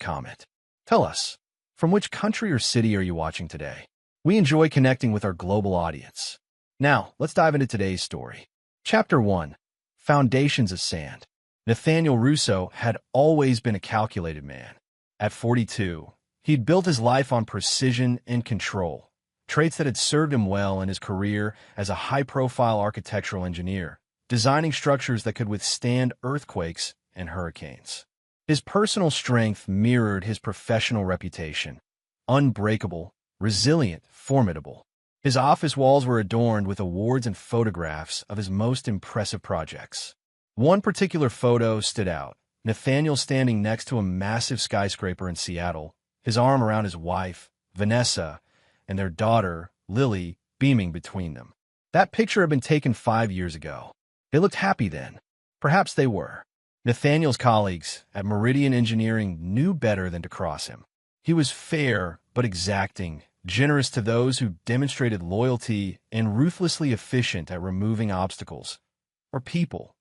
comment. Tell us, from which country or city are you watching today? We enjoy connecting with our global audience. Now, let's dive into today's story. Chapter 1. Foundations of Sand. Nathaniel Russo had always been a calculated man. At 42, he'd built his life on precision and control, traits that had served him well in his career as a high-profile architectural engineer, designing structures that could withstand earthquakes and hurricanes. His personal strength mirrored his professional reputation: unbreakable, resilient, formidable. His office walls were adorned with awards and photographs of his most impressive projects. One particular photo stood out: Nathaniel standing next to a massive skyscraper in Seattle, his arm around his wife, Vanessa, and their daughter, Lily, beaming between them. That picture had been taken 5 years ago. They looked happy then. Perhaps they were. Nathaniel's colleagues at Meridian Engineering knew better than to cross him. He was fair but exacting, generous to those who demonstrated loyalty, and ruthlessly efficient at removing obstacles or people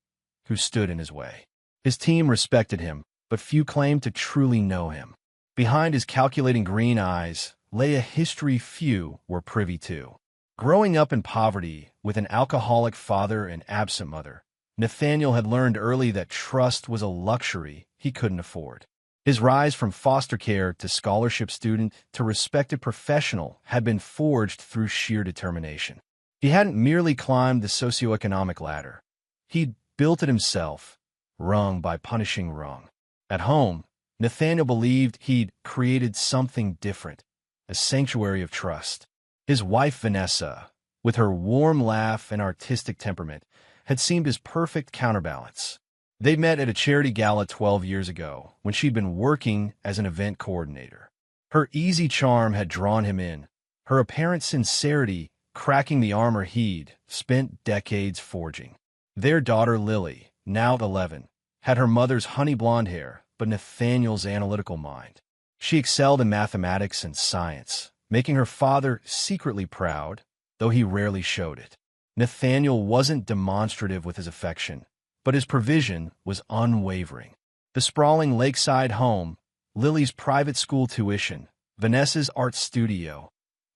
who stood in his way. His team respected him, but few claimed to truly know him. Behind his calculating green eyes lay a history few were privy to. Growing up in poverty with an alcoholic father and absent mother, Nathaniel had learned early that trust was a luxury he couldn't afford. His rise from foster care to scholarship student to respected professional had been forged through sheer determination. He hadn't merely climbed the socioeconomic ladder. He'd built it himself, rung by punishing rung. At home, Nathaniel believed he'd created something different, a sanctuary of trust. His wife, Vanessa, with her warm laugh and artistic temperament, had seemed his perfect counterbalance. They met at a charity gala 12 years ago when she'd been working as an event coordinator. Her easy charm had drawn him in, her apparent sincerity cracking the armor he'd spent decades forging. Their daughter, Lily, now 11, had her mother's honey blonde hair but Nathaniel's analytical mind. She excelled in mathematics and science, making her father secretly proud, though he rarely showed it. Nathaniel wasn't demonstrative with his affection, but his provision was unwavering. The sprawling lakeside home, Lily's private school tuition, Vanessa's art studio,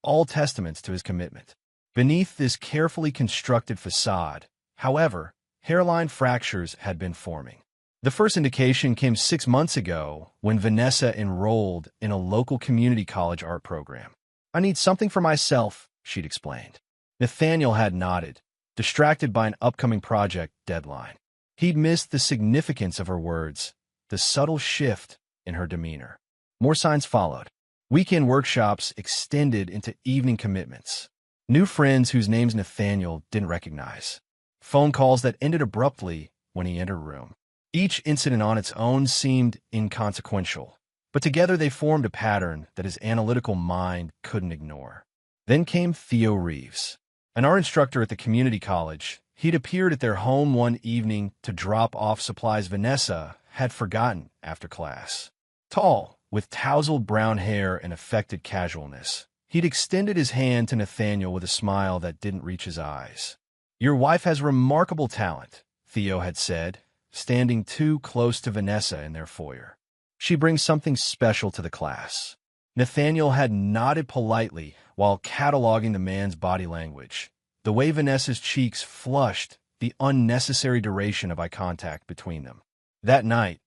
all testaments to his commitment. Beneath this carefully constructed facade, however, hairline fractures had been forming. The first indication came 6 months ago when Vanessa enrolled in a local community college art program. "I need something for myself," she'd explained. Nathaniel had nodded, distracted by an upcoming project deadline. He'd missed the significance of her words, the subtle shift in her demeanor. More signs followed. Weekend workshops extended into evening commitments. New friends whose names Nathaniel didn't recognize. Phone calls that ended abruptly when he entered a room. Each incident on its own seemed inconsequential, but together they formed a pattern that his analytical mind couldn't ignore. Then came Theo Reeves, an art instructor at the community college. He'd appeared at their home one evening to drop off supplies Vanessa had forgotten after class. Tall, with tousled brown hair and affected casualness, he'd extended his hand to Nathaniel with a smile that didn't reach his eyes. "Your wife has remarkable talent," Theo had said, standing too close to Vanessa in their foyer. "She brings something special to the class." Nathaniel had nodded politely while cataloging the man's body language, the way Vanessa's cheeks flushed, the unnecessary duration of eye contact between them. That night,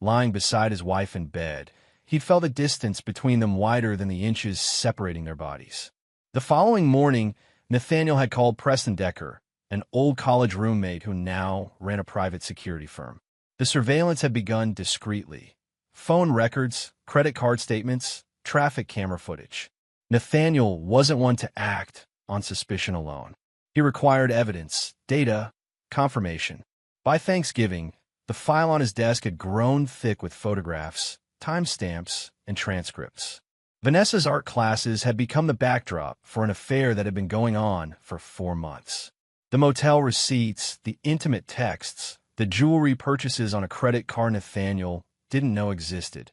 lying beside his wife in bed, he felt the distance between them wider than the inches separating their bodies. The following morning, Nathaniel had called Preston Decker, an old college roommate who now ran a private security firm. The surveillance had begun discreetly. Phone records, credit card statements, traffic camera footage. Nathaniel wasn't one to act on suspicion alone. He required evidence, data, confirmation. By Thanksgiving, the file on his desk had grown thick with photographs, timestamps, and transcripts. Vanessa's art classes had become the backdrop for an affair that had been going on for 4 months. The motel receipts, the intimate texts, the jewelry purchases on a credit card Nathaniel didn't know existed.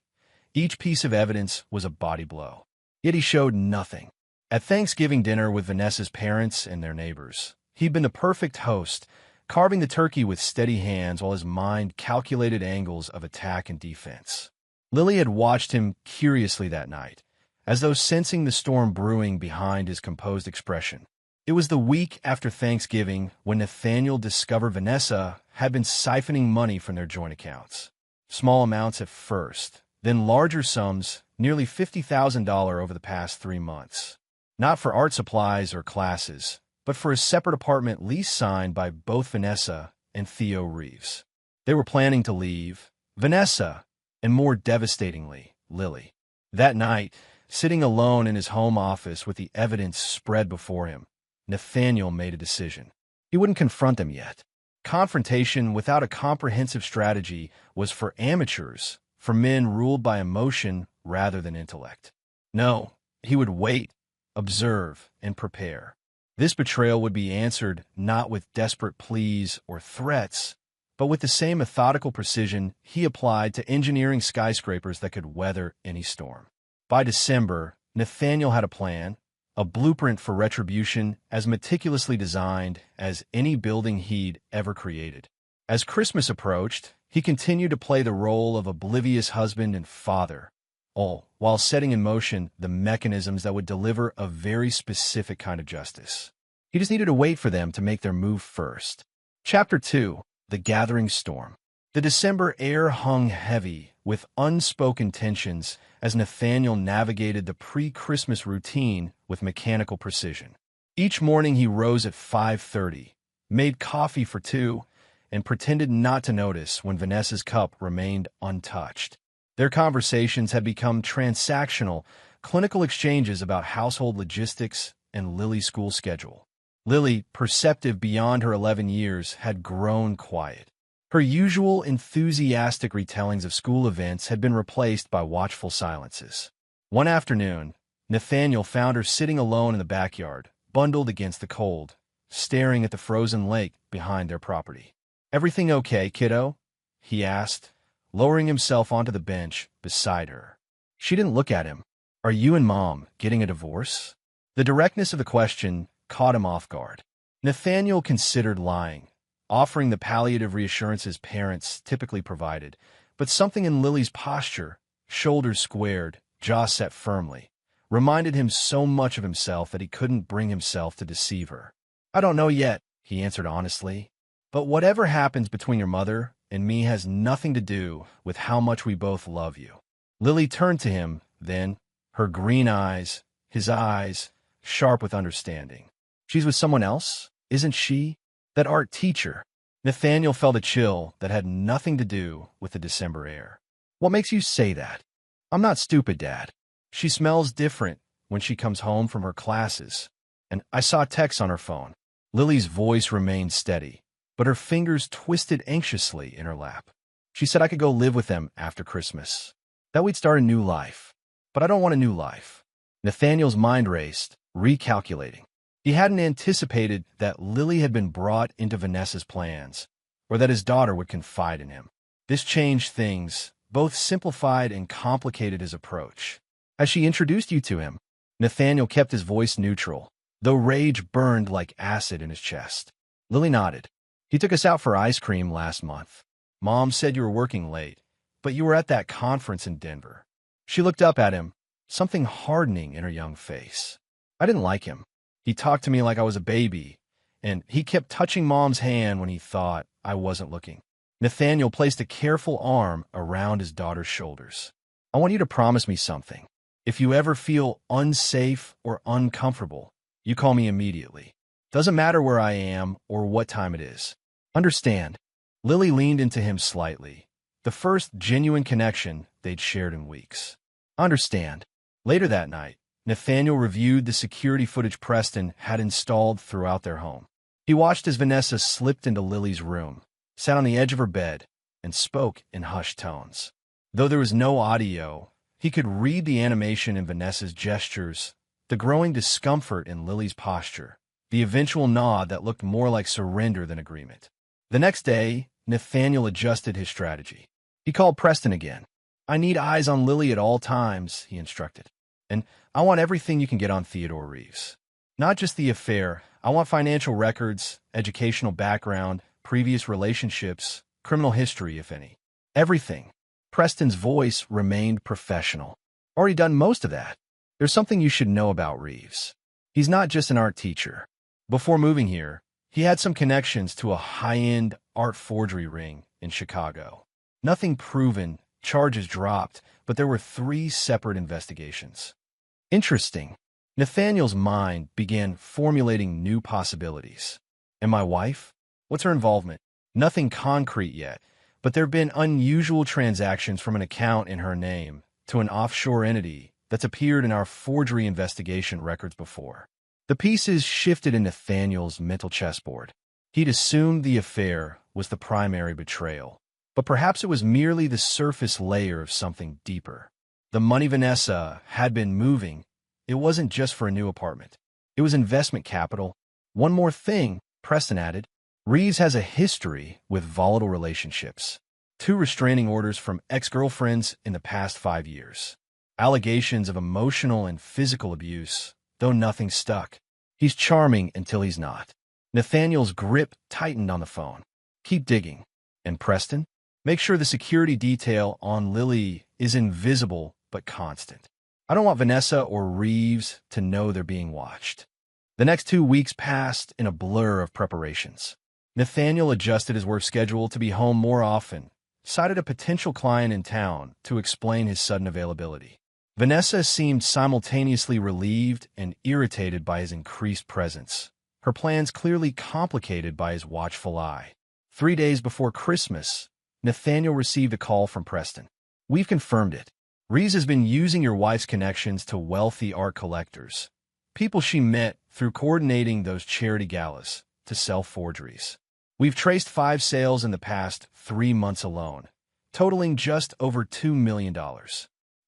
Each piece of evidence was a body blow. Yet he showed nothing. At Thanksgiving dinner with Vanessa's parents and their neighbors, he'd been the perfect host, carving the turkey with steady hands while his mind calculated angles of attack and defense. Lily had watched him curiously that night, as though sensing the storm brewing behind his composed expression. It was the week after Thanksgiving when Nathaniel discovered Vanessa had been siphoning money from their joint accounts. Small amounts at first, then larger sums, nearly $50,000 over the past 3 months. Not for art supplies or classes, but for a separate apartment lease signed by both Vanessa and Theo Reeves. They were planning to leave, Vanessa, and more devastatingly, Lily. That night, sitting alone in his home office with the evidence spread before him, Nathaniel made a decision. He wouldn't confront them yet. Confrontation without a comprehensive strategy was for amateurs, for men ruled by emotion rather than intellect. No, he would wait, observe, and prepare. This betrayal would be answered not with desperate pleas or threats, but with the same methodical precision he applied to engineering skyscrapers that could weather any storm. By December, Nathaniel had a plan, a blueprint for retribution as meticulously designed as any building he'd ever created. As Christmas approached, he continued to play the role of oblivious husband and father, all while setting in motion the mechanisms that would deliver a very specific kind of justice. He just needed to wait for them to make their move first. Chapter 2. The Gathering Storm. The December air hung heavy with unspoken tensions as Nathaniel navigated the pre-Christmas routine with mechanical precision. Each morning he rose at 5:30, made coffee for two, and pretended not to notice when Vanessa's cup remained untouched. Their conversations had become transactional, clinical exchanges about household logistics and Lily's school schedule. Lily, perceptive beyond her 11 years, had grown quiet. Her usual enthusiastic retellings of school events had been replaced by watchful silences. One afternoon, Nathaniel found her sitting alone in the backyard, bundled against the cold, staring at the frozen lake behind their property. "Everything okay, kiddo?" he asked, lowering himself onto the bench beside her. She didn't look at him. "Are you and Mom getting a divorce?" The directness of the question caught him off guard. Nathaniel considered lying, offering the palliative reassurances parents typically provided, but something in Lily's posture, shoulders squared, jaw set firmly, reminded him so much of himself that he couldn't bring himself to deceive her. "I don't know yet," he answered honestly, "but whatever happens between your mother and me has nothing to do with how much we both love you." Lily turned to him, then, her green eyes, his eyes, sharp with understanding. "She's with someone else, isn't she? That art teacher." Nathaniel felt a chill that had nothing to do with the December air. "What makes you say that?" "I'm not stupid, Dad. She smells different when she comes home from her classes. And I saw texts on her phone." Lily's voice remained steady, but her fingers twisted anxiously in her lap. "She said I could go live with them after Christmas, that we'd start a new life. But I don't want a new life." Nathaniel's mind raced, recalculating. He hadn't anticipated that Lily had been brought into Vanessa's plans, or that his daughter would confide in him. This changed things, both simplified and complicated his approach. "Has she introduced you to him?" Nathaniel kept his voice neutral, though rage burned like acid in his chest. Lily nodded. "He took us out for ice cream last month. Mom said you were working late, but you were at that conference in Denver." She looked up at him, something hardening in her young face. "I didn't like him. He talked to me like I was a baby, and he kept touching Mom's hand when he thought I wasn't looking." Nathaniel placed a careful arm around his daughter's shoulders. "I want you to promise me something. If you ever feel unsafe or uncomfortable, you call me immediately. Doesn't matter where I am or what time it is. Understand?" Lily leaned into him slightly, the first genuine connection they'd shared in weeks. "Understand." Later that night, Nathaniel reviewed the security footage Preston had installed throughout their home. He watched as Vanessa slipped into Lily's room, sat on the edge of her bed, and spoke in hushed tones. Though there was no audio, he could read the animation in Vanessa's gestures, the growing discomfort in Lily's posture, the eventual nod that looked more like surrender than agreement. The next day, Nathaniel adjusted his strategy. He called Preston again. "I need eyes on Lily at all times," he instructed. "And I want everything you can get on Theodore Reeves. Not just the affair. I want financial records, educational background, previous relationships, criminal history, if any. Everything. Preston's voice remained professional. Already done most of that. There's something you should know about Reeves. He's not just an art teacher. Before moving here, he had some connections to a high-end art forgery ring in Chicago. Nothing proven, charges dropped, but there were 3 separate investigations. Interesting. Nathaniel's mind began formulating new possibilities. And my wife? What's her involvement? Nothing concrete yet, but there have been unusual transactions from an account in her name to an offshore entity that's appeared in our forgery investigation records before. The pieces shifted in Nathaniel's mental chessboard. He'd assumed the affair was the primary betrayal, but perhaps it was merely the surface layer of something deeper. The money Vanessa had been moving, it wasn't just for a new apartment. It was investment capital. One more thing, Preston added. Reeves has a history with volatile relationships. 2 restraining orders from ex-girlfriends in the past 5 years. Allegations of emotional and physical abuse, though nothing stuck. He's charming until he's not. Nathaniel's grip tightened on the phone. Keep digging. And Preston? Make sure the security detail on Lily is invisible but constant. I don't want Vanessa or Reeves to know they're being watched. The next 2 weeks passed in a blur of preparations. Nathaniel adjusted his work schedule to be home more often, cited a potential client in town to explain his sudden availability. Vanessa seemed simultaneously relieved and irritated by his increased presence, her plans clearly complicated by his watchful eye. 3 days before Christmas, Nathaniel received a call from Preston. We've confirmed it. Reeves has been using your wife's connections to wealthy art collectors, people she met through coordinating those charity galas, to sell forgeries. We've traced 5 sales in the past 3 months alone, totaling just over $2 million.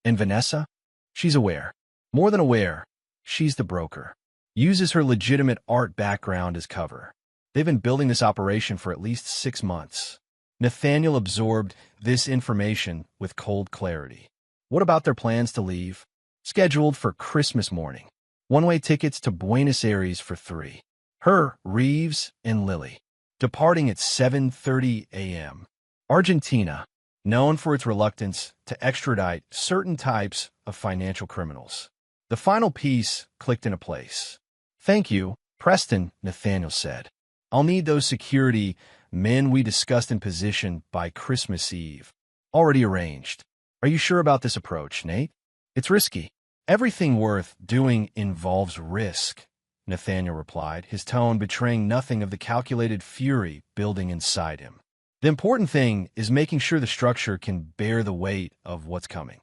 And Vanessa? She's aware. More than aware, she's the broker. Uses her legitimate art background as cover. They've been building this operation for at least 6 months. Nathaniel absorbed this information with cold clarity. What about their plans to leave? Scheduled for Christmas morning. One-way tickets to Buenos Aires for 3. Her, Reeves, and Lily. Departing at 7:30 a.m. Argentina, known for its reluctance to extradite certain types of financial criminals. The final piece clicked into place. Thank you, Preston, Nathaniel said. I'll need those security men we discussed in position by Christmas Eve. Already arranged. Are you sure about this approach, Nate? It's risky. Everything worth doing involves risk, Nathaniel replied, his tone betraying nothing of the calculated fury building inside him. The important thing is making sure the structure can bear the weight of what's coming.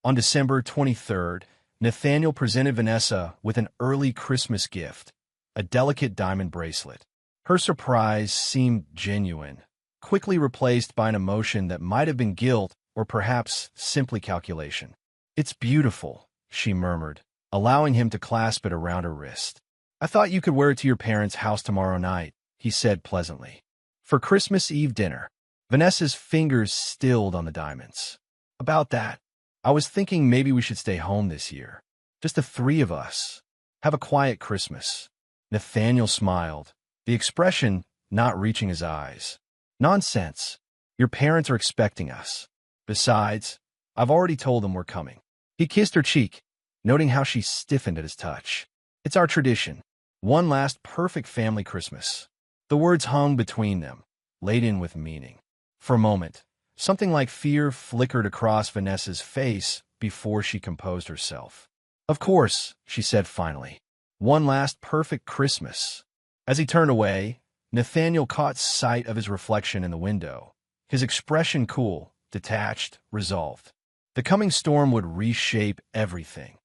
On December 23rd, Nathaniel presented Vanessa with an early Christmas gift, a delicate diamond bracelet. Her surprise seemed genuine, quickly replaced by an emotion that might have been guilt or perhaps simply calculation. It's beautiful, she murmured, allowing him to clasp it around her wrist. I thought you could wear it to your parents' house tomorrow night, he said pleasantly. For Christmas Eve dinner. Vanessa's fingers stilled on the diamonds. About that, I was thinking maybe we should stay home this year. Just the 3 of us. Have a quiet Christmas. Nathaniel smiled, the expression not reaching his eyes. Nonsense. Your parents are expecting us. Besides, I've already told them we're coming. He kissed her cheek, noting how she stiffened at his touch. It's our tradition. One last perfect family Christmas. The words hung between them, laden with meaning. For a moment, something like fear flickered across Vanessa's face before she composed herself. Of course, she said finally. One last perfect Christmas. As he turned away, Nathaniel caught sight of his reflection in the window, his expression cool, detached, resolved. The coming storm would reshape everything.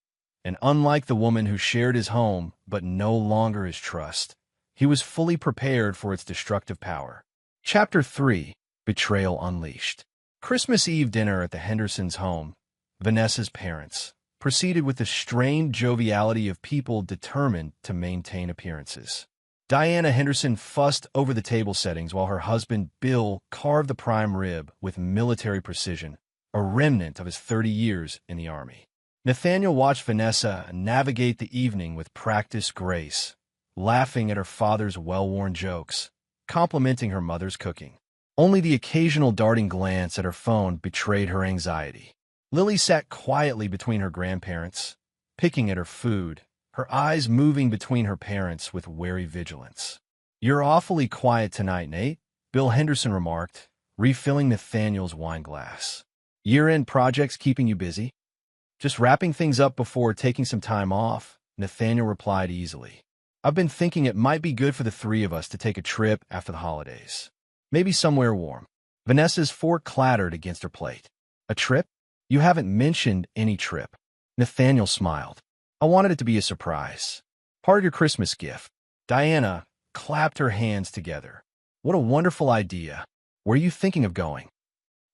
And unlike the woman who shared his home but no longer his trust, he was fully prepared for its destructive power. Chapter 3. Betrayal Unleashed. Christmas Eve dinner at the Hendersons' home, Vanessa's parents, proceeded with the strained joviality of people determined to maintain appearances. Diana Henderson fussed over the table settings while her husband, Bill, carved the prime rib with military precision, a remnant of his 30 years in the Army. Nathaniel watched Vanessa navigate the evening with practiced grace, laughing at her father's well-worn jokes, complimenting her mother's cooking. Only the occasional darting glance at her phone betrayed her anxiety. Lily sat quietly between her grandparents, picking at her food, her eyes moving between her parents with wary vigilance. "You're awfully quiet tonight, Nate," Bill Henderson remarked, refilling Nathaniel's wine glass. "Year-end projects keeping you busy?" "Just wrapping things up before taking some time off," Nathaniel replied easily. "I've been thinking it might be good for the three of us to take a trip after the holidays. Maybe somewhere warm." Vanessa's fork clattered against her plate. "A trip? You haven't mentioned any trip." Nathaniel smiled. "I wanted it to be a surprise. Part of your Christmas gift." Diana clapped her hands together. "What a wonderful idea. Where are you thinking of going?"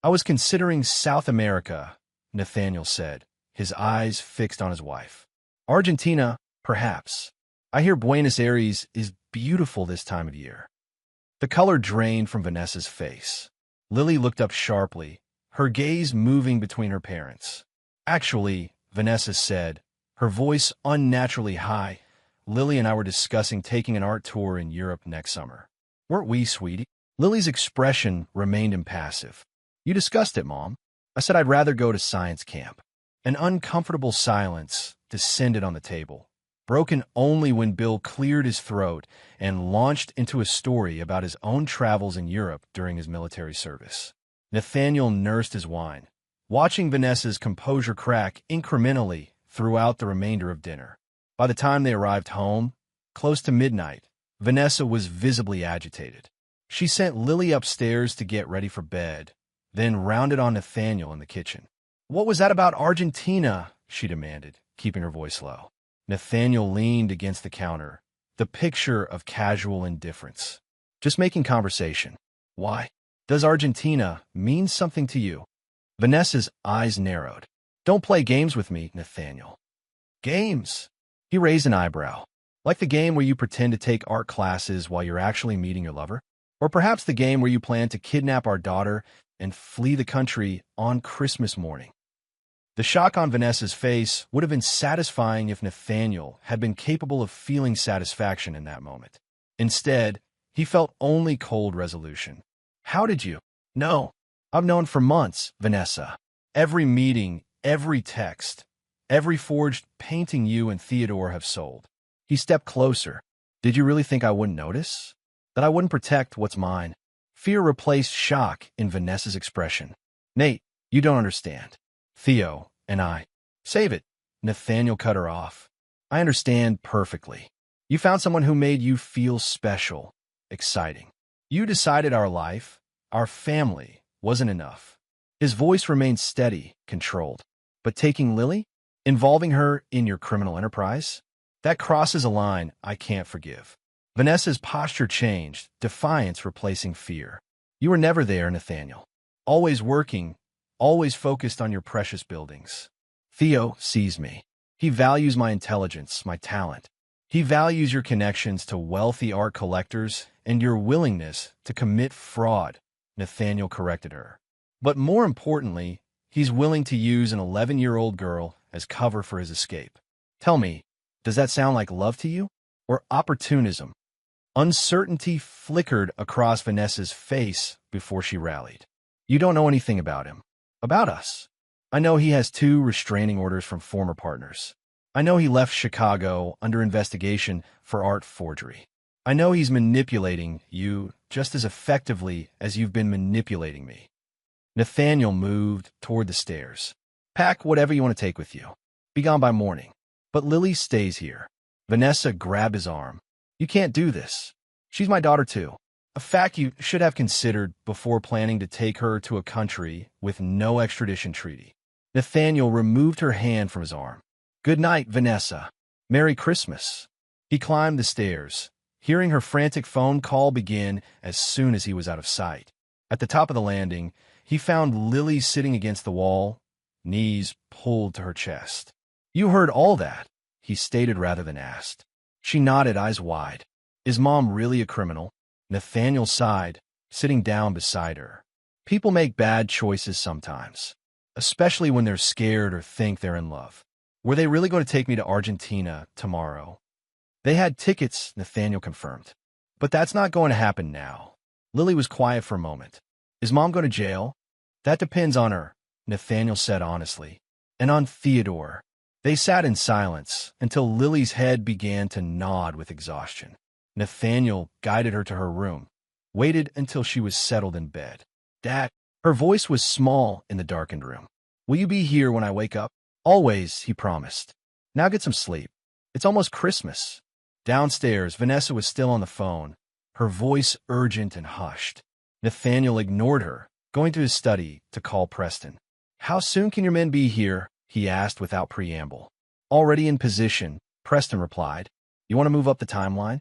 "I was considering South America," Nathaniel said, his eyes fixed on his wife. "Argentina, perhaps. I hear Buenos Aires is beautiful this time of year." The color drained from Vanessa's face. Lily looked up sharply, her gaze moving between her parents. "Actually," Vanessa said, her voice unnaturally high, "Lily and I were discussing taking an art tour in Europe next summer." "Weren't we, sweetie?" Lily's expression remained impassive. "You discussed it, Mom." "I said I'd rather go to science camp." An uncomfortable silence descended on the table, broken only when Bill cleared his throat and launched into a story about his own travels in Europe during his military service. Nathaniel nursed his wine, watching Vanessa's composure crack incrementally throughout the remainder of dinner. By the time they arrived home, close to midnight, Vanessa was visibly agitated. She sent Lily upstairs to get ready for bed, then rounded on Nathaniel in the kitchen. "What was that about Argentina?" she demanded, keeping her voice low. Nathaniel leaned against the counter, the picture of casual indifference. "Just making conversation." "Why? Does Argentina mean something to you?" Vanessa's eyes narrowed. "Don't play games with me, Nathaniel." "Games?" He raised an eyebrow. "Like the game where you pretend to take art classes while you're actually meeting your lover? Or perhaps the game where you plan to kidnap our daughter and flee the country on Christmas morning?" The shock on Vanessa's face would have been satisfying if Nathaniel had been capable of feeling satisfaction in that moment. Instead, he felt only cold resolution. "How did you?" "No, I've known for months, Vanessa. Every meeting, every text, every forged painting you and Theodore have sold." He stepped closer. "Did you really think I wouldn't notice? That I wouldn't protect what's mine?" Fear replaced shock in Vanessa's expression. "Nate, you don't understand. Theo and I—" "Save it," Nathaniel cut her off. "I understand perfectly. You found someone who made you feel special, exciting. You decided our life, our family, wasn't enough." His voice remained steady, controlled. "But taking Lily? Involving her in your criminal enterprise? That crosses a line I can't forgive." Vanessa's posture changed, defiance replacing fear. "You were never there, Nathaniel. Always working, always focused on your precious buildings. Theo sees me. He values my intelligence, my talent. He values your connections to wealthy art collectors and your willingness to commit fraud," Nathaniel corrected her. "But more importantly, he's willing to use an 11-year-old girl as cover for his escape. Tell me, does that sound like love to you? Or opportunism?" Uncertainty flickered across Vanessa's face before she rallied. "You don't know anything about him. About us. I know he has 2 restraining orders from former partners. I know he left Chicago under investigation for art forgery. I know he's manipulating you just as effectively as you've been manipulating me." Nathaniel moved toward the stairs. "Pack whatever you want to take with you. Be gone by morning. But Lily stays here." Vanessa grabbed his arm. "You can't do this. She's my daughter too. A fact you should have considered before planning to take her to a country with no extradition treaty." Nathaniel removed her hand from his arm. "Good night, Vanessa. Merry Christmas." He climbed the stairs, hearing her frantic phone call begin as soon as he was out of sight. At the top of the landing, he found Lily sitting against the wall, knees pulled to her chest. "You heard all that," he stated rather than asked. She nodded, eyes wide. "Is Mom really a criminal?" Nathaniel sighed, sitting down beside her. "People make bad choices sometimes, especially when they're scared or think they're in love. Were they really going to take me to Argentina tomorrow?" "They had tickets," Nathaniel confirmed. "But that's not going to happen now." Lily was quiet for a moment. Is Mom going to jail? That depends on her, Nathaniel said honestly. And on Theodore. They sat in silence until Lily's head began to nod with exhaustion. Nathaniel guided her to her room, waited until she was settled in bed. Dad, her voice was small in the darkened room. Will you be here when I wake up? Always, he promised. Now get some sleep. It's almost Christmas. Downstairs, Vanessa was still on the phone, her voice urgent and hushed. Nathaniel ignored her, going to his study to call Preston. How soon can your men be here? He asked without preamble. Already in position, Preston replied. You want to move up the timeline?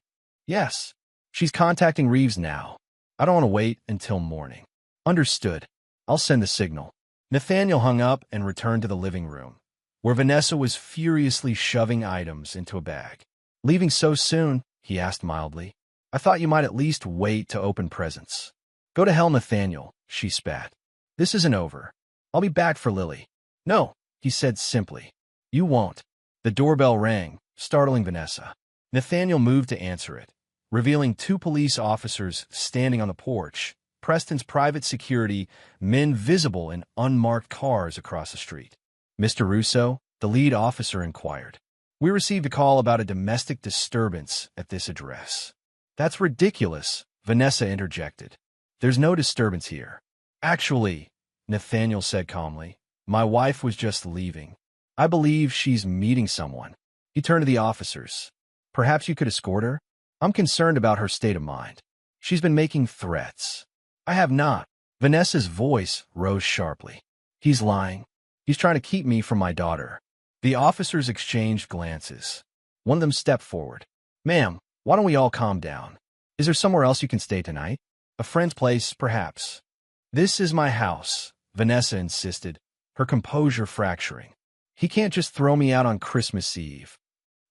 Yes. She's contacting Reeves now. I don't want to wait until morning. Understood. I'll send the signal. Nathaniel hung up and returned to the living room, where Vanessa was furiously shoving items into a bag. Leaving so soon? He asked mildly. I thought you might at least wait to open presents. Go to hell, Nathaniel, she spat. This isn't over. I'll be back for Lily. No, he said simply. You won't. The doorbell rang, startling Vanessa. Nathaniel moved to answer it, revealing two police officers standing on the porch, Preston's private security, men visible in unmarked cars across the street. Mr. Russo, the lead officer inquired. We received a call about a domestic disturbance at this address. That's ridiculous, Vanessa interjected. There's no disturbance here. Actually, Nathaniel said calmly, my wife was just leaving. I believe she's meeting someone. He turned to the officers. Perhaps you could escort her? I'm concerned about her state of mind. She's been making threats. I have not. Vanessa's voice rose sharply. He's lying. He's trying to keep me from my daughter. The officers exchanged glances. One of them stepped forward. Ma'am, why don't we all calm down? Is there somewhere else you can stay tonight? A friend's place, perhaps. This is my house, Vanessa insisted, her composure fracturing. He can't just throw me out on Christmas Eve.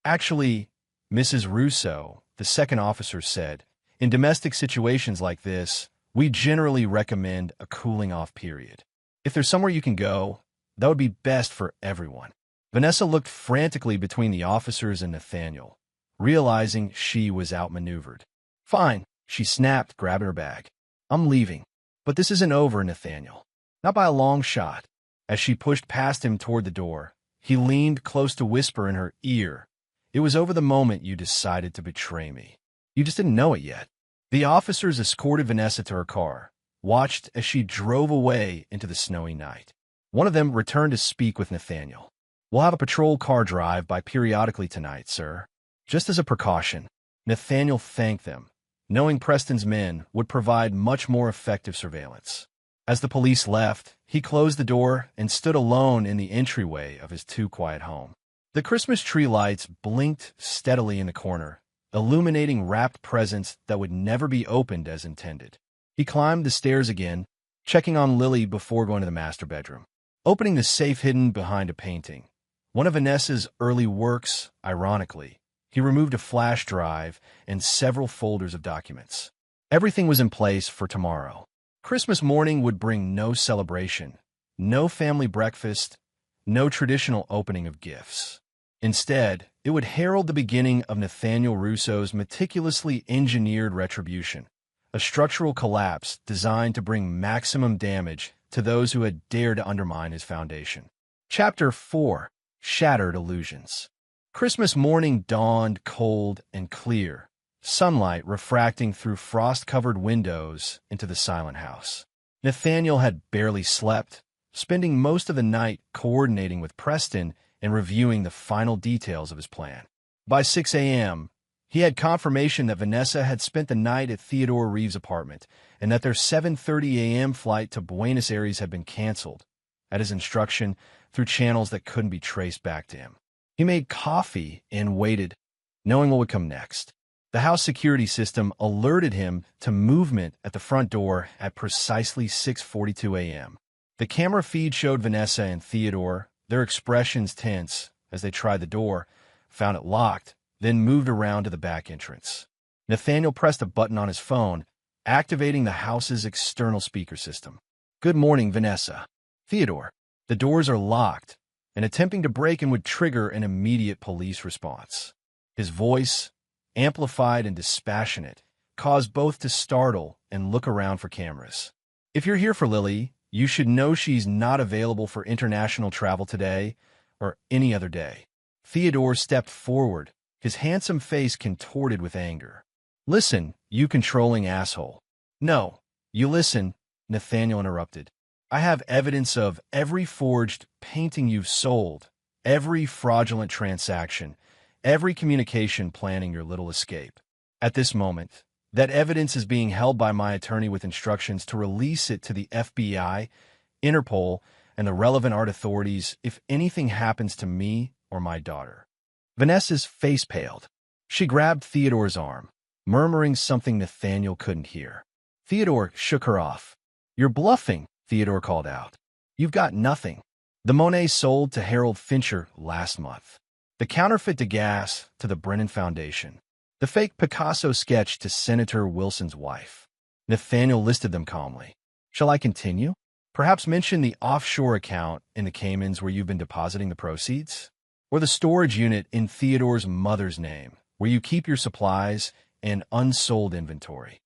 Actually, Mrs. Russo, the second officer said, in domestic situations like this, we generally recommend a cooling-off period. If there's somewhere you can go, that would be best for everyone. Vanessa looked frantically between the officers and Nathaniel, realizing she was outmaneuvered. Fine, she snapped, grabbing her bag. I'm leaving. But this isn't over, Nathaniel. Not by a long shot. As she pushed past him toward the door, he leaned close to whisper in her ear. It was over the moment you decided to betray me. You just didn't know it yet. The officers escorted Vanessa to her car, watched as she drove away into the snowy night. One of them returned to speak with Nathaniel. We'll have a patrol car drive by periodically tonight, sir. Just as a precaution. Nathaniel thanked them, knowing Preston's men would provide much more effective surveillance. As the police left, he closed the door and stood alone in the entryway of his too-quiet home. The Christmas tree lights blinked steadily in the corner, illuminating wrapped presents that would never be opened as intended. He climbed the stairs again, checking on Lily before going to the master bedroom. Opening the safe hidden behind a painting, one of Vanessa's early works, ironically, he removed a flash drive and several folders of documents. Everything was in place for tomorrow. Christmas morning would bring no celebration, no family breakfast, no traditional opening of gifts. Instead, it would herald the beginning of Nathaniel Russo's meticulously engineered retribution, a structural collapse designed to bring maximum damage to those who had dared to undermine his foundation. Chapter 4. Shattered Illusions. Christmas morning dawned cold and clear, sunlight refracting through frost-covered windows into the silent house. Nathaniel had barely slept, spending most of the night coordinating with Preston and reviewing the final details of his plan. By 6 a.m., he had confirmation that Vanessa had spent the night at Theodore Reeves' apartment and that their 7:30 a.m. flight to Buenos Aires had been canceled, at his instruction, through channels that couldn't be traced back to him. He made coffee and waited, knowing what would come next. The house security system alerted him to movement at the front door at precisely 6:42 a.m. The camera feed showed Vanessa and Theodore, their expressions tense as they tried the door, found it locked, then moved around to the back entrance. Nathaniel pressed a button on his phone, activating the house's external speaker system. Good morning, Vanessa. Theodore, the doors are locked, and attempting to break in would trigger an immediate police response. His voice, amplified and dispassionate, caused both to startle and look around for cameras. If you're here for Lily, you should know she's not available for international travel today or any other day. Theodore stepped forward, his handsome face contorted with anger. Listen, you controlling asshole. No, you listen, Nathaniel interrupted. I have evidence of every forged painting you've sold, every fraudulent transaction, every communication planning your little escape. At this moment, that evidence is being held by my attorney with instructions to release it to the FBI, Interpol, and the relevant art authorities if anything happens to me or my daughter. Vanessa's face paled. She grabbed Theodore's arm, murmuring something Nathaniel couldn't hear. Theodore shook her off. You're bluffing, Theodore called out. You've got nothing. The Monet sold to Harold Fincher last month. The counterfeit Degas to the Brennan Foundation. The fake Picasso sketch to Senator Wilson's wife. Nathaniel listed them calmly. Shall I continue? Perhaps mention the offshore account in the Caymans where you've been depositing the proceeds? Or the storage unit in Theodore's mother's name, where you keep your supplies and unsold inventory.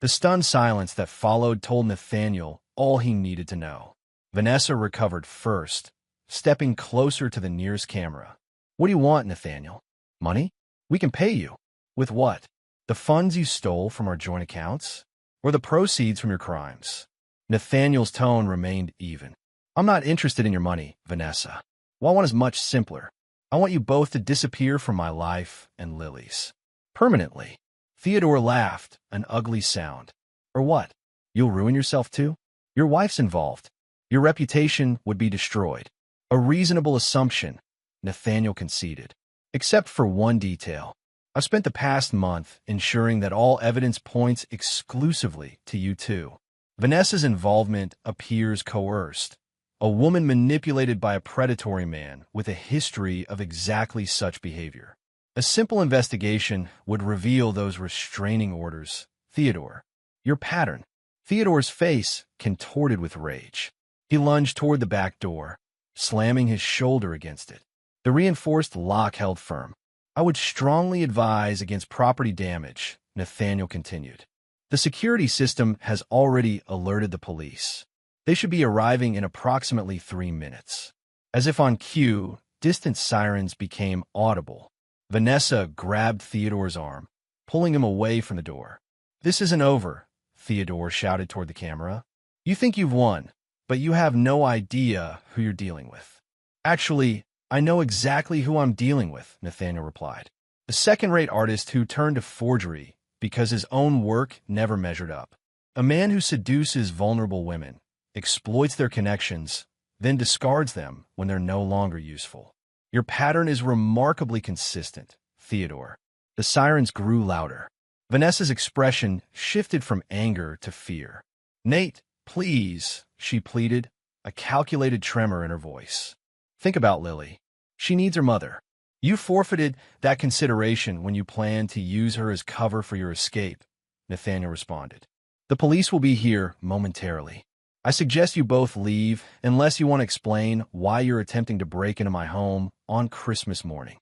The stunned silence that followed told Nathaniel all he needed to know. Vanessa recovered first, stepping closer to the nearest camera. What do you want, Nathaniel? Money? We can pay you. With what? The funds you stole from our joint accounts? Or the proceeds from your crimes? Nathaniel's tone remained even. I'm not interested in your money, Vanessa. What I want is much simpler. I want you both to disappear from my life and Lily's. Permanently. Theodore laughed, an ugly sound. Or what? You'll ruin yourself too? Your wife's involved. Your reputation would be destroyed. A reasonable assumption, Nathaniel conceded. Except for one detail. I've spent the past month ensuring that all evidence points exclusively to you two. Vanessa's involvement appears coerced. A woman manipulated by a predatory man with a history of exactly such behavior. A simple investigation would reveal those restraining orders. Theodore, your pattern. Theodore's face contorted with rage. He lunged toward the back door, slamming his shoulder against it. The reinforced lock held firm. I would strongly advise against property damage, Nathaniel continued. The security system has already alerted the police. They should be arriving in approximately 3 minutes. As if on cue, distant sirens became audible. Vanessa grabbed Theodore's arm, pulling him away from the door. This isn't over, Theodore shouted toward the camera. You think you've won, but you have no idea who you're dealing with. Actually, I know exactly who I'm dealing with, Nathaniel replied. A second-rate artist who turned to forgery because his own work never measured up. A man who seduces vulnerable women, exploits their connections, then discards them when they're no longer useful. Your pattern is remarkably consistent, Theodore. The sirens grew louder. Vanessa's expression shifted from anger to fear. Nate, please, she pleaded, a calculated tremor in her voice. Think about Lily. She needs her mother. You forfeited that consideration when you planned to use her as cover for your escape, Nathaniel responded. The police will be here momentarily. I suggest you both leave unless you want to explain why you're attempting to break into my home on Christmas morning.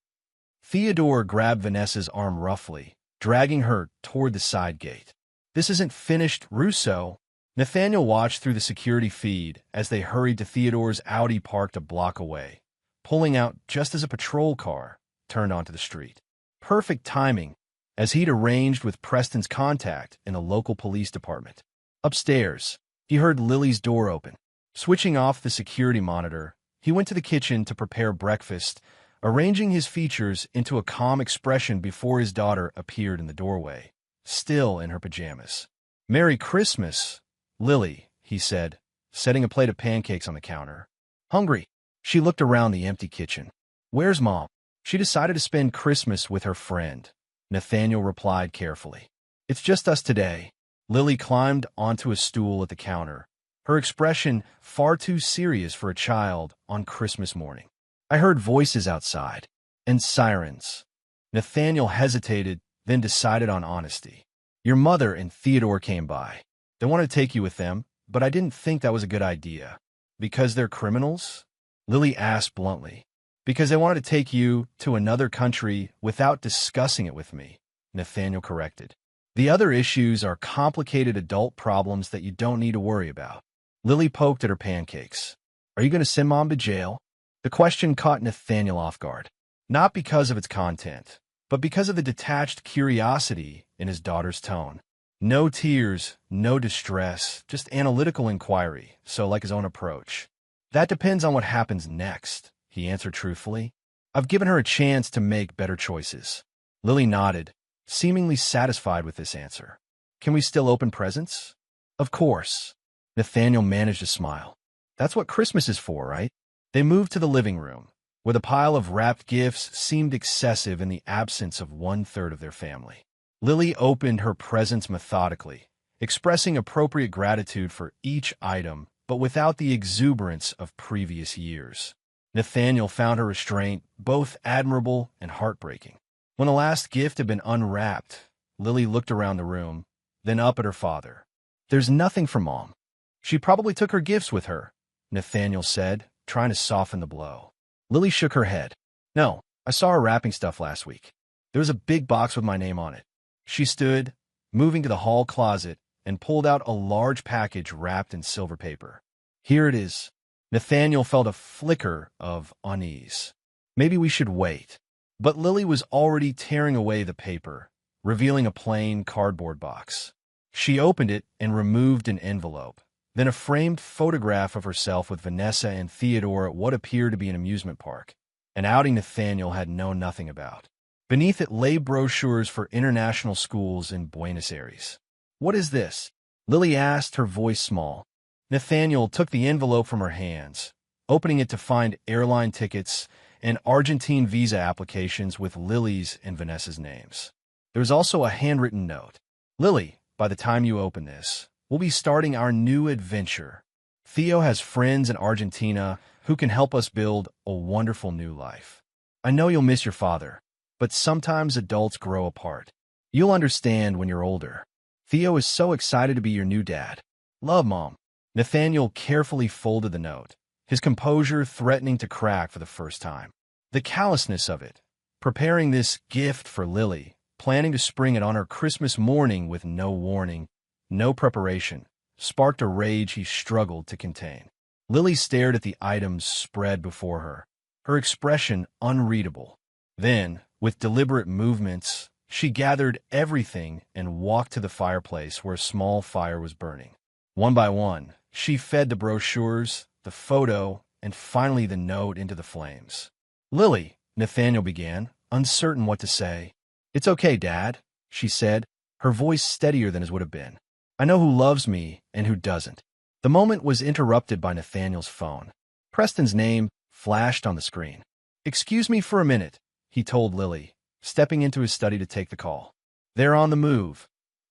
Theodore grabbed Vanessa's arm roughly, dragging her toward the side gate. This isn't finished, Russo. Nathaniel watched through the security feed as they hurried to Theodore's Audi parked a block away, pulling out just as a patrol car turned onto the street. Perfect timing, as he'd arranged with Preston's contact in the local police department. Upstairs, he heard Lily's door open. Switching off the security monitor, he went to the kitchen to prepare breakfast, arranging his features into a calm expression before his daughter appeared in the doorway, still in her pajamas. Merry Christmas, Lily, he said, setting a plate of pancakes on the counter. Hungry? She looked around the empty kitchen. Where's Mom? She decided to spend Christmas with her friend, Nathaniel replied carefully. It's just us today. Lily climbed onto a stool at the counter, her expression far too serious for a child on Christmas morning. I heard voices outside, and sirens. Nathaniel hesitated, then decided on honesty. Your mother and Theodore came by. They wanted to take you with them, but I didn't think that was a good idea. Because they're criminals? Lily asked bluntly. Because they wanted to take you to another country without discussing it with me, Nathaniel corrected. The other issues are complicated adult problems that you don't need to worry about. Lily poked at her pancakes. Are you going to send Mom to jail? The question caught Nathaniel off guard. Not because of its content, but because of the detached curiosity in his daughter's tone. No tears, no distress, just analytical inquiry, so like his own approach. That depends on what happens next, he answered truthfully. I've given her a chance to make better choices. Lily nodded, seemingly satisfied with this answer. Can we still open presents? Of course. Nathaniel managed a smile. That's what Christmas is for, right? They moved to the living room, where the pile of wrapped gifts seemed excessive in the absence of 1/3 of their family. Lily opened her presents methodically, expressing appropriate gratitude for each item, but without the exuberance of previous years. Nathaniel found her restraint both admirable and heartbreaking. When the last gift had been unwrapped, Lily looked around the room, then up at her father. There's nothing for Mom. She probably took her gifts with her, Nathaniel said, trying to soften the blow. Lily shook her head. No, I saw her wrapping stuff last week. There was a big box with my name on it. She stood, moving to the hall closet, and pulled out a large package wrapped in silver paper. Here it is. Nathaniel felt a flicker of unease. Maybe we should wait. But Lily was already tearing away the paper, revealing a plain cardboard box. She opened it and removed an envelope, then a framed photograph of herself with Vanessa and Theodore at what appeared to be an amusement park, an outing Nathaniel had known nothing about. Beneath it lay brochures for international schools in Buenos Aires. What is this? Lily asked, her voice small. Nathaniel took the envelope from her hands, opening it to find airline tickets and Argentine visa applications with Lily's and Vanessa's names. There was also a handwritten note. Lily, by the time you open this, we'll be starting our new adventure. Theo has friends in Argentina who can help us build a wonderful new life. I know you'll miss your father, but sometimes adults grow apart. You'll understand when you're older. Theo is so excited to be your new dad. Love, Mom. Nathaniel carefully folded the note, his composure threatening to crack for the first time. The callousness of it, preparing this gift for Lily, planning to spring it on her Christmas morning with no warning, no preparation, sparked a rage he struggled to contain. Lily stared at the items spread before her, her expression unreadable. Then, with deliberate movements, she gathered everything and walked to the fireplace where a small fire was burning. One by one, she fed the brochures, the photo, and finally the note into the flames. Lily, Nathaniel began, uncertain what to say. It's okay, Dad, she said, her voice steadier than his would have been. I know who loves me and who doesn't. The moment was interrupted by Nathaniel's phone. Preston's name flashed on the screen. Excuse me for a minute, he told Lily, stepping into his study to take the call. They're on the move,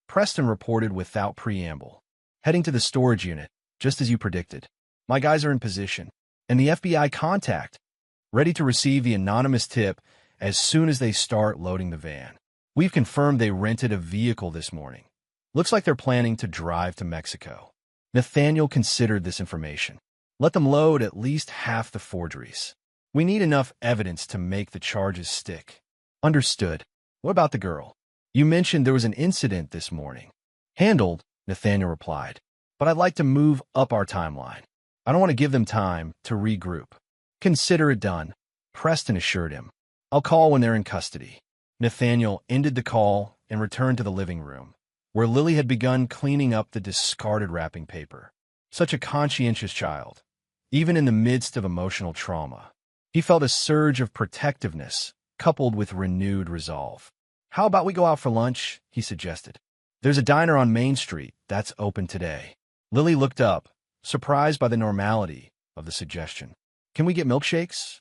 Preston reported without preamble. Heading to the storage unit, just as you predicted. My guys are in position, and the FBI contact, ready to receive the anonymous tip as soon as they start loading the van. We've confirmed they rented a vehicle this morning. Looks like they're planning to drive to Mexico. Nathaniel considered this information. Let them load at least half the forgeries. We need enough evidence to make the charges stick. Understood. What about the girl? You mentioned there was an incident this morning. Handled, Nathaniel replied. But I'd like to move up our timeline. I don't want to give them time to regroup. Consider it done, Preston assured him. I'll call when they're in custody. Nathaniel ended the call and returned to the living room, where Lily had begun cleaning up the discarded wrapping paper. Such a conscientious child, even in the midst of emotional trauma. He felt a surge of protectiveness, coupled with renewed resolve. How about we go out for lunch? He suggested. There's a diner on Main Street that's open today. Lily looked up, surprised by the normality of the suggestion. Can we get milkshakes?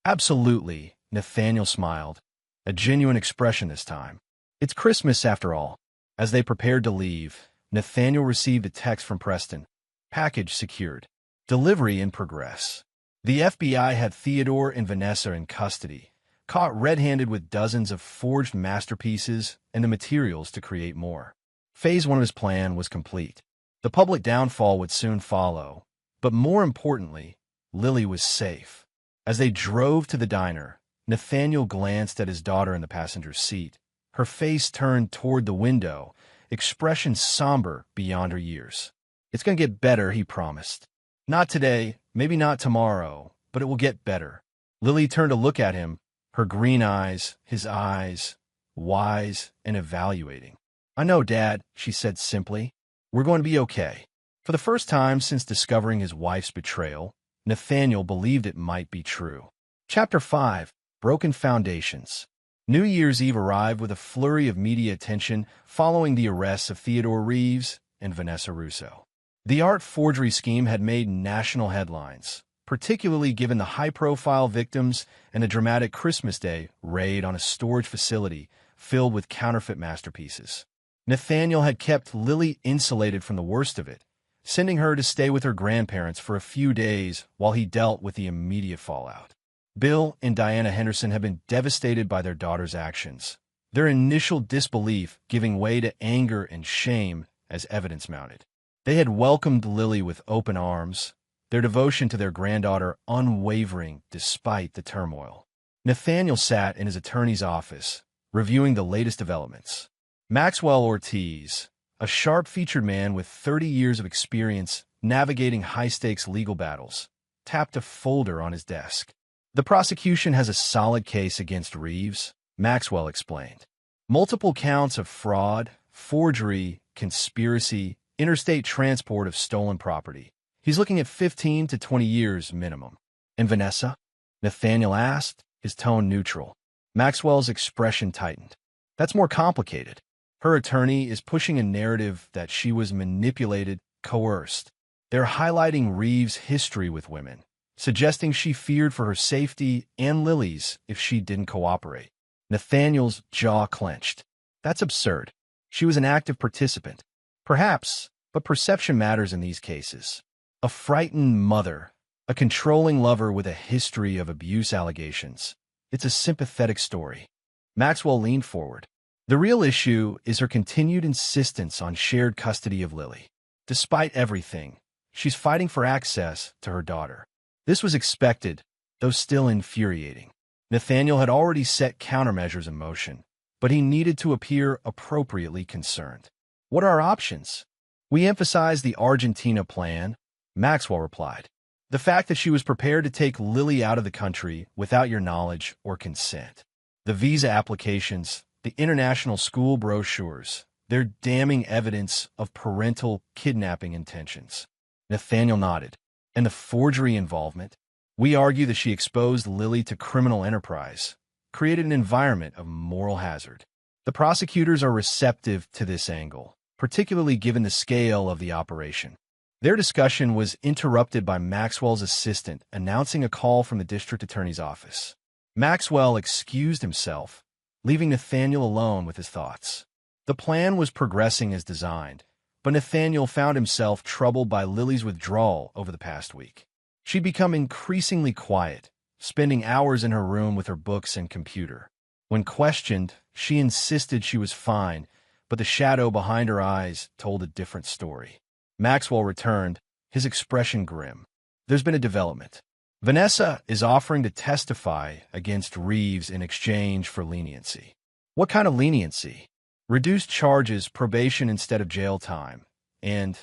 Absolutely, Nathaniel smiled, a genuine expression this time. It's Christmas after all. As they prepared to leave, Nathaniel received a text from Preston. Package secured. Delivery in progress. The FBI had Theodore and Vanessa in custody, caught red-handed with dozens of forged masterpieces and the materials to create more. Phase 1 of his plan was complete. The public downfall would soon follow, but more importantly, Lily was safe. As they drove to the diner, Nathaniel glanced at his daughter in the passenger seat, Her face turned toward the window, expression somber beyond her years. "It's going to get better," he promised. "Not today, maybe not tomorrow, but it will get better." Lily turned to look at him, her green eyes, his eyes, wise and evaluating. "I know, Dad," she said simply. "We're going to be okay." For the first time since discovering his wife's betrayal, Nathaniel believed it might be true. Chapter 5. Broken Foundations. New Year's Eve arrived with a flurry of media attention following the arrests of Theodore Reeves and Vanessa Russo. The art forgery scheme had made national headlines, particularly given the high-profile victims and a dramatic Christmas Day raid on a storage facility filled with counterfeit masterpieces. Nathaniel had kept Lily insulated from the worst of it, sending her to stay with her grandparents for a few days while he dealt with the immediate fallout. Bill and Diana Henderson had been devastated by their daughter's actions, their initial disbelief giving way to anger and shame as evidence mounted. They had welcomed Lily with open arms, their devotion to their granddaughter unwavering despite the turmoil. Nathaniel sat in his attorney's office, reviewing the latest developments. Maxwell Ortiz, a sharp-featured man with 30 years of experience navigating high-stakes legal battles, tapped a folder on his desk. "The prosecution has a solid case against Reeves," Maxwell explained. "Multiple counts of fraud, forgery, conspiracy, interstate transport of stolen property. He's looking at 15 to 20 years minimum." "And Vanessa?" Nathaniel asked, his tone neutral. Maxwell's expression tightened. "That's more complicated. Her attorney is pushing a narrative that she was manipulated, coerced. They're highlighting Reeves' history with women, suggesting she feared for her safety and Lily's if she didn't cooperate." Nathaniel's jaw clenched. "That's absurd. She was an active participant." "Perhaps, but perception matters in these cases. A frightened mother, a controlling lover with a history of abuse allegations. It's a sympathetic story." Maxwell leaned forward. "The real issue is her continued insistence on shared custody of Lily. Despite everything, she's fighting for access to her daughter." This was expected, though still infuriating. Nathaniel had already set countermeasures in motion, but he needed to appear appropriately concerned. "What are our options?" "We emphasize the Argentina plan," Maxwell replied. "The fact that she was prepared to take Lily out of the country without your knowledge or consent. The visa applications, the international school brochures, they're damning evidence of parental kidnapping intentions." Nathaniel nodded. "And the forgery involvement? We argue that she exposed Lily to criminal enterprise, created an environment of moral hazard." The prosecutors are receptive to this angle, particularly given the scale of the operation. Their discussion was interrupted by Maxwell's assistant announcing a call from the district attorney's office. Maxwell excused himself, leaving Nathaniel alone with his thoughts. The plan was progressing as designed, but Nathaniel found himself troubled by Lily's withdrawal over the past week. She'd become increasingly quiet, spending hours in her room with her books and computer. When questioned, she insisted she was fine, but the shadow behind her eyes told a different story. Maxwell returned, his expression grim. "There's been a development. Vanessa is offering to testify against Reeves in exchange for leniency." "What kind of leniency?" "Reduced charges, probation instead of jail time, and,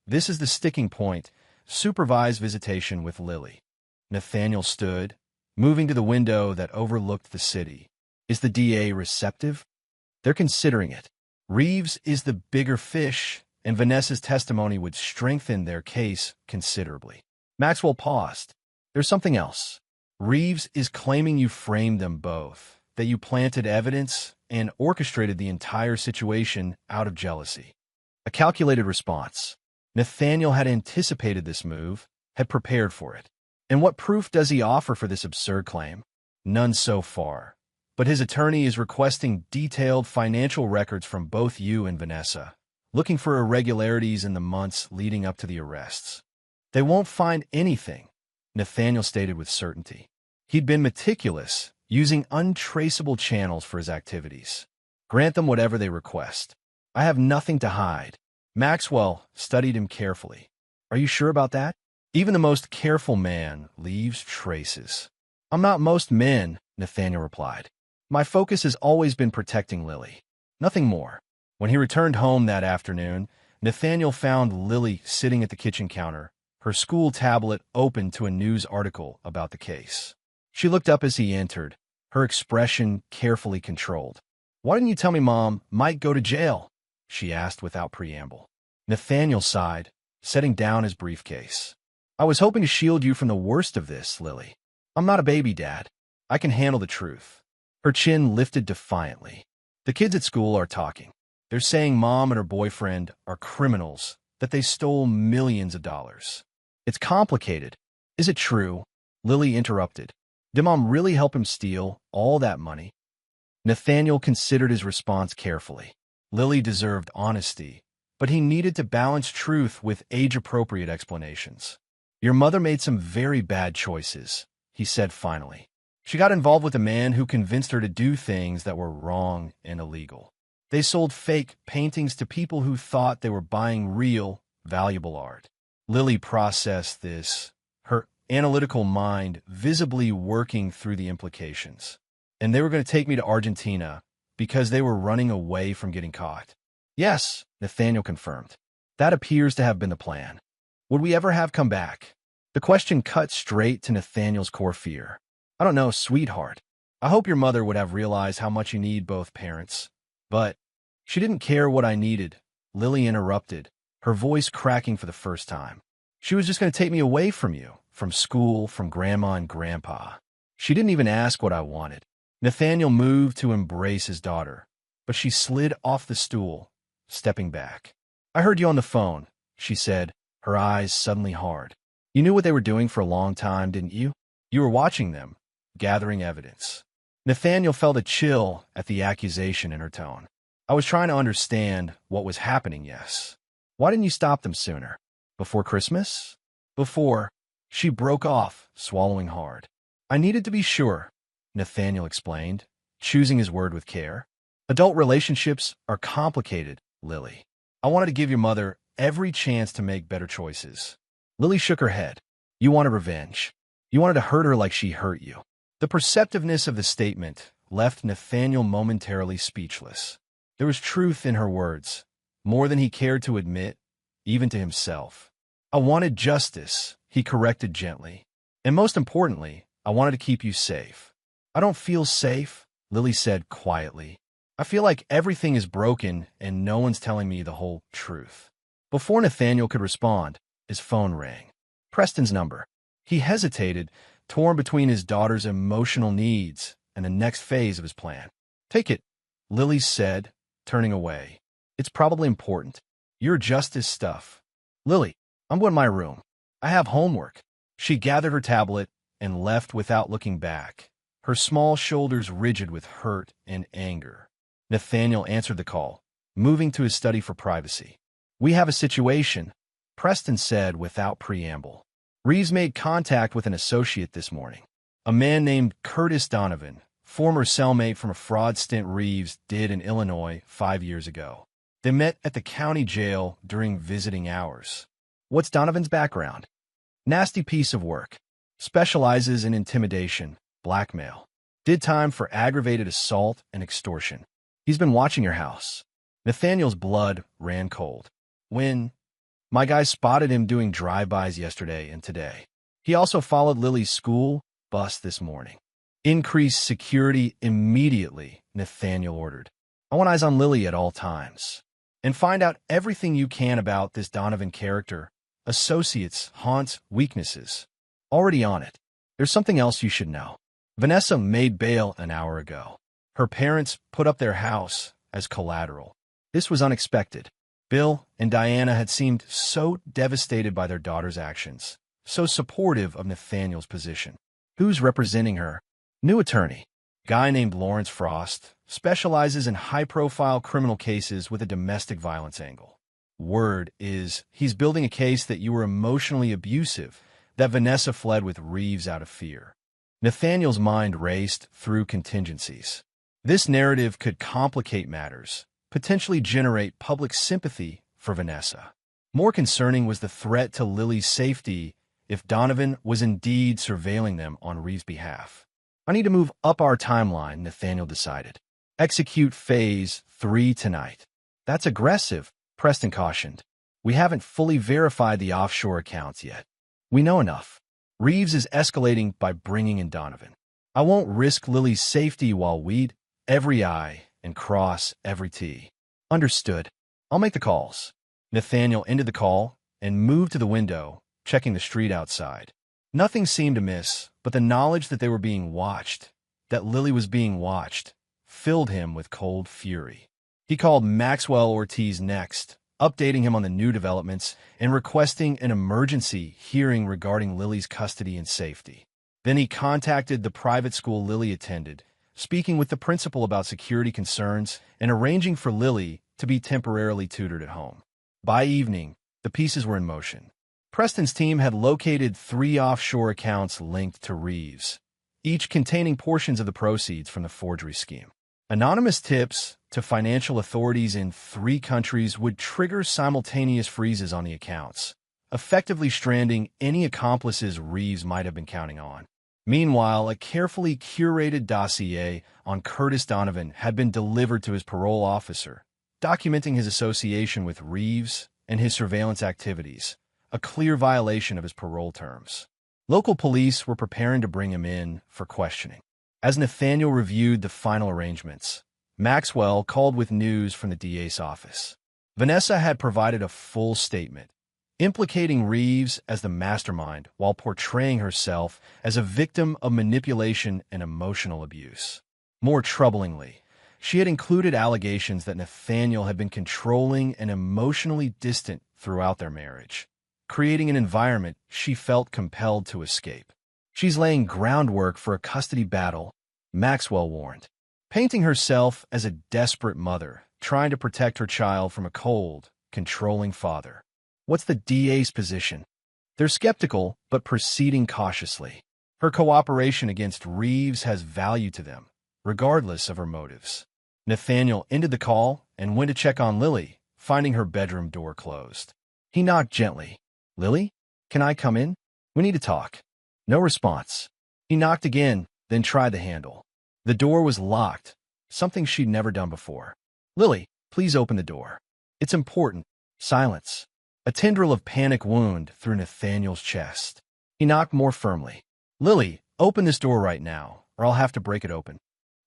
this is the sticking point, supervised visitation with Lily." Nathaniel stood, moving to the window that overlooked the city. "Is the DA receptive?" "They're considering it. Reeves is the bigger fish, and Vanessa's testimony would strengthen their case considerably." Maxwell paused. "There's something else. Reeves is claiming you framed them both, that you planted evidence and orchestrated the entire situation out of jealousy." A calculated response. Nathaniel had anticipated this move, had prepared for it. "And what proof does he offer for this absurd claim?" "None so far. But his attorney is requesting detailed financial records from both you and Vanessa, looking for irregularities in the months leading up to the arrests." "They won't find anything," Nathaniel stated with certainty. He'd been meticulous, using untraceable channels for his activities. "Grant them whatever they request. I have nothing to hide." Maxwell studied him carefully. "Are you sure about that?" "Even the most careful man leaves traces." "I'm not most men," Nathaniel replied. "My focus has always been protecting Lily." Nothing more. When he returned home that afternoon, Nathaniel found Lily sitting at the kitchen counter, her school tablet open to a news article about the case. She looked up as he entered, her expression carefully controlled. "Why didn't you tell me Mom might go to jail?" she asked without preamble. Nathaniel sighed, setting down his briefcase. "I was hoping to shield you from the worst of this, Lily. I'm not a baby dad. I can handle the truth." Her chin lifted defiantly. "The kids at school are talking. They're saying Mom and her boyfriend are criminals, that they stole millions of dollars." "It's complicated." "Is it true?" Lily interrupted. "Did Mom really help him steal all that money?" Nathaniel considered his response carefully. Lily deserved honesty, but he needed to balance truth with age-appropriate explanations. "Your mother made some very bad choices," he said finally. "She got involved with a man who convinced her to do things that were wrong and illegal. They sold fake paintings to people who thought they were buying real, valuable art." Lily processed this, her analytical mind visibly working through the implications. "And they were going to take me to Argentina because they were running away from getting caught." "Yes," Nathaniel confirmed. "That appears to have been the plan." "Would we ever have come back?" The question cut straight to Nathaniel's core fear. "I don't know, sweetheart. I hope your mother would have realized how much you need both parents. But she didn't care what I needed," Lily interrupted, her voice cracking for the first time. "She was just going to take me away from you, from school, from Grandma and Grandpa. She didn't even ask what I wanted." Nathaniel moved to embrace his daughter, but she slid off the stool, stepping back. "I heard you on the phone," she said, her eyes suddenly hard. "You knew what they were doing for a long time, didn't you? You were watching them, gathering evidence." Nathaniel felt a chill at the accusation in her tone. "I was trying to understand what was happening, yes. Why didn't you stop them sooner? Before Christmas?" "Before." She broke off, swallowing hard. "I needed to be sure," Nathaniel explained, choosing his word with care. "Adult relationships are complicated, Lily. I wanted to give your mother every chance to make better choices." Lily shook her head. "You wanted revenge. You wanted to hurt her like she hurt you." The perceptiveness of the statement left Nathaniel momentarily speechless. There was truth in her words, more than he cared to admit, even to himself. "I wanted justice," he corrected gently. "And most importantly, I wanted to keep you safe." "I don't feel safe," Lily said quietly. "I feel like everything is broken and no one's telling me the whole truth." Before Nathaniel could respond, his phone rang. Preston's number. He hesitated, torn between his daughter's emotional needs and the next phase of his plan. "Take it," Lily said, turning away. "It's probably important. Your justice stuff." "Lily, I'm going to my room. I have homework." She gathered her tablet and left without looking back, her small shoulders rigid with hurt and anger. Nathaniel answered the call, moving to his study for privacy. "We have a situation," Preston said without preamble. "Reeves made contact with an associate this morning. A man named Curtis Donovan, former cellmate from a fraud stint Reeves did in Illinois 5 years ago. They met at the county jail during visiting hours." "What's Donovan's background?" "Nasty piece of work. Specializes in intimidation, blackmail. Did time for aggravated assault and extortion. He's been watching your house." Nathaniel's blood ran cold. "When?" "My guys spotted him doing drive-bys yesterday and today. He also followed Lily's school bus this morning." "Increase security immediately," Nathaniel ordered. "I want eyes on Lily at all times. And find out everything you can about this Donovan character, associates, haunts, weaknesses." "Already on it. There's something else you should know. Vanessa made bail an hour ago. Her parents put up their house as collateral. This was unexpected. Bill and Diana had seemed so devastated by their daughter's actions, so supportive of Nathaniel's position. Who's representing her? New attorney. Guy named Lawrence Frost, specializes in high-profile criminal cases with a domestic violence angle. Word is he's building a case that you were emotionally abusive, that Vanessa fled with Reeves out of fear." Nathaniel's mind raced through contingencies. This narrative could complicate matters, potentially generate public sympathy for Vanessa. More concerning was the threat to Lily's safety if Donovan was indeed surveilling them on Reeves' behalf. "I need to move up our timeline," Nathaniel decided. Execute Phase 3 tonight. That's aggressive, Preston cautioned. We haven't fully verified the offshore accounts yet. We know enough. Reeves is escalating by bringing in Donovan. I won't risk Lily's safety while we'd every I and cross every T. Understood. I'll make the calls. Nathaniel ended the call and moved to the window, checking the street outside. Nothing seemed amiss, but the knowledge that they were being watched, that Lily was being watched, filled him with cold fury. He called Maxwell Ortiz next, updating him on the new developments and requesting an emergency hearing regarding Lily's custody and safety. Then he contacted the private school Lily attended, speaking with the principal about security concerns and arranging for Lily to be temporarily tutored at home. By evening, the pieces were in motion. Preston's team had located 3 offshore accounts linked to Reeves, each containing portions of the proceeds from the forgery scheme. Anonymous tips to financial authorities in 3 countries would trigger simultaneous freezes on the accounts, effectively stranding any accomplices Reeves might have been counting on. Meanwhile, a carefully curated dossier on Curtis Donovan had been delivered to his parole officer, documenting his association with Reeves and his surveillance activities, a clear violation of his parole terms. Local police were preparing to bring him in for questioning. As Nathaniel reviewed the final arrangements, Maxwell called with news from the DA's office. Vanessa had provided a full statement, implicating Reeves as the mastermind while portraying herself as a victim of manipulation and emotional abuse. More troublingly, she had included allegations that Nathaniel had been controlling and emotionally distant throughout their marriage, creating an environment she felt compelled to escape. She's laying groundwork for a custody battle, Maxwell warned, painting herself as a desperate mother trying to protect her child from a cold, controlling father. What's the DA's position? They're skeptical, but proceeding cautiously. Her cooperation against Reeves has value to them, regardless of her motives. Nathaniel ended the call and went to check on Lily, finding her bedroom door closed. He knocked gently. Lily, can I come in? We need to talk. No response. He knocked again, then tried the handle. The door was locked, something she'd never done before. Lily, please open the door. It's important. Silence. A tendril of panic wound through Nathaniel's chest. He knocked more firmly. Lily, open this door right now, or I'll have to break it open.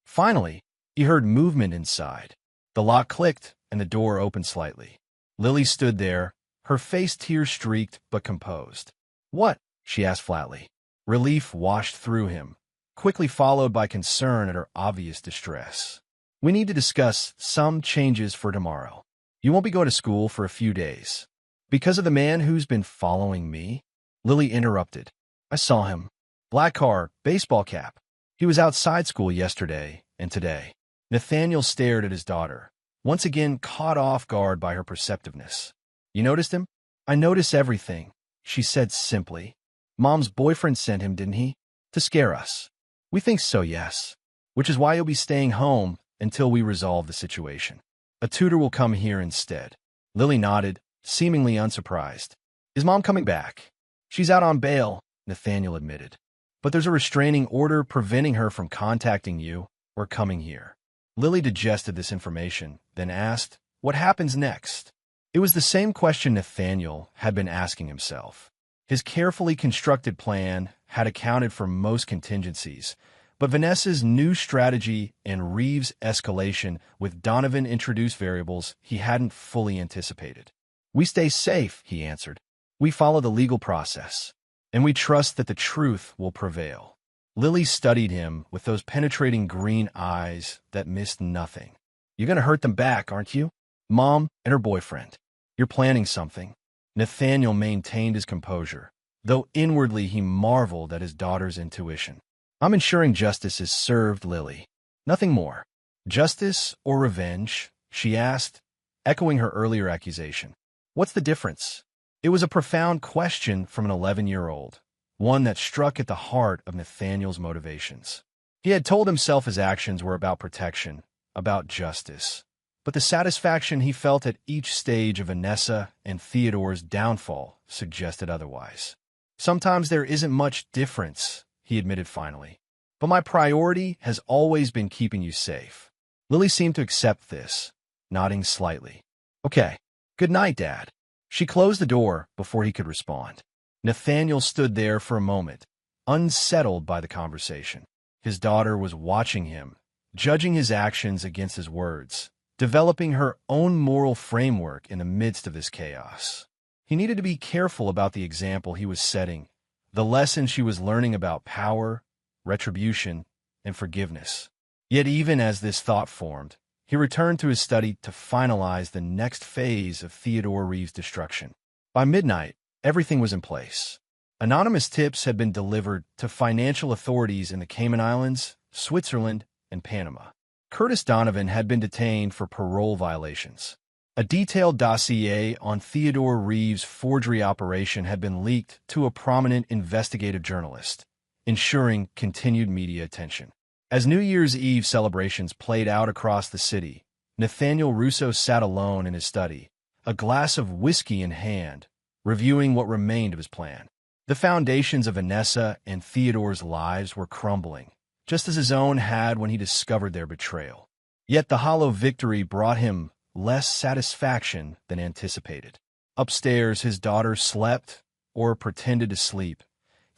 Finally, he heard movement inside. The lock clicked, and the door opened slightly. Lily stood there, her face tear-streaked but composed. What? She asked flatly. Relief washed through him, quickly followed by concern at her obvious distress. We need to discuss some changes for tomorrow. You won't be going to school for a few days. Because of the man who's been following me? Lily interrupted. I saw him. Black car, baseball cap. He was outside school yesterday and today. Nathaniel stared at his daughter, once again caught off guard by her perceptiveness. You noticed him? I notice everything, she said simply. Mom's boyfriend sent him, didn't he? To scare us. We think so, yes. Which is why you'll be staying home until we resolve the situation. A tutor will come here instead. Lily nodded, seemingly unsurprised. Is Mom coming back? She's out on bail, Nathaniel admitted. But there's a restraining order preventing her from contacting you or coming here. Lily digested this information, then asked, what happens next? It was the same question Nathaniel had been asking himself. His carefully constructed plan had accounted for most contingencies, but Vanessa's new strategy and Reeves' escalation with Donovan introduced variables he hadn't fully anticipated. We stay safe, he answered. We follow the legal process, and we trust that the truth will prevail. Lily studied him with those penetrating green eyes that missed nothing. You're going to hurt them back, aren't you? Mom and her boyfriend. You're planning something. Nathaniel maintained his composure, though inwardly he marveled at his daughter's intuition. I'm ensuring justice is served, Lily. Nothing more. Justice or revenge? She asked, echoing her earlier accusation. What's the difference? It was a profound question from an 11-year-old, one that struck at the heart of Nathaniel's motivations. He had told himself his actions were about protection, about justice, but the satisfaction he felt at each stage of Vanessa and Theodore's downfall suggested otherwise. Sometimes there isn't much difference, he admitted finally, but my priority has always been keeping you safe. Lily seemed to accept this, nodding slightly. Okay. Good night, Dad. She closed the door before he could respond. Nathaniel stood there for a moment, unsettled by the conversation. His daughter was watching him, judging his actions against his words, developing her own moral framework in the midst of this chaos. He needed to be careful about the example he was setting, the lesson she was learning about power, retribution, and forgiveness. Yet even as this thought formed, he returned to his study to finalize the next phase of Theodore Reeves' destruction. By midnight, everything was in place. Anonymous tips had been delivered to financial authorities in the Cayman Islands, Switzerland, and Panama. Curtis Donovan had been detained for parole violations. A detailed dossier on Theodore Reeves' forgery operation had been leaked to a prominent investigative journalist, ensuring continued media attention. As New Year's Eve celebrations played out across the city, Nathaniel Russo sat alone in his study, a glass of whiskey in hand, reviewing what remained of his plan. The foundations of Vanessa and Theodore's lives were crumbling, just as his own had when he discovered their betrayal. Yet the hollow victory brought him less satisfaction than anticipated. Upstairs, his daughter slept, or pretended to sleep,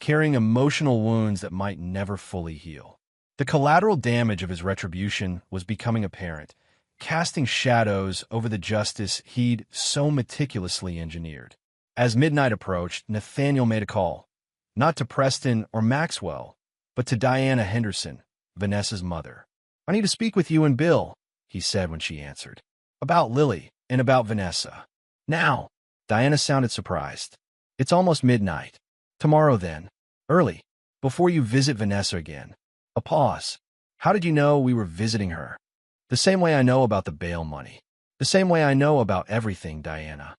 carrying emotional wounds that might never fully heal. The collateral damage of his retribution was becoming apparent, casting shadows over the justice he'd so meticulously engineered. As midnight approached, Nathaniel made a call, not to Preston or Maxwell, but to Diana Henderson, Vanessa's mother. "I need to speak with you and Bill," he said when she answered. "About Lily and about Vanessa." "Now?" Diana sounded surprised. "It's almost midnight. Tomorrow then. Early. Before you visit Vanessa again." A pause. "How did you know we were visiting her?" "The same way I know about the bail money. The same way I know about everything, Diana."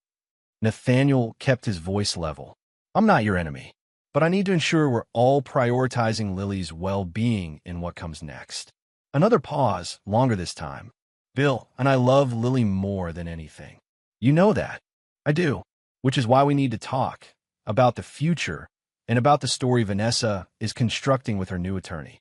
Nathaniel kept his voice level. "I'm not your enemy, but I need to ensure we're all prioritizing Lily's well-being in what comes next." Another pause, longer this time. "Bill and I love Lily more than anything. You know that." "I do, which is why we need to talk about the future and about the story Vanessa is constructing with her new attorney."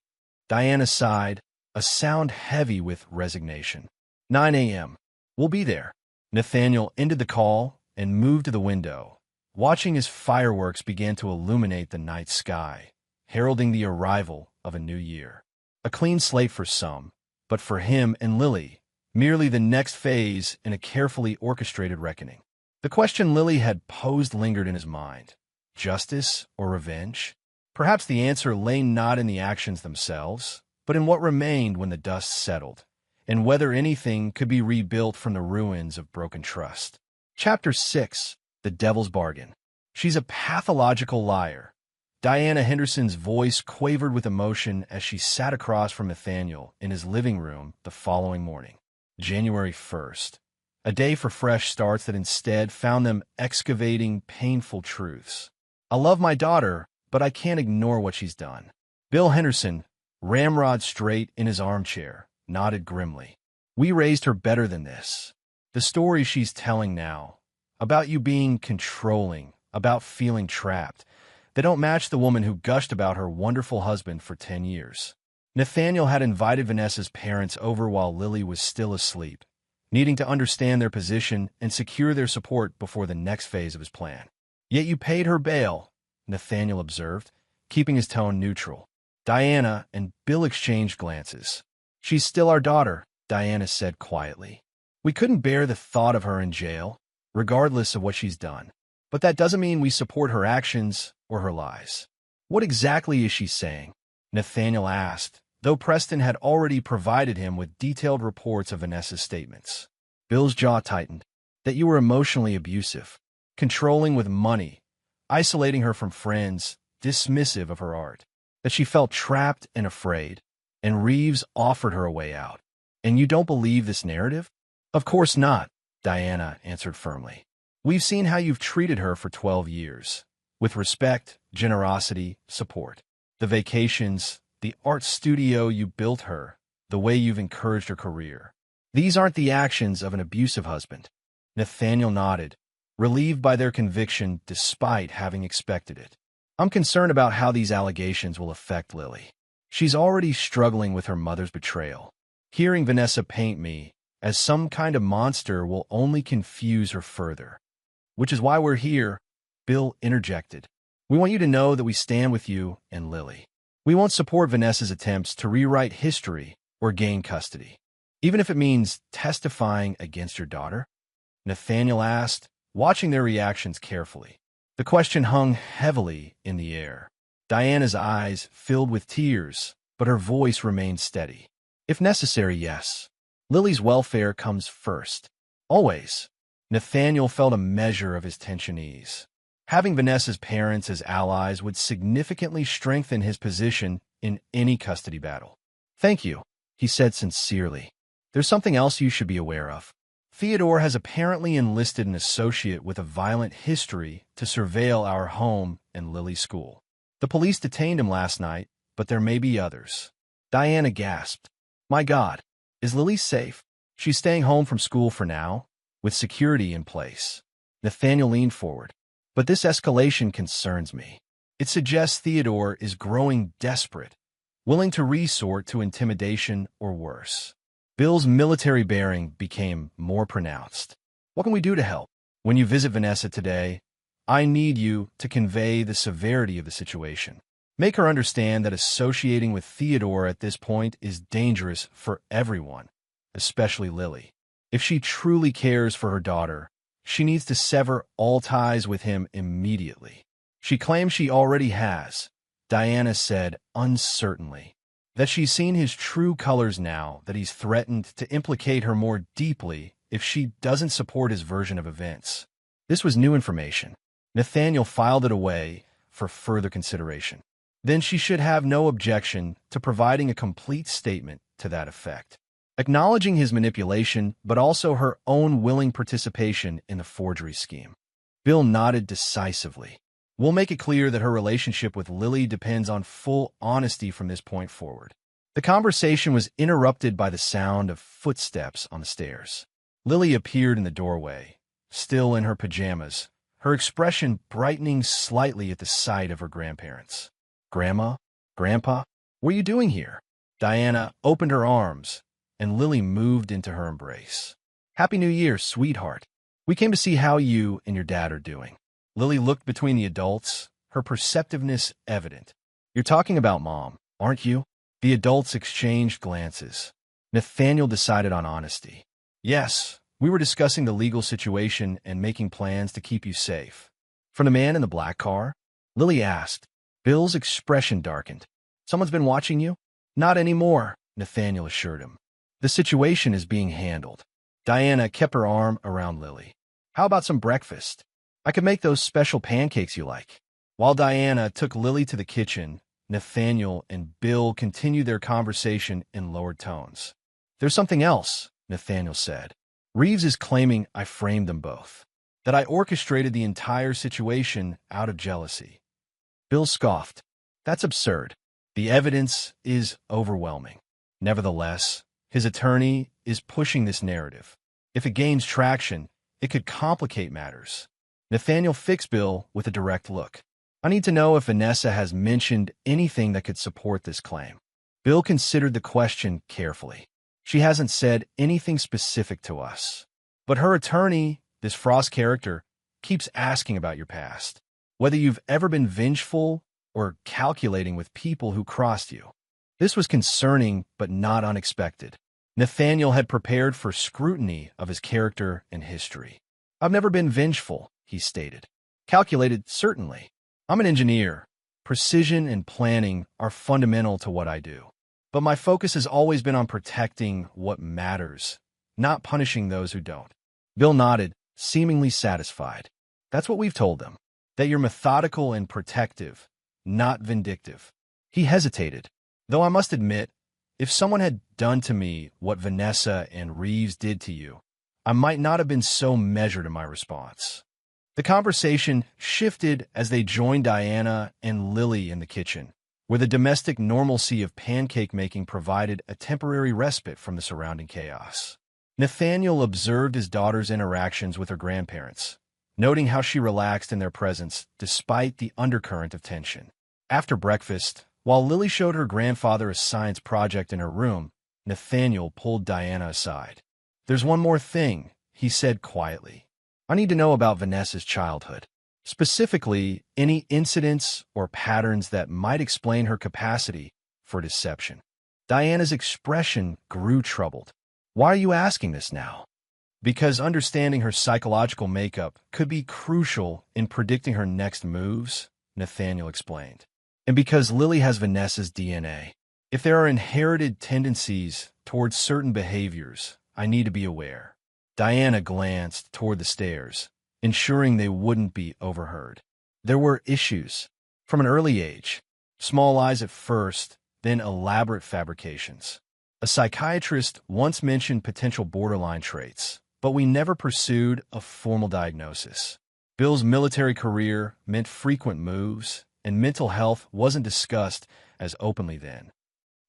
Diana sighed, a sound heavy with resignation. 9 a.m. "We'll be there." Nathaniel ended the call and moved to the window, watching as fireworks began to illuminate the night sky, heralding the arrival of a new year. A clean slate for some, but for him and Lily, merely the next phase in a carefully orchestrated reckoning. The question Lily had posed lingered in his mind. Justice or revenge? Perhaps the answer lay not in the actions themselves, but in what remained when the dust settled, and whether anything could be rebuilt from the ruins of broken trust. Chapter 6. The Devil's Bargain. "She's a pathological liar." Diana Henderson's voice quavered with emotion as she sat across from Nathaniel in his living room the following morning. January 1st. A day for fresh starts that instead found them excavating painful truths. "I love my daughter, but I can't ignore what she's done." Bill Henderson, ramrod straight in his armchair, nodded grimly. "We raised her better than this. The story she's telling now, about you being controlling, about feeling trapped, they don't match the woman who gushed about her wonderful husband for 10 years. Nathaniel had invited Vanessa's parents over while Lily was still asleep, needing to understand their position and secure their support before the next phase of his plan. "Yet you paid her bail," Nathaniel observed, keeping his tone neutral. Diana and Bill exchanged glances. "She's still our daughter," Diana said quietly. "We couldn't bear the thought of her in jail, regardless of what she's done. But that doesn't mean we support her actions or her lies." "What exactly is she saying?" Nathaniel asked, though Preston had already provided him with detailed reports of Vanessa's statements. Bill's jaw tightened. "That you were emotionally abusive, controlling with money, isolating her from friends, dismissive of her art. That she felt trapped and afraid, and Reeves offered her a way out. And you don't believe this narrative?" "Of course not," Diana answered firmly. "We've seen how you've treated her for 12 years, with respect, generosity, support. The vacations, the art studio you built her, the way you've encouraged her career. These aren't the actions of an abusive husband." Nathaniel nodded, relieved by their conviction despite having expected it. "I'm concerned about how these allegations will affect Lily. She's already struggling with her mother's betrayal. Hearing Vanessa paint me as some kind of monster will only confuse her further. Which is why we're here, Bill interjected. We want you to know that we stand with you and Lily. We won't support Vanessa's attempts to rewrite history or gain custody, even if it means testifying against your daughter, Nathaniel asked, watching their reactions carefully. The question hung heavily in the air. Diana's eyes filled with tears, but her voice remained steady. If necessary, yes. Lily's welfare comes first. Always. Nathaniel felt a measure of his tension ease. Having Vanessa's parents as allies would significantly strengthen his position in any custody battle. Thank you, he said sincerely. There's something else you should be aware of. Theodore has apparently enlisted an associate with a violent history to surveil our home and Lily's school. The police detained him last night, but there may be others. Diana gasped. My God, is Lily safe? She's staying home from school for now, with security in place. Nathaniel leaned forward. But this escalation concerns me. It suggests Theodore is growing desperate, willing to resort to intimidation or worse. Bill's military bearing became more pronounced. What can we do to help? When you visit Vanessa today, I need you to convey the severity of the situation. Make her understand that associating with Theodore at this point is dangerous for everyone, especially Lily. If she truly cares for her daughter, she needs to sever all ties with him immediately. She claims she already has, Diana said uncertainly. That she's seen his true colors now, that he's threatened to implicate her more deeply if she doesn't support his version of events. This was new information. Nathaniel filed it away for further consideration. Then she should have no objection to providing a complete statement to that effect, acknowledging his manipulation but also her own willing participation in the forgery scheme. Bill nodded decisively. We'll make it clear that her relationship with Lily depends on full honesty from this point forward. The conversation was interrupted by the sound of footsteps on the stairs. Lily appeared in the doorway, still in her pajamas, her expression brightening slightly at the sight of her grandparents. Grandma? Grandpa? What are you doing here? Diana opened her arms, and Lily moved into her embrace. Happy New Year, sweetheart. We came to see how you and your dad are doing. Lily looked between the adults, her perceptiveness evident. You're talking about Mom, aren't you? The adults exchanged glances. Nathaniel decided on honesty. Yes, we were discussing the legal situation and making plans to keep you safe. From the man in the black car? Lily asked. Bill's expression darkened. Someone's been watching you? Not anymore, Nathaniel assured him. The situation is being handled. Diana kept her arm around Lily. How about some breakfast? I could make those special pancakes you like. While Diana took Lily to the kitchen, Nathaniel and Bill continued their conversation in lowered tones. There's something else, Nathaniel said. Reeves is claiming I framed them both, that I orchestrated the entire situation out of jealousy. Bill scoffed. That's absurd. The evidence is overwhelming. Nevertheless, his attorney is pushing this narrative. If it gains traction, it could complicate matters. Nathaniel fixed Bill with a direct look. I need to know if Vanessa has mentioned anything that could support this claim. Bill considered the question carefully. She hasn't said anything specific to us. But her attorney, this Frost character, keeps asking about your past. Whether you've ever been vengeful or calculating with people who crossed you. This was concerning but not unexpected. Nathaniel had prepared for scrutiny of his character and history. I've never been vengeful, he stated. Calculated, certainly. I'm an engineer. Precision and planning are fundamental to what I do. But my focus has always been on protecting what matters, not punishing those who don't. Bill nodded, seemingly satisfied. That's what we've told them. That you're methodical and protective, not vindictive. He hesitated. Though I must admit, if someone had done to me what Vanessa and Reeves did to you, I might not have been so measured in my response. The conversation shifted as they joined Diana and Lily in the kitchen, where the domestic normalcy of pancake making provided a temporary respite from the surrounding chaos. Nathaniel observed his daughter's interactions with her grandparents, noting how she relaxed in their presence despite the undercurrent of tension. After breakfast, while Lily showed her grandfather a science project in her room, Nathaniel pulled Diana aside. "There's one more thing," he said quietly. "I need to know about Vanessa's childhood. Specifically, any incidents or patterns that might explain her capacity for deception." Diana's expression grew troubled. "Why are you asking this now?" "Because understanding her psychological makeup could be crucial in predicting her next moves," Nathaniel explained. "And because Lily has Vanessa's DNA. If there are inherited tendencies towards certain behaviors, I need to be aware." Diana glanced toward the stairs, ensuring they wouldn't be overheard. There were issues. From an early age, small lies at first, then elaborate fabrications. A psychiatrist once mentioned potential borderline traits, but we never pursued a formal diagnosis. Bill's military career meant frequent moves, and mental health wasn't discussed as openly then.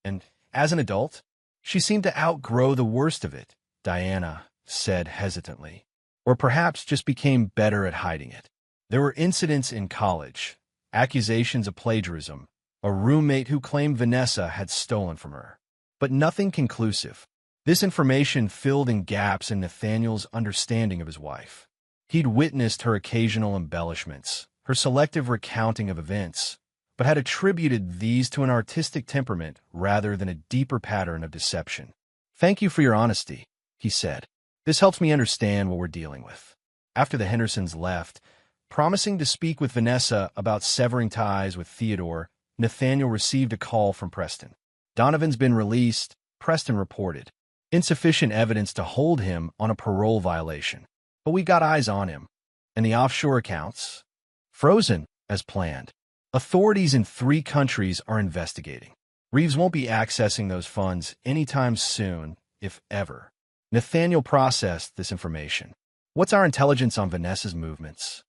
And as an adult, she seemed to outgrow the worst of it, Diana said hesitantly. Or perhaps just became better at hiding it. There were incidents in college, accusations of plagiarism, a roommate who claimed Vanessa had stolen from her. But nothing conclusive. This information filled in gaps in Nathaniel's understanding of his wife. He'd witnessed her occasional embellishments, her selective recounting of events, but had attributed these to an artistic temperament rather than a deeper pattern of deception. "Thank you for your honesty," he said. "This helps me understand what we're dealing with." After the Hendersons left, promising to speak with Vanessa about severing ties with Theodore, Nathaniel received a call from Preston. "Donovan's been released," Preston reported. "Insufficient evidence to hold him on a parole violation. But we've got eyes on him. And the offshore accounts? Frozen, as planned. Authorities in 3 countries are investigating. Reeves won't be accessing those funds anytime soon, if ever." Nathaniel processed this information. "What's our intelligence on Vanessa's movements?"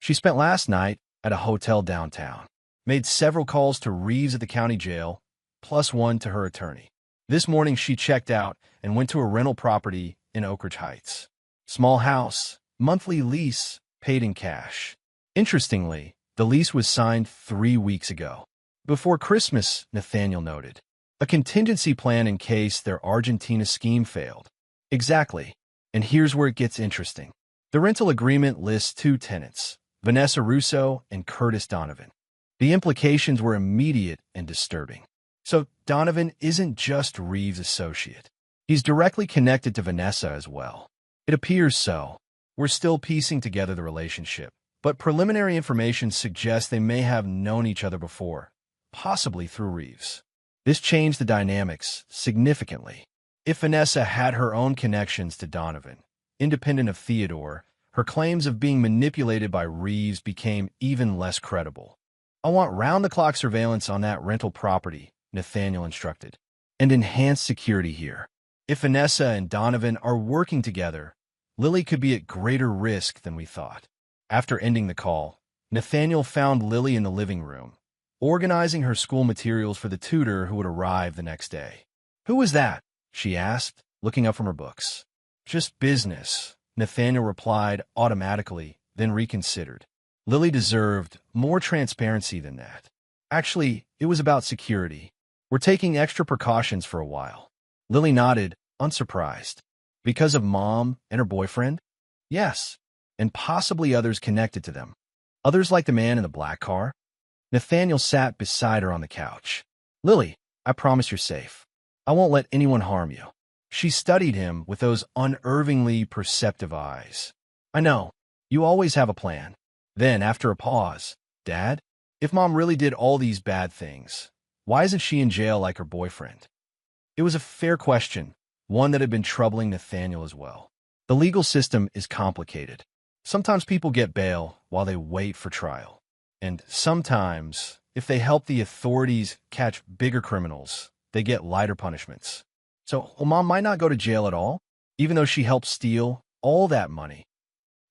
"She spent last night at a hotel downtown. Made several calls to Reeves at the county jail, plus one to her attorney. This morning she checked out and went to a rental property in Oak Ridge Heights. Small house, monthly lease, paid in cash. Interestingly, the lease was signed 3 weeks ago. Before Christmas," Nathaniel noted. "A contingency plan in case their Argentina scheme failed." "Exactly. And here's where it gets interesting. The rental agreement lists 2 tenants, Vanessa Russo and Curtis Donovan. The implications were immediate and disturbing. So Donovan isn't just Reeves' associate. He's directly connected to Vanessa as well. It appears so. We're still piecing together the relationship, but preliminary information suggests they may have known each other before, possibly through Reeves. This changed the dynamics significantly. If Vanessa had her own connections to Donovan, independent of Theodore, her claims of being manipulated by Reeves became even less credible. "I want round-the-clock surveillance on that rental property," Nathaniel instructed, "and enhanced security here. If Vanessa and Donovan are working together, Lily could be at greater risk than we thought." After ending the call, Nathaniel found Lily in the living room, organizing her school materials for the tutor who would arrive the next day. "Who was that?" she asked, looking up from her books. "Just business," Nathaniel replied automatically, then reconsidered. Lily deserved more transparency than that. "Actually, it was about security. We're taking extra precautions for a while." Lily nodded, unsurprised. "Because of Mom and her boyfriend?" "Yes, and possibly others connected to them. Others like the man in the black car?" Nathaniel sat beside her on the couch. "Lily, I promise you're safe. I won't let anyone harm you." She studied him with those unervingly perceptive eyes. "I know. You always have a plan." Then, after a pause, "Dad, if Mom really did all these bad things, why isn't she in jail like her boyfriend?" It was a fair question, one that had been troubling Nathaniel as well. The legal system is complicated. Sometimes people get bail while they wait for trial. And sometimes, if they help the authorities catch bigger criminals, they get lighter punishments. So, Mom might not go to jail at all, even though she helped steal all that money.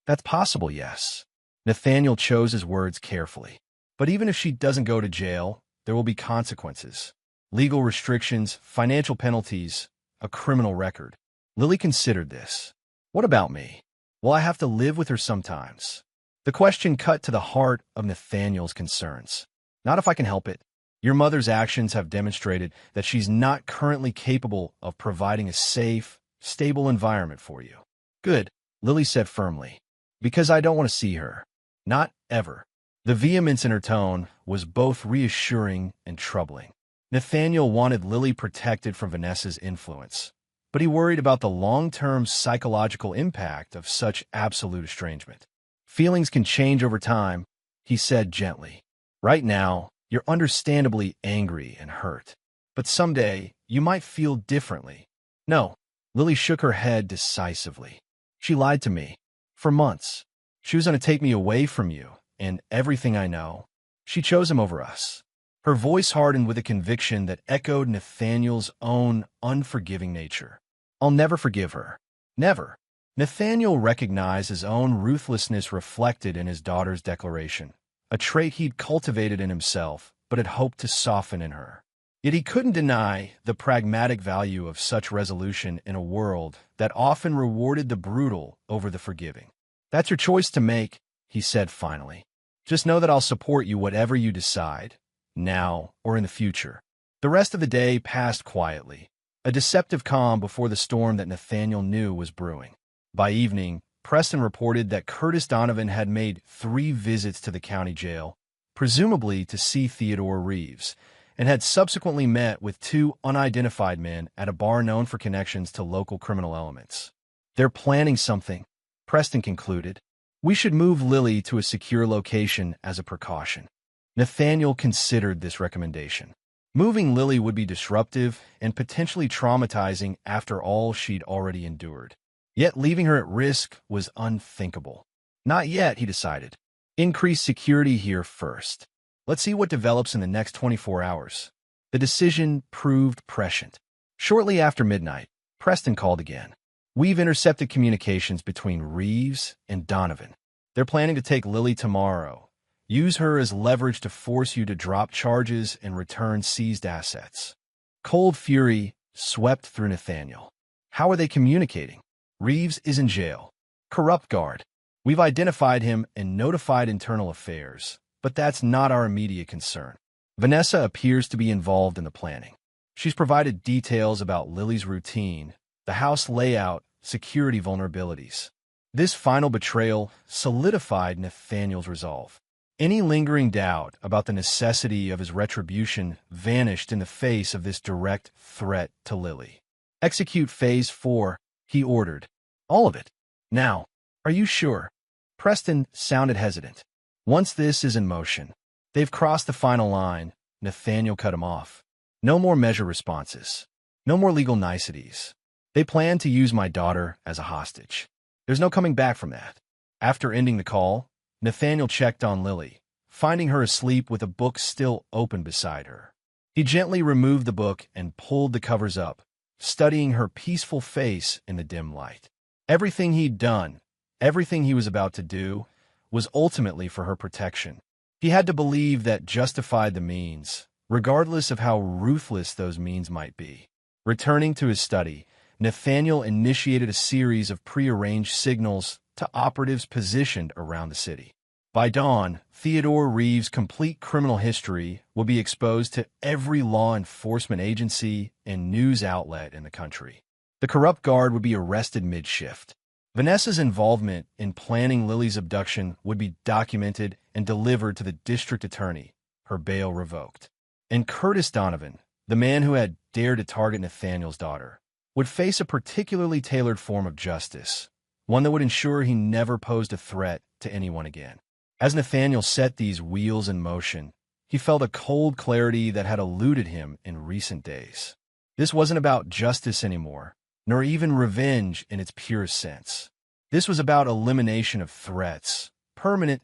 That's possible, yes. Nathaniel chose his words carefully. But even if she doesn't go to jail, there will be consequences. Legal restrictions, financial penalties, a criminal record. Lily considered this. What about me? Will I have to live with her sometimes? The question cut to the heart of Nathaniel's concerns. Not if I can help it. Your mother's actions have demonstrated that she's not currently capable of providing a safe, stable environment for you. Good, Lily said firmly. Because I don't want to see her. Not ever. The vehemence in her tone was both reassuring and troubling. Nathaniel wanted Lily protected from Vanessa's influence, but he worried about the long-term psychological impact of such absolute estrangement. Feelings can change over time, he said gently. Right now, you're understandably angry and hurt, but someday you might feel differently. No, Lily shook her head decisively. She lied to me. For months. She was going to take me away from you and everything I know. She chose him over us. Her voice hardened with a conviction that echoed Nathaniel's own unforgiving nature. I'll never forgive her. Never. Nathaniel recognized his own ruthlessness reflected in his daughter's declaration, a trait he'd cultivated in himself but had hoped to soften in her. Yet he couldn't deny the pragmatic value of such resolution in a world that often rewarded the brutal over the forgiving. That's your choice to make, he said finally. Just know that I'll support you whatever you decide, now or in the future. The rest of the day passed quietly, a deceptive calm before the storm that Nathaniel knew was brewing. By evening, Preston reported that Curtis Donovan had made 3 visits to the county jail, presumably to see Theodore Reeves, and had subsequently met with 2 unidentified men at a bar known for connections to local criminal elements. They're planning something, Preston concluded. We should move Lily to a secure location as a precaution. Nathaniel considered this recommendation. Moving Lily would be disruptive and potentially traumatizing after all she'd already endured. Yet leaving her at risk was unthinkable. Not yet, he decided. Increase security here first. Let's see what develops in the next 24 hours. The decision proved prescient. Shortly after midnight, Preston called again. We've intercepted communications between Reeves and Donovan. They're planning to take Lily tomorrow. Use her as leverage to force you to drop charges and return seized assets. Cold fury swept through Nathaniel. How are they communicating? Reeves is in jail. Corrupt guard. We've identified him and notified internal affairs, but that's not our immediate concern. Vanessa appears to be involved in the planning. She's provided details about Lily's routine, the house layout, security vulnerabilities. This final betrayal solidified Nathaniel's resolve. Any lingering doubt about the necessity of his retribution vanished in the face of this direct threat to Lily. Execute Phase 4, he ordered. All of it. Now, are you sure? Preston sounded hesitant. Once this is in motion, they've crossed the final line, Nathaniel cut him off. No more measure responses. No more legal niceties. They plan to use my daughter as a hostage. There's no coming back from that. After ending the call, Nathaniel checked on Lily, finding her asleep with a book still open beside her. He gently removed the book and pulled the covers up, studying her peaceful face in the dim light. Everything he'd done, everything he was about to do, was ultimately for her protection. He had to believe that justified the means, regardless of how ruthless those means might be. Returning to his study, Nathaniel initiated a series of prearranged signals to operatives positioned around the city. By dawn, Theodore Reeves' complete criminal history will be exposed to every law enforcement agency and news outlet in the country. The corrupt guard would be arrested mid-shift. Vanessa's involvement in planning Lily's abduction would be documented and delivered to the district attorney, her bail revoked. And Curtis Donovan, the man who had dared to target Nathaniel's daughter, would face a particularly tailored form of justice, one that would ensure he never posed a threat to anyone again. As Nathaniel set these wheels in motion, he felt a cold clarity that had eluded him in recent days. This wasn't about justice anymore, nor even revenge in its purest sense. This was about elimination of threats, permanent,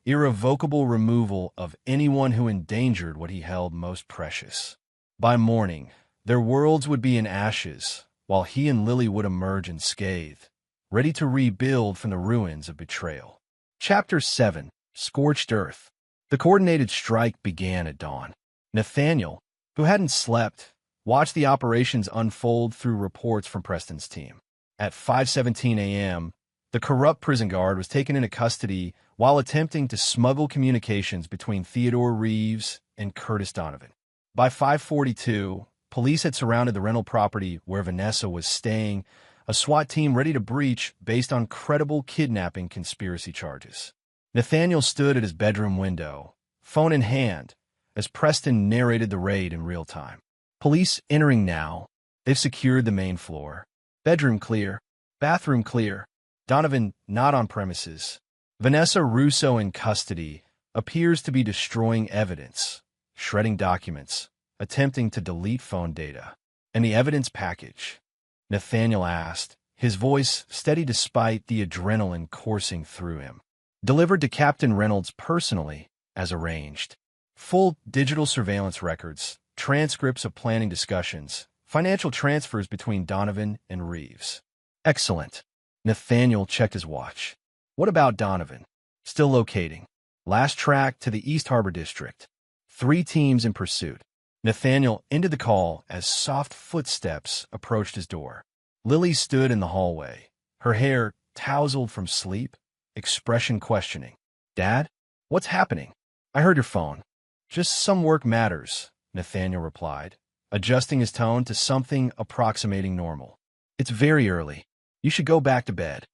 irrevocable removal of anyone who endangered what he held most precious. By morning, their worlds would be in ashes, while he and Lily would emerge unscathed, ready to rebuild from the ruins of betrayal. Chapter 7. Scorched Earth. The coordinated strike began at dawn. Nathaniel, who hadn't slept, watched the operations unfold through reports from Preston's team. At 5:17 a.m., the corrupt prison guard was taken into custody while attempting to smuggle communications between Theodore Reeves and Curtis Donovan. By 5:42, police had surrounded the rental property where Vanessa was staying, a SWAT team ready to breach based on credible kidnapping conspiracy charges. Nathaniel stood at his bedroom window, phone in hand, as Preston narrated the raid in real time. Police entering now. They've secured the main floor. Bedroom clear. Bathroom clear. Donovan not on premises. Vanessa Russo in custody appears to be destroying evidence, shredding documents, attempting to delete phone data. And the evidence package? Nathaniel asked, his voice steady despite the adrenaline coursing through him. Delivered to Captain Reynolds personally, as arranged. Full digital surveillance records, transcripts of planning discussions, financial transfers between Donovan and Reeves. Excellent. Nathaniel checked his watch. What about Donovan? Still locating. Last track to the East Harbor District. 3 teams in pursuit. Nathaniel ended the call as soft footsteps approached his door. Lily stood in the hallway, her hair tousled from sleep, expression questioning. Dad? What's happening? I heard your phone. Just some work matters, Nathaniel replied, adjusting his tone to something approximating normal. It's very early. You should go back to bed.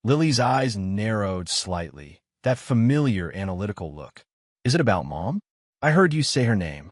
Lily's eyes narrowed slightly, that familiar analytical look. Is it about Mom? I heard you say her name.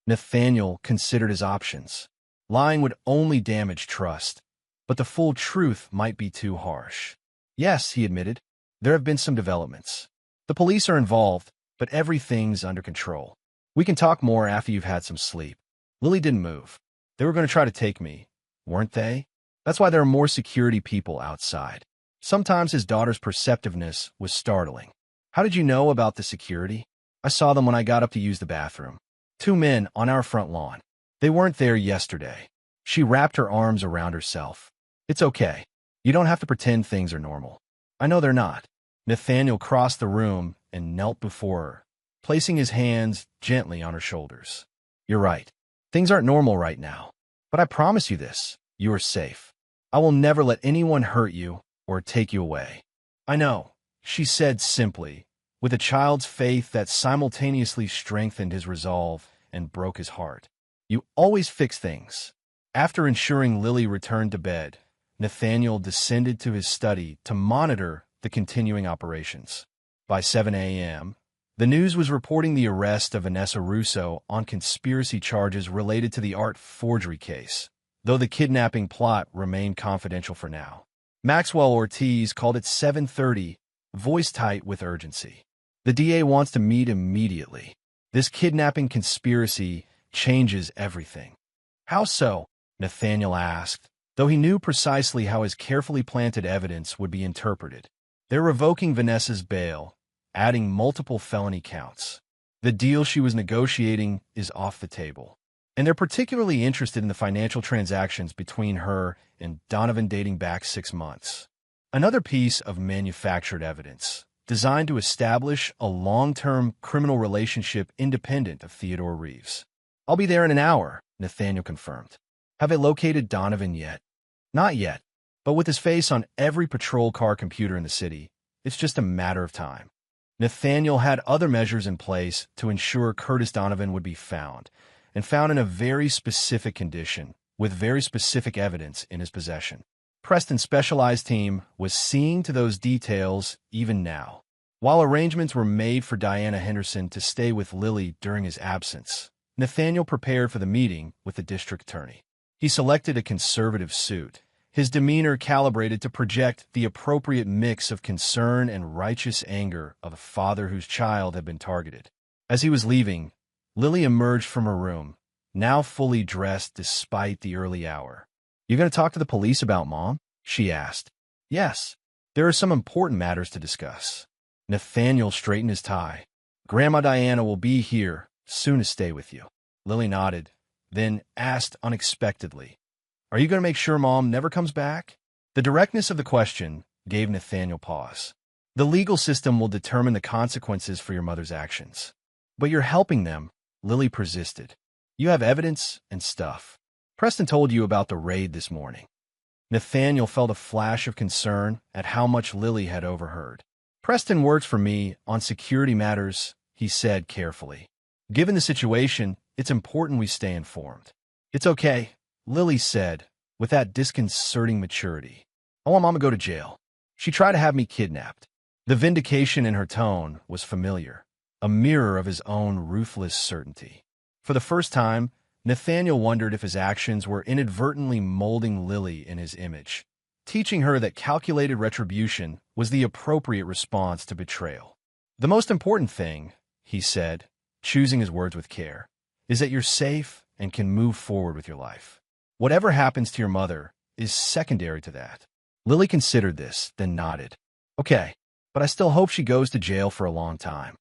Nathaniel considered his options. Lying would only damage trust, but the full truth might be too harsh. Yes, he admitted. There have been some developments. The police are involved, but everything's under control. We can talk more after you've had some sleep. Lily didn't move. They were going to try to take me, weren't they? That's why there are more security people outside. Sometimes his daughter's perceptiveness was startling. How did you know about the security? I saw them when I got up to use the bathroom. 2 men on our front lawn. They weren't there yesterday. She wrapped her arms around herself. It's okay. You don't have to pretend things are normal. I know they're not. Nathaniel crossed the room and knelt before her, placing his hands gently on her shoulders. You're right. Things aren't normal right now. But I promise you this. You are safe. I will never let anyone hurt you or take you away. I know, she said simply, with a child's faith that simultaneously strengthened his resolve and broke his heart. You always fix things. After ensuring Lily returned to bed, Nathaniel descended to his study to monitor the continuing operations. By 7 a.m., the news was reporting the arrest of Vanessa Russo on conspiracy charges related to the art forgery case, though the kidnapping plot remained confidential for now. Maxwell Ortiz called it 7:30, voice tight with urgency. The DA wants to meet immediately. This kidnapping conspiracy changes everything. How so? Nathaniel asked, though he knew precisely how his carefully planted evidence would be interpreted. They're revoking Vanessa's bail, adding multiple felony counts. The deal she was negotiating is off the table. And they're particularly interested in the financial transactions between her and Donovan dating back 6 months. Another piece of manufactured evidence, designed to establish a long-term criminal relationship independent of Theodore Reeves. I'll be there in an hour, Nathaniel confirmed. Have they located Donovan yet? Not yet, but with his face on every patrol car computer in the city, it's just a matter of time. Nathaniel had other measures in place to ensure Curtis Donovan would be found, and found in a very specific condition, with very specific evidence in his possession. Preston's specialized team was seeing to those details even now. While arrangements were made for Diana Henderson to stay with Lily during his absence, Nathaniel prepared for the meeting with the district attorney. He selected a conservative suit, his demeanor calibrated to project the appropriate mix of concern and righteous anger of a father whose child had been targeted. As he was leaving, Lily emerged from her room, now fully dressed despite the early hour. You going to talk to the police about Mom? She asked. Yes. There are some important matters to discuss. Nathaniel straightened his tie. Grandma Diana will be here soon to stay with you. Lily nodded, then asked unexpectedly, Are you going to make sure Mom never comes back? The directness of the question gave Nathaniel pause. The legal system will determine the consequences for your mother's actions. But you're helping them, Lily persisted. You have evidence and stuff. Preston told you about the raid this morning. Nathaniel felt a flash of concern at how much Lily had overheard. Preston works for me on security matters, he said carefully. Given the situation, it's important we stay informed. It's okay, Lily said, with that disconcerting maturity. I want Mom to go to jail. She tried to have me kidnapped. The vindication in her tone was familiar, a mirror of his own ruthless certainty. For the first time, Nathaniel wondered if his actions were inadvertently molding Lily in his image, teaching her that calculated retribution was the appropriate response to betrayal. The most important thing, he said, choosing his words with care, is that you're safe and can move forward with your life. Whatever happens to your mother is secondary to that. Lily considered this, then nodded. Okay, but I still hope she goes to jail for a long time.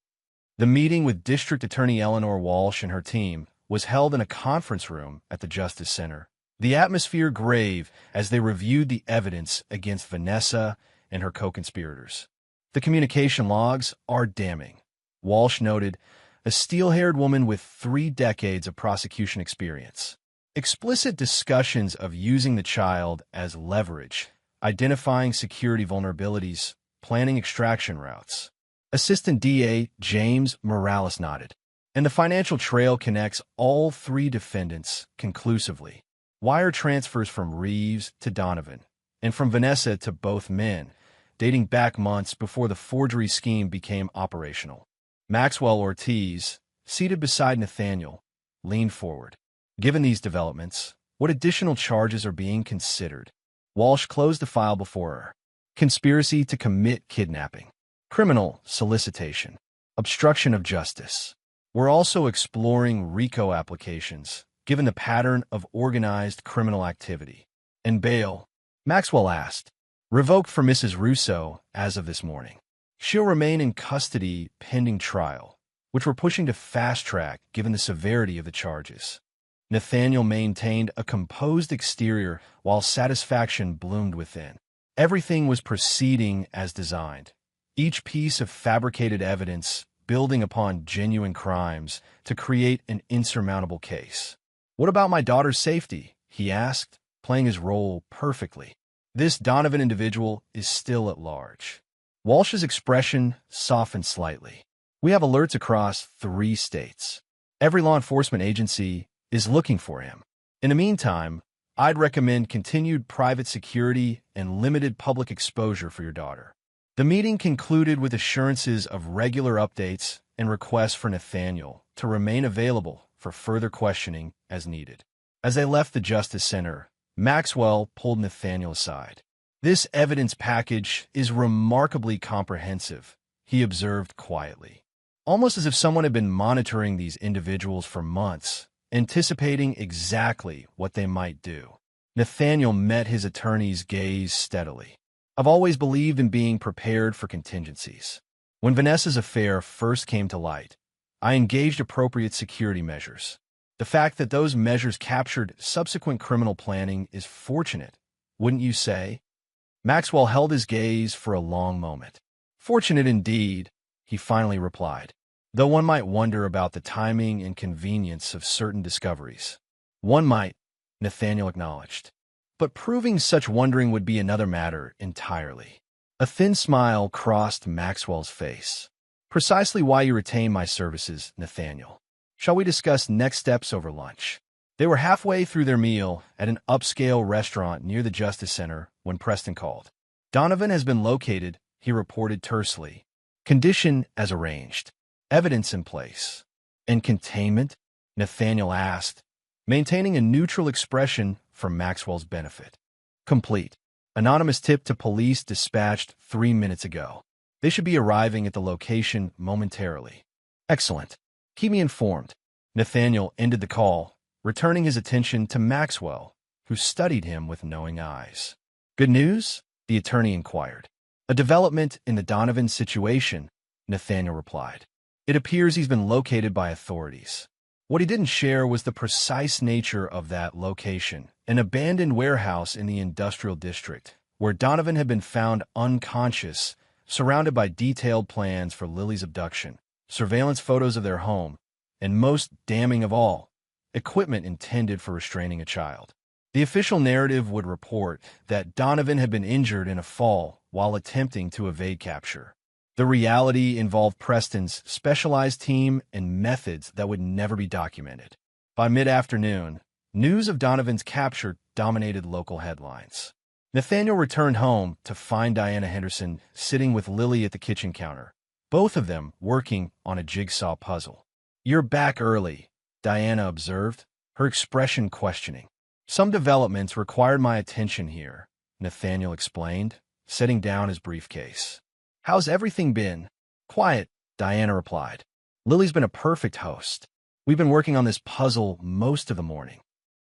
The meeting with District Attorney Eleanor Walsh and her team was held in a conference room at the Justice Center, the atmosphere grave as they reviewed the evidence against Vanessa and her co-conspirators. The communication logs are damning. Walsh noted, a steel-haired woman with 3 decades of prosecution experience. Explicit discussions of using the child as leverage, identifying security vulnerabilities, planning extraction routes. Assistant DA James Morales nodded. And the financial trail connects all 3 defendants conclusively. Wire transfers from Reeves to Donovan, and from Vanessa to both men, dating back months before the forgery scheme became operational. Maxwell Ortiz, seated beside Nathaniel, leaned forward. Given these developments, what additional charges are being considered? Walsh closed the file before her. Conspiracy to commit kidnapping. Criminal solicitation. Obstruction of justice. We're also exploring RICO applications, given the pattern of organized criminal activity. And bail? Maxwell asked. Revoked for Mrs. Russo as of this morning. She'll remain in custody pending trial, which we're pushing to fast-track given the severity of the charges. Nathaniel maintained a composed exterior while satisfaction bloomed within. Everything was proceeding as designed. Each piece of fabricated evidence building upon genuine crimes to create an insurmountable case. What about my daughter's safety? He asked, playing his role perfectly. This Donovan individual is still at large. Walsh's expression softened slightly. We have alerts across 3 states. Every law enforcement agency is looking for him. In the meantime, I'd recommend continued private security and limited public exposure for your daughter. The meeting concluded with assurances of regular updates and requests for Nathaniel to remain available for further questioning as needed. As they left the Justice Center, Maxwell pulled Nathaniel aside. This evidence package is remarkably comprehensive, he observed quietly. Almost as if someone had been monitoring these individuals for months, anticipating exactly what they might do. Nathaniel met his attorney's gaze steadily. I've always believed in being prepared for contingencies. When Vanessa's affair first came to light, I engaged appropriate security measures. The fact that those measures captured subsequent criminal planning is fortunate, wouldn't you say? Maxwell held his gaze for a long moment. Fortunate indeed, he finally replied, though one might wonder about the timing and convenience of certain discoveries. One might, Nathaniel acknowledged. But proving such wondering would be another matter entirely. A thin smile crossed Maxwell's face. Precisely why you retain my services, Nathaniel. Shall we discuss next steps over lunch? They were halfway through their meal at an upscale restaurant near the Justice Center when Preston called. Donovan has been located, he reported tersely. Condition as arranged. Evidence in place. And containment? Nathaniel asked, maintaining a neutral expression for Maxwell's benefit. Complete. Anonymous tip to police dispatched 3 minutes ago. They should be arriving at the location momentarily. Excellent. Keep me informed. Nathaniel ended the call, returning his attention to Maxwell, who studied him with knowing eyes. Good news? The attorney inquired. A development in the Donovan situation, Nathaniel replied. It appears he's been located by authorities. What he didn't share was the precise nature of that location, an abandoned warehouse in the industrial district, where Donovan had been found unconscious, surrounded by detailed plans for Lily's abduction, surveillance photos of their home, and most damning of all, equipment intended for restraining a child. The official narrative would report that Donovan had been injured in a fall while attempting to evade capture. The reality involved Preston's specialized team and methods that would never be documented. By mid-afternoon, news of Donovan's capture dominated local headlines. Nathaniel returned home to find Diana Henderson sitting with Lily at the kitchen counter, both of them working on a jigsaw puzzle. "You're back early," Diana observed, her expression questioning. "Some developments required my attention here," Nathaniel explained, setting down his briefcase. "How's everything been?" "Quiet," Diana replied. "Lily's been a perfect host. We've been working on this puzzle most of the morning."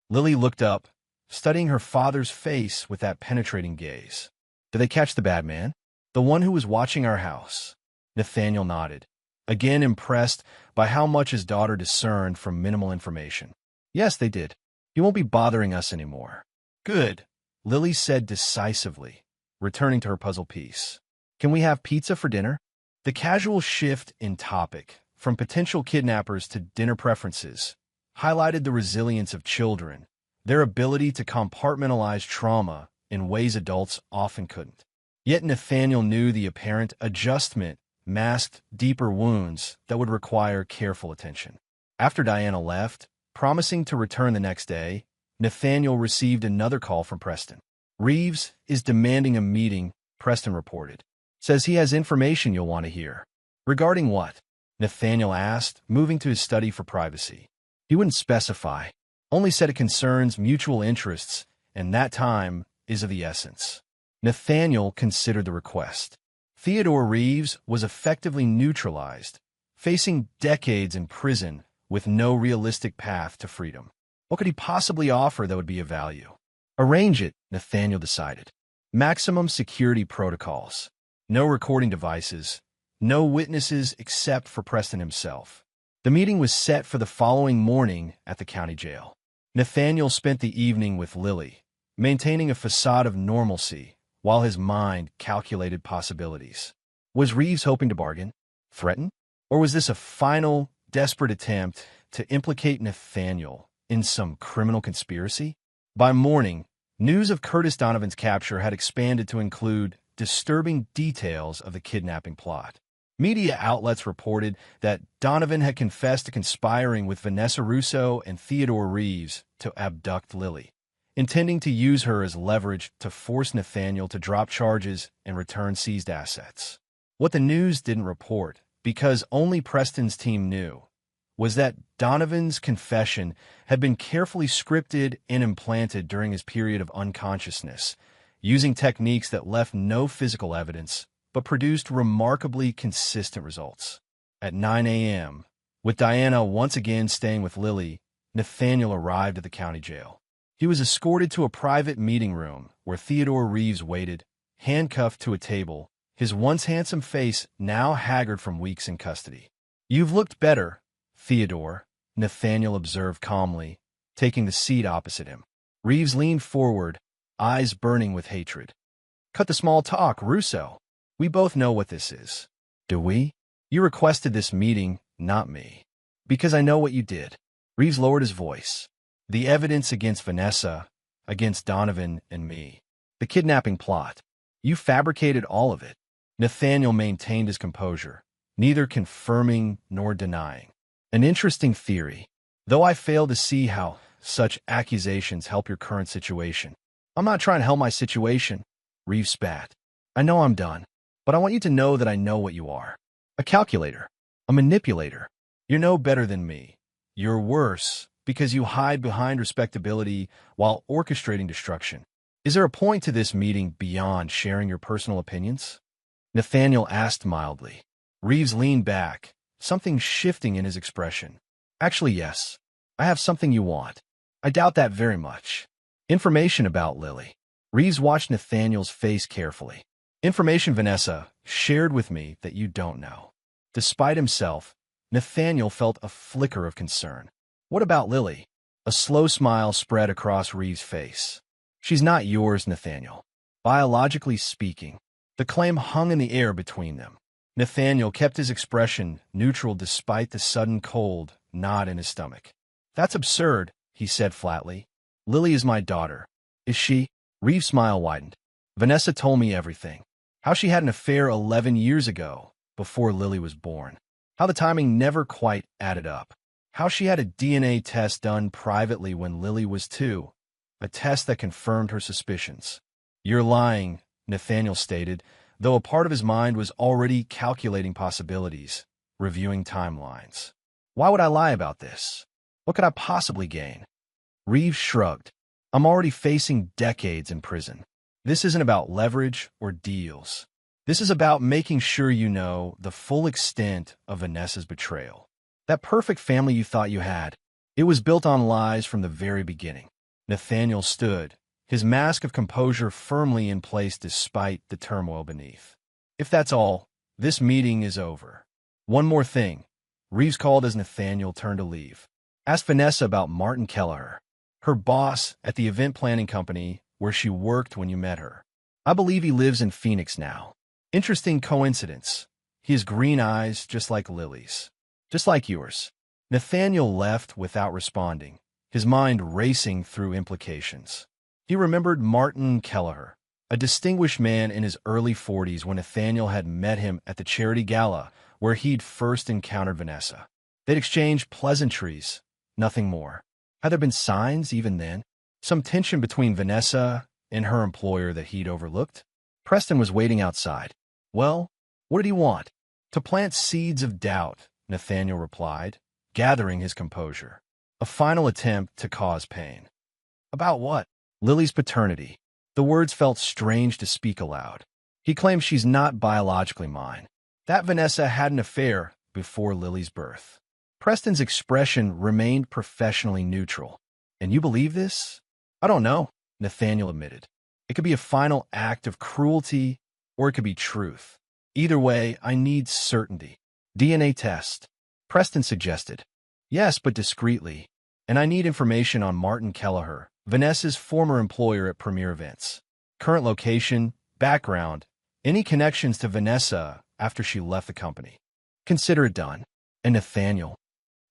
Lily looked up, studying her father's face with that penetrating gaze. "Did they catch the bad man? The one who was watching our house?" Nathaniel nodded, again impressed by how much his daughter discerned from minimal information. "Yes, they did. He won't be bothering us anymore." "Good," Lily said decisively, returning to her puzzle piece. "Can we have pizza for dinner?" The casual shift in topic, from potential kidnappers to dinner preferences, highlighted the resilience of children, their ability to compartmentalize trauma in ways adults often couldn't. Yet Nathaniel knew the apparent adjustment masked deeper wounds that would require careful attention. After Diana left, promising to return the next day, Nathaniel received another call from Preston. "Reeves is demanding a meeting," Preston reported. "Says he has information you'll want to hear." "Regarding what?" Nathaniel asked, moving to his study for privacy. He wouldn't specify, only said it concerns mutual interests, and that time is of the essence. Nathaniel considered the request. Theodore Reeves was effectively neutralized, facing decades in prison with no realistic path to freedom. What could he possibly offer that would be of value? Arrange it, Nathaniel decided. Maximum security protocols. No recording devices. No witnesses except for Preston himself. The meeting was set for the following morning at the county jail. Nathaniel spent the evening with Lily, maintaining a facade of normalcy while his mind calculated possibilities. Was Reeves hoping to bargain? Threaten? Or was this a final, desperate attempt to implicate Nathaniel in some criminal conspiracy? By morning, news of Curtis Donovan's capture had expanded to include disturbing details of the kidnapping plot. Media outlets reported that Donovan had confessed to conspiring with Vanessa Russo and Theodore Reeves to abduct Lily, intending to use her as leverage to force Nathaniel to drop charges and return seized assets. What the news didn't report, because only Preston's team knew, was that Donovan's confession had been carefully scripted and implanted during his period of unconsciousness, using techniques that left no physical evidence but produced remarkably consistent results. At 9 a.m., with Diana once again staying with Lily, Nathaniel arrived at the county jail. He was escorted to a private meeting room where Theodore Reeves waited, handcuffed to a table, his once handsome face now haggard from weeks in custody. "You've looked better, Theodore," Nathaniel observed calmly, taking the seat opposite him. Reeves leaned forward, eyes burning with hatred. "Cut the small talk, Russo. We both know what this is." "Do we?" "You requested this meeting, not me." "Because I know what you did." Reeves lowered his voice. "The evidence against Vanessa, against Donovan and me. The kidnapping plot. You fabricated all of it." Nathaniel maintained his composure, neither confirming nor denying. "An interesting theory, though I fail to see how such accusations help your current situation." "I'm not trying to help my situation," Reeves spat. "I know I'm done, but I want you to know that I know what you are. A calculator. A manipulator. You're no better than me. You're worse because you hide behind respectability while orchestrating destruction. Is there a point to this meeting beyond sharing your personal opinions?" Nathaniel asked mildly. Reeves leaned back, something shifting in his expression. "Actually, yes. I have something you want. I doubt that very much. Information about Lily." Reeves watched Nathaniel's face carefully. "Information Vanessa shared with me that you don't know." Despite himself, Nathaniel felt a flicker of concern. "What about Lily?" A slow smile spread across Reeves' face. "She's not yours, Nathaniel. Biologically speaking." The claim hung in the air between them. Nathaniel kept his expression neutral despite the sudden cold knot in his stomach. "That's absurd," he said flatly. "Lily is my daughter." "Is she?" Reeves' smile widened. "Vanessa told me everything. How she had an affair 11 years ago, before Lily was born. How the timing never quite added up. how she had a DNA test done privately when Lily was 2, a test that confirmed her suspicions. "You're lying," Nathaniel stated, though a part of his mind was already calculating possibilities, reviewing timelines. "Why would I lie about this? What could I possibly gain?" Reeves shrugged. "I'm already facing decades in prison. This isn't about leverage or deals. This is about making sure you know the full extent of Vanessa's betrayal. That perfect family you thought you had, it was built on lies from the very beginning." Nathaniel stood, his mask of composure firmly in place despite the turmoil beneath. "If that's all, this meeting is over. One more thing," Reeves called as Nathaniel turned to leave. "Ask Vanessa about Martin Kelleher, her boss at the event planning company where she worked when you met her. I believe he lives in Phoenix now. Interesting coincidence. He has green eyes just like Lily's. Just like yours." Nathaniel left without responding, his mind racing through implications. He remembered Martin Kelleher, a distinguished man in his early 40s when Nathaniel had met him at the charity gala where he'd first encountered Vanessa. They'd exchanged pleasantries, nothing more. Had there been signs even then? Some tension between Vanessa and her employer that he'd overlooked? Preston was waiting outside. "Well, what did he want?" "To plant seeds of doubt," Nathaniel replied, gathering his composure. "A final attempt to cause pain." "About what?" "Lily's paternity." The words felt strange to speak aloud. "He claims she's not biologically mine. That Vanessa had an affair before Lily's birth." Preston's expression remained professionally neutral. "And you believe this?" "I don't know," Nathaniel admitted. "It could be a final act of cruelty, or it could be truth. Either way, I need certainty." "DNA test," Preston suggested. "Yes, but discreetly. And I need information on Martin Kelleher, Vanessa's former employer at Premier Events. Current location, background, any connections to Vanessa after she left the company. Consider it done." "And Nathaniel?"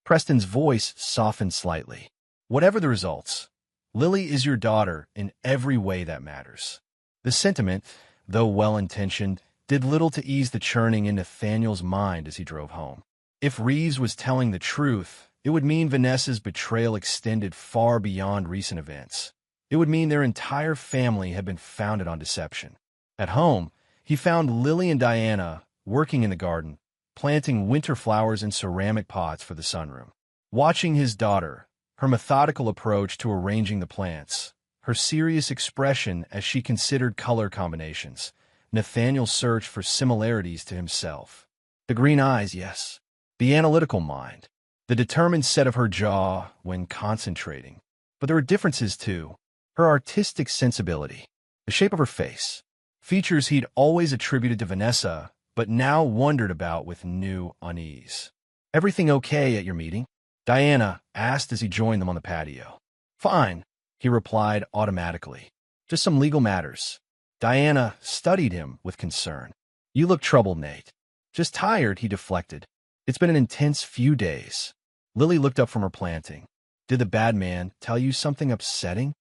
Preston's voice softened slightly. "Whatever the results, Lily is your daughter in every way that matters." The sentiment, though well-intentioned, did little to ease the churning in Nathaniel's mind as he drove home. If Reeves was telling the truth, it would mean Vanessa's betrayal extended far beyond recent events. It would mean their entire family had been founded on deception. At home, he found Lily and Diana working in the garden, planting winter flowers in ceramic pots for the sunroom. Watching his daughter, her methodical approach to arranging the plants, her serious expression as she considered color combinations, Nathaniel searched for similarities to himself. The green eyes, yes. The analytical mind. The determined set of her jaw when concentrating. But there were differences, too. Her artistic sensibility. The shape of her face. Features he'd always attributed to Vanessa, but now wondered about with new unease. "Everything okay at your meeting?" Diana asked as he joined them on the patio. "Fine," he replied automatically. "Just some legal matters." Diana studied him with concern. "You look troubled, Nate." "Just tired," he deflected. "It's been an intense few days." Lily looked up from her planting. "Did the bad man tell you something upsetting?"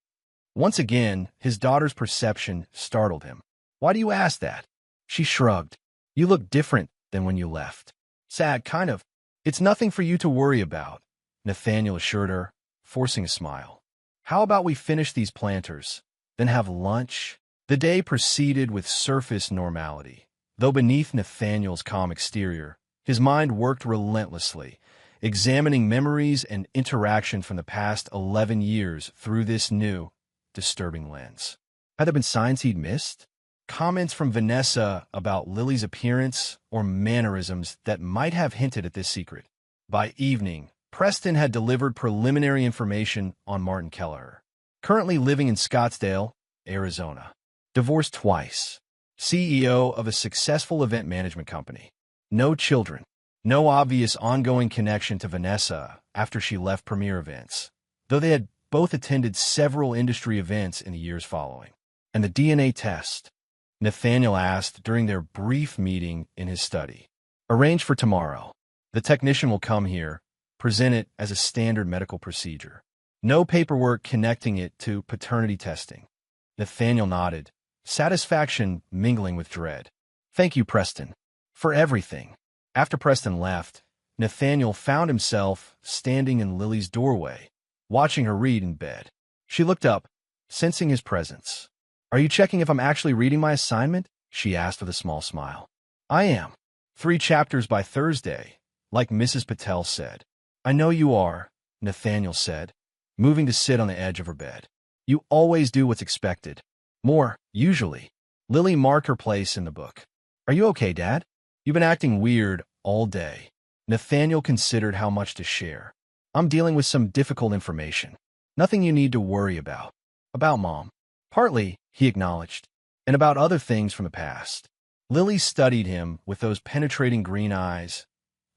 Once again, his daughter's perception startled him. "Why do you ask that?" She shrugged. "You look different than when you left." "Sad, kind of." "It's nothing for you to worry about," Nathaniel assured her, forcing a smile. "How about we finish these planters, then have lunch?" The day proceeded with surface normality, though beneath Nathaniel's calm exterior, his mind worked relentlessly, examining memories and interaction from the past 11 years through this new, disturbing lens. Had there been signs he'd missed? Comments from Vanessa about Lily's appearance or mannerisms that might have hinted at this secret. By evening, Preston had delivered preliminary information on Martin Kelleher. Currently living in Scottsdale, Arizona. Divorced twice. CEO of a successful event management company. No children. No obvious ongoing connection to Vanessa after she left Premier Events, though they had both attended several industry events in the years following. And the DNA test? Nathaniel asked during their brief meeting in his study. Arranged for tomorrow. The technician will come here, present it as a standard medical procedure. No paperwork connecting it to paternity testing. Nathaniel nodded, satisfaction mingling with dread. "Thank you, Preston, for everything." After Preston left, Nathaniel found himself standing in Lily's doorway, watching her read in bed. She looked up, sensing his presence. "Are you checking if I'm actually reading my assignment?" she asked with a small smile. "I am. 3 chapters by Thursday, like Mrs. Patel said." "I know you are," Nathaniel said, moving to sit on the edge of her bed. "You always do what's expected. More, usually." Lily marked her place in the book. "Are you okay, Dad? You've been acting weird all day." Nathaniel considered how much to share. "I'm dealing with some difficult information. Nothing you need to worry about." "About Mom?" "Partly," he acknowledged, "and about other things from the past." Lily studied him with those penetrating green eyes,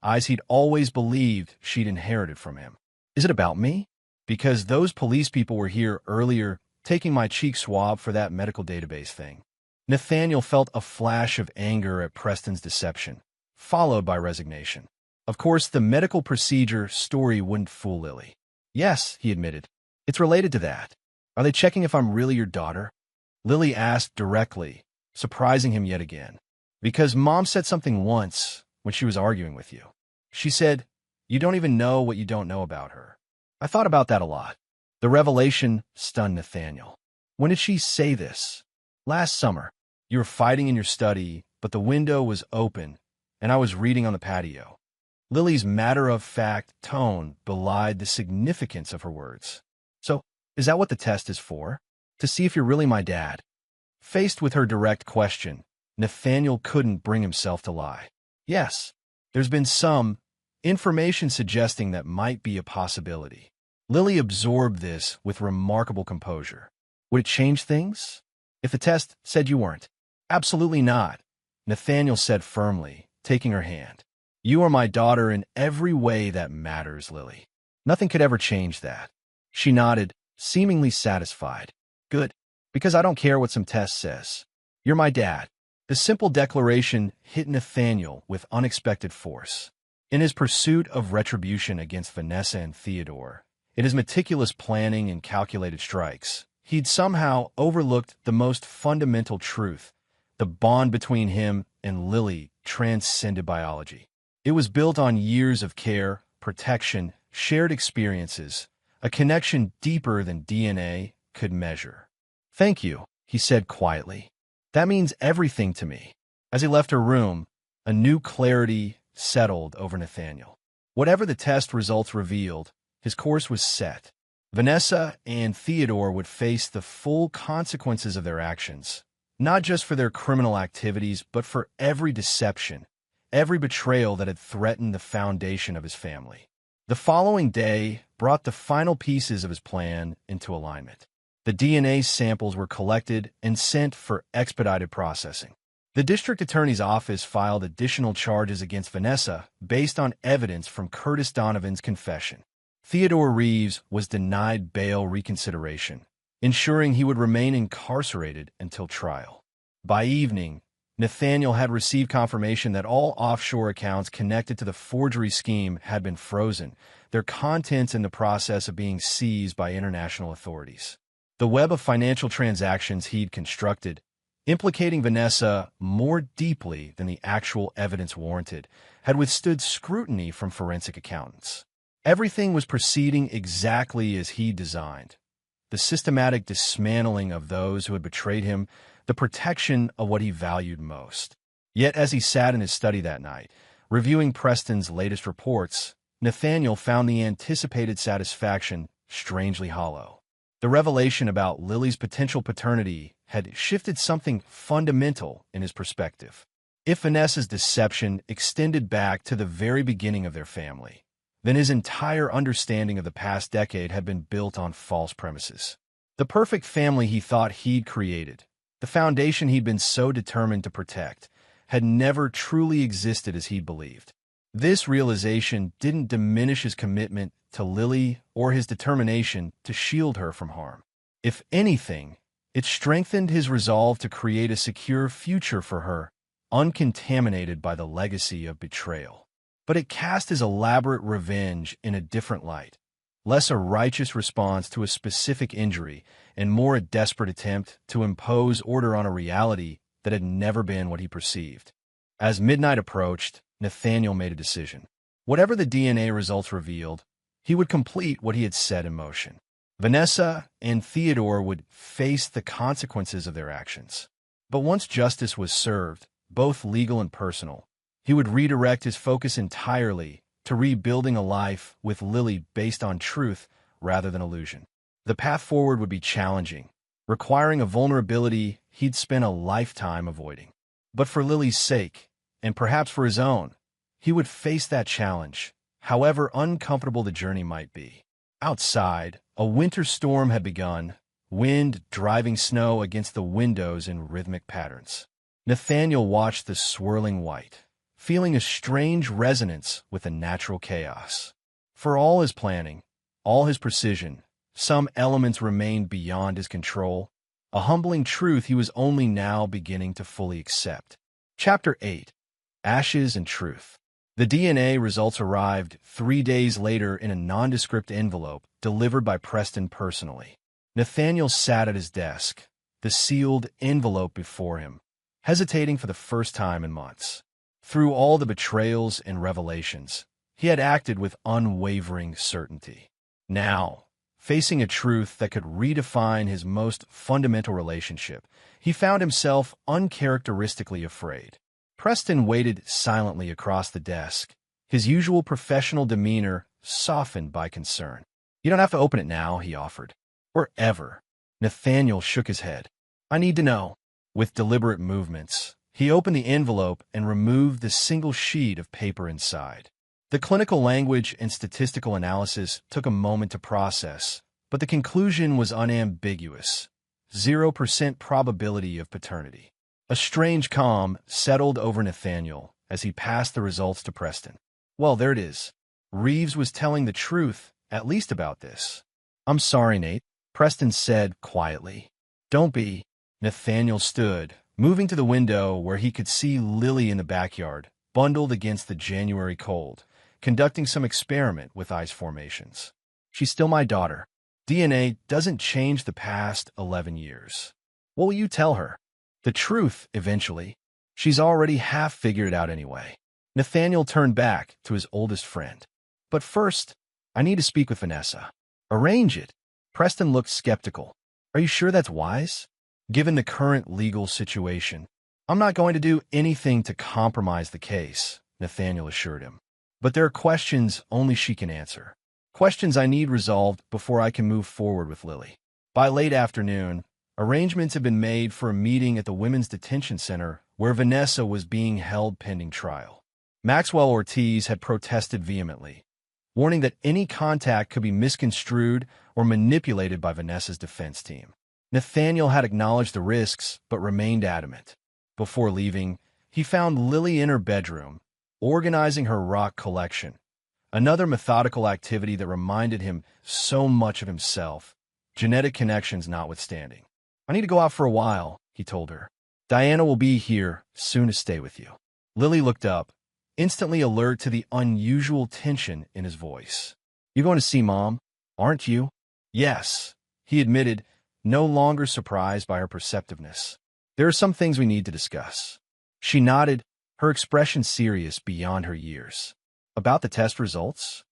eyes he'd always believed she'd inherited from him. "Is it about me? Because those police people were here earlier, taking my cheek swab for that medical database thing." Nathaniel felt a flash of anger at Preston's deception, followed by resignation. Of course, the medical procedure story wouldn't fool Lily. "Yes," he admitted. "It's related to that. Are they checking if I'm really your daughter?" Lily asked directly, surprising him yet again. "Because Mom said something once when she was arguing with you. She said, 'You don't even know what you don't know about her.' I thought about that a lot." The revelation stunned Nathaniel. "When did she say this?" "Last summer. You were fighting in your study, but the window was open, and I was reading on the patio." Lily's matter-of-fact tone belied the significance of her words. "So, is that what the test is for? To see if you're really my dad?" Faced with her direct question, Nathaniel couldn't bring himself to lie. "Yes, there's been some information suggesting that might be a possibility." Lily absorbed this with remarkable composure. "Would it change things if the test said you weren't?" "Absolutely not," Nathaniel said firmly, taking her hand. "You are my daughter in every way that matters, Lily. Nothing could ever change that." She nodded, seemingly satisfied. "Good, because I don't care what some test says. You're my dad." The simple declaration hit Nathaniel with unexpected force. In his pursuit of retribution against Vanessa and Theodore, in his meticulous planning and calculated strikes, he'd somehow overlooked the most fundamental truth: the bond between him and Lily transcended biology. It was built on years of care, protection, shared experiences, a connection deeper than DNA could measure. "Thank you," he said quietly. "That means everything to me." As he left her room, a new clarity settled over Nathaniel. Whatever the test results revealed, his course was set. Vanessa and Theodore would face the full consequences of their actions, not just for their criminal activities, but for every deception, every betrayal that had threatened the foundation of his family. The following day brought the final pieces of his plan into alignment. The DNA samples were collected and sent for expedited processing. The district attorney's office filed additional charges against Vanessa based on evidence from Curtis Donovan's confession. Theodore Reeves was denied bail reconsideration, ensuring he would remain incarcerated until trial. By evening, Nathaniel had received confirmation that all offshore accounts connected to the forgery scheme had been frozen, their contents in the process of being seized by international authorities. The web of financial transactions he'd constructed, implicating Vanessa more deeply than the actual evidence warranted, had withstood scrutiny from forensic accountants. Everything was proceeding exactly as he designed. The systematic dismantling of those who had betrayed him, the protection of what he valued most. Yet as he sat in his study that night, reviewing Preston's latest reports, Nathaniel found the anticipated satisfaction strangely hollow. The revelation about Lily's potential paternity had shifted something fundamental in his perspective. If Vanessa's deception extended back to the very beginning of their family, then his entire understanding of the past decade had been built on false premises. The perfect family he thought he'd created, the foundation he'd been so determined to protect, had never truly existed as he'd believed. This realization didn't diminish his commitment to Lily or his determination to shield her from harm. If anything, it strengthened his resolve to create a secure future for her, uncontaminated by the legacy of betrayal. But it cast his elaborate revenge in a different light, less a righteous response to a specific injury and more a desperate attempt to impose order on a reality that had never been what he perceived. As midnight approached, Nathaniel made a decision. Whatever the DNA results revealed, he would complete what he had set in motion. Vanessa and Theodore would face the consequences of their actions. But once justice was served, both legal and personal, he would redirect his focus entirely to rebuilding a life with Lily based on truth rather than illusion. The path forward would be challenging, requiring a vulnerability he'd spent a lifetime avoiding. But for Lily's sake, and perhaps for his own, he would face that challenge, however uncomfortable the journey might be. Outside, a winter storm had begun, wind driving snow against the windows in rhythmic patterns. Nathaniel watched the swirling white, feeling a strange resonance with the natural chaos. For all his planning, all his precision, some elements remained beyond his control, a humbling truth he was only now beginning to fully accept. Chapter 8. Ashes and Truth. The DNA results arrived 3 days later in a nondescript envelope delivered by Preston personally. Nathaniel sat at his desk, the sealed envelope before him, hesitating for the first time in months. Through all the betrayals and revelations, he had acted with unwavering certainty. Now, facing a truth that could redefine his most fundamental relationship, he found himself uncharacteristically afraid. Preston waited silently across the desk, his usual professional demeanor softened by concern. "You don't have to open it now," he offered. "Or ever." Nathaniel shook his head. "I need to know." With deliberate movements, he opened the envelope and removed the single sheet of paper inside. The clinical language and statistical analysis took a moment to process, but the conclusion was unambiguous: 0% probability of paternity. A strange calm settled over Nathaniel as he passed the results to Preston. "Well, there it is. Reeves was telling the truth, at least about this." "I'm sorry, Nate," Preston said quietly. "Don't be." Nathaniel stood, moving to the window where he could see Lily in the backyard, bundled against the January cold, conducting some experiment with ice formations. "She's still my daughter. DNA doesn't change the past 11 years. What will you tell her?" "The truth, eventually. She's already half figured it out anyway." Nathaniel turned back to his oldest friend. "But first, I need to speak with Vanessa." "Arrange it." Preston looked skeptical. "Are you sure that's wise?" "Given the current legal situation, I'm not going to do anything to compromise the case," Nathaniel assured him. "But there are questions only she can answer. Questions I need resolved before I can move forward with Lily." By late afternoon, arrangements had been made for a meeting at the Women's Detention Center where Vanessa was being held pending trial. Maxwell Ortiz had protested vehemently, warning that any contact could be misconstrued or manipulated by Vanessa's defense team. Nathaniel had acknowledged the risks but remained adamant. Before leaving, he found Lily in her bedroom, organizing her rock collection, another methodical activity that reminded him so much of himself, genetic connections notwithstanding. "I need to go out for a while," he told her. "Diana will be here soon to stay with you." Lily looked up, instantly alert to the unusual tension in his voice. "You're going to see Mom, aren't you?" "Yes," he admitted, no longer surprised by her perceptiveness. "There are some things we need to discuss." She nodded, her expression serious beyond her years. "About the test results?"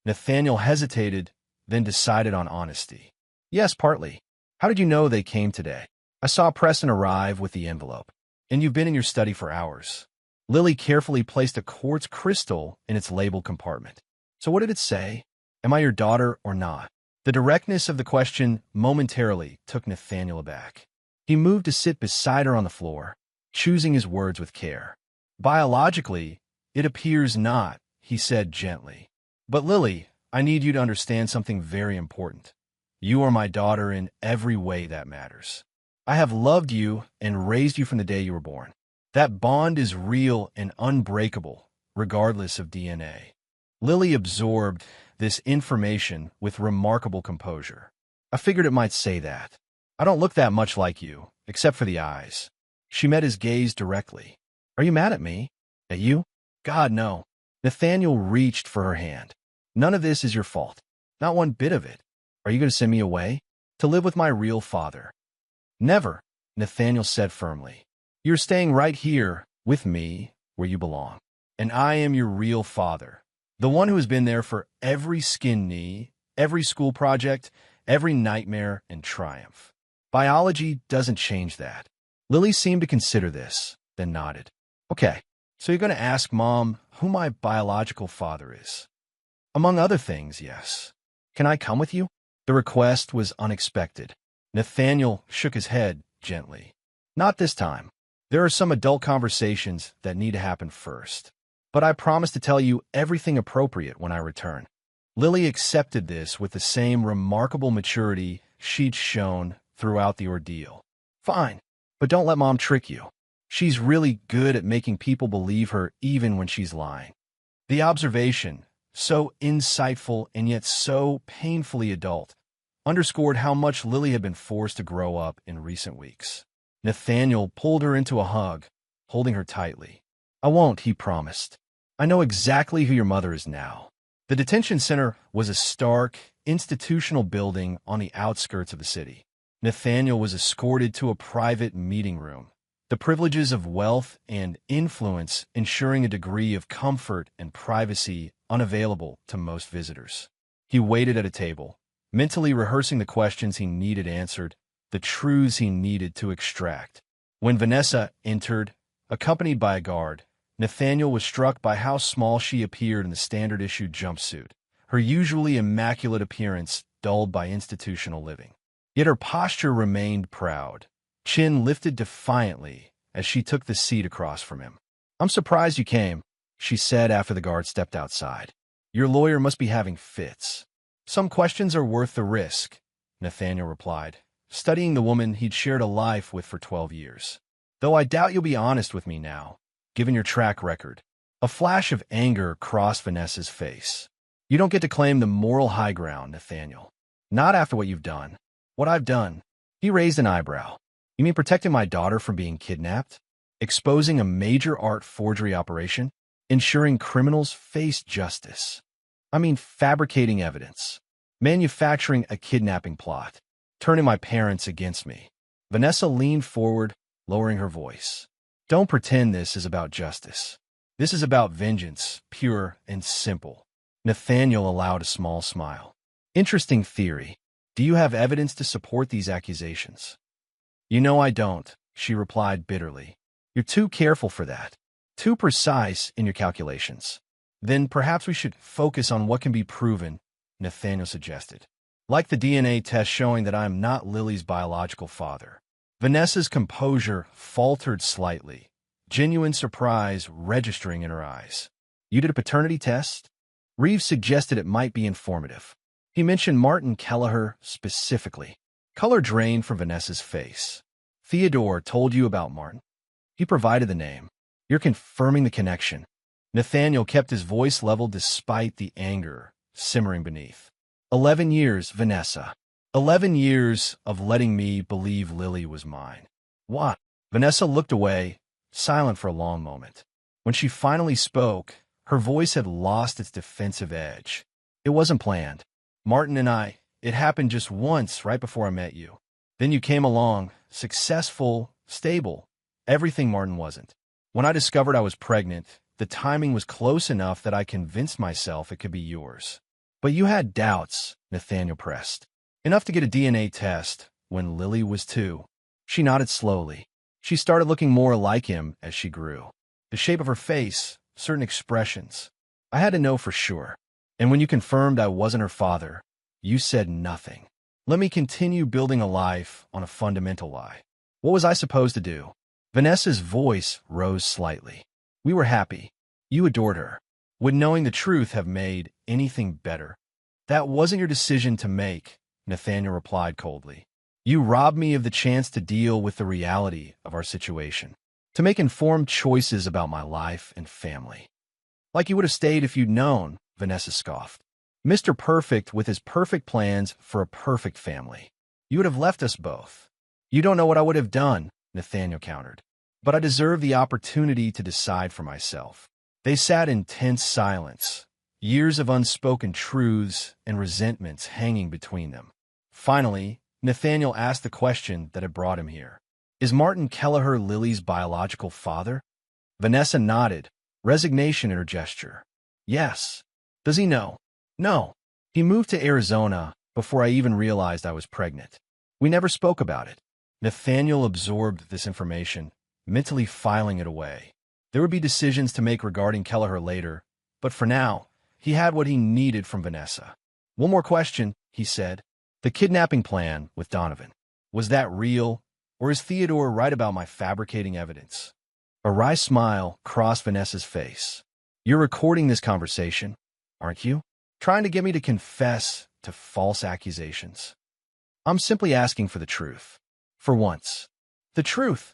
Nathaniel hesitated, then decided on honesty. "Yes, partly. How did you know they came today?" "I saw Preston arrive with the envelope." "And you've been in your study for hours." Lily carefully placed a quartz crystal in its labeled compartment. "So what did it say? Am I your daughter or not?" The directness of the question momentarily took Nathaniel aback. He moved to sit beside her on the floor, choosing his words with care. "Biologically, it appears not," he said gently. "But Lily, I need you to understand something very important. You are my daughter in every way that matters. I have loved you and raised you from the day you were born. That bond is real and unbreakable, regardless of DNA." Lily absorbed this information with remarkable composure. "I figured it might say that. I don't look that much like you, except for the eyes." She met his gaze directly. "Are you mad at me? At you?" "God, no." Nathaniel reached for her hand. "None of this is your fault. Not one bit of it. Are you going to send me away? To live with my real father?" "Never," Nathaniel said firmly. "You're staying right here, with me, where you belong. And I am your real father, The one who has been there for every skin knee, every school project, every nightmare and triumph. Biology doesn't change that. Lily seemed to consider this, then nodded. Okay, so you're going to ask Mom who my biological father is. Among other things, yes. Can I come with you? The request was unexpected. Nathaniel shook his head gently. Not this time. There are some adult conversations that need to happen first. But I promise to tell you everything appropriate when I return. Lily accepted this with the same remarkable maturity she'd shown throughout the ordeal. Fine, but don't let Mom trick you. She's really good at making people believe her even when she's lying. The observation, so insightful and yet so painfully adult, underscored how much Lily had been forced to grow up in recent weeks. Nathaniel pulled her into a hug, holding her tightly. I won't, he promised. I know exactly who your mother is now. The detention center was a stark, institutional building on the outskirts of the city. Nathaniel was escorted to a private meeting room, the privileges of wealth and influence ensuring a degree of comfort and privacy unavailable to most visitors. He waited at a table, mentally rehearsing the questions he needed answered, the truths he needed to extract. When Vanessa entered, accompanied by a guard, Nathaniel was struck by how small she appeared in the standard-issue jumpsuit, her usually immaculate appearance dulled by institutional living. Yet her posture remained proud, chin lifted defiantly as she took the seat across from him. I'm surprised you came, she said after the guard stepped outside. Your lawyer must be having fits. Some questions are worth the risk, Nathaniel replied, studying the woman he'd shared a life with for 12 years. Though I doubt you'll be honest with me now, given your track record. A flash of anger crossed Vanessa's face. You don't get to claim the moral high ground, Nathaniel. Not after what you've done. What I've done. He raised an eyebrow. You mean protecting my daughter from being kidnapped? Exposing a major art forgery operation? Ensuring criminals face justice? I mean fabricating evidence. Manufacturing a kidnapping plot. Turning my parents against me. Vanessa leaned forward, lowering her voice. Don't pretend this is about justice. This is about vengeance, pure and simple. Nathaniel allowed a small smile. Interesting theory. Do you have evidence to support these accusations? You know I don't, she replied bitterly. You're too careful for that. Too precise in your calculations. Then perhaps we should focus on what can be proven, Nathaniel suggested. Like the DNA test showing that I am not Lily's biological father. Vanessa's composure faltered slightly, genuine surprise registering in her eyes. You did a paternity test? Reeves suggested it might be informative. He mentioned Martin Kelleher specifically. Color drained from Vanessa's face. Theodore told you about Martin. He provided the name. You're confirming the connection. Nathaniel kept his voice level despite the anger simmering beneath. 11 years, Vanessa. 11 years of letting me believe Lily was mine. What? Vanessa looked away, silent for a long moment. When she finally spoke, her voice had lost its defensive edge. It wasn't planned. Martin and I, it happened just once right before I met you. Then you came along, successful, stable, everything Martin wasn't. When I discovered I was pregnant, the timing was close enough that I convinced myself it could be yours. But you had doubts, Nathaniel pressed. Enough to get a DNA test when Lily was 2. She nodded slowly. She started looking more like him as she grew. The shape of her face, certain expressions. I had to know for sure. And when you confirmed I wasn't her father, you said nothing. Let me continue building a life on a fundamental lie. What was I supposed to do? Vanessa's voice rose slightly. We were happy. You adored her. Would knowing the truth have made anything better? That wasn't your decision to make, Nathaniel replied coldly. You robbed me of the chance to deal with the reality of our situation, to make informed choices about my life and family. Like you would have stayed if you'd known, Vanessa scoffed. Mr. Perfect with his perfect plans for a perfect family. You would have left us both. You don't know what I would have done, Nathaniel countered. But I deserve the opportunity to decide for myself. They sat in tense silence, years of unspoken truths and resentments hanging between them. Finally, Nathaniel asked the question that had brought him here. Is Martin Kelleher Lily's biological father? Vanessa nodded, resignation in her gesture. Yes. Does he know? No. He moved to Arizona before I even realized I was pregnant. We never spoke about it. Nathaniel absorbed this information, mentally filing it away. There would be decisions to make regarding Kelleher later, but for now, he had what he needed from Vanessa. One more question, he said. The kidnapping plan with Donovan. Was that real, or is Theodore right about my fabricating evidence? A wry smile crossed Vanessa's face. You're recording this conversation, aren't you? Trying to get me to confess to false accusations. I'm simply asking for the truth. For once. The truth,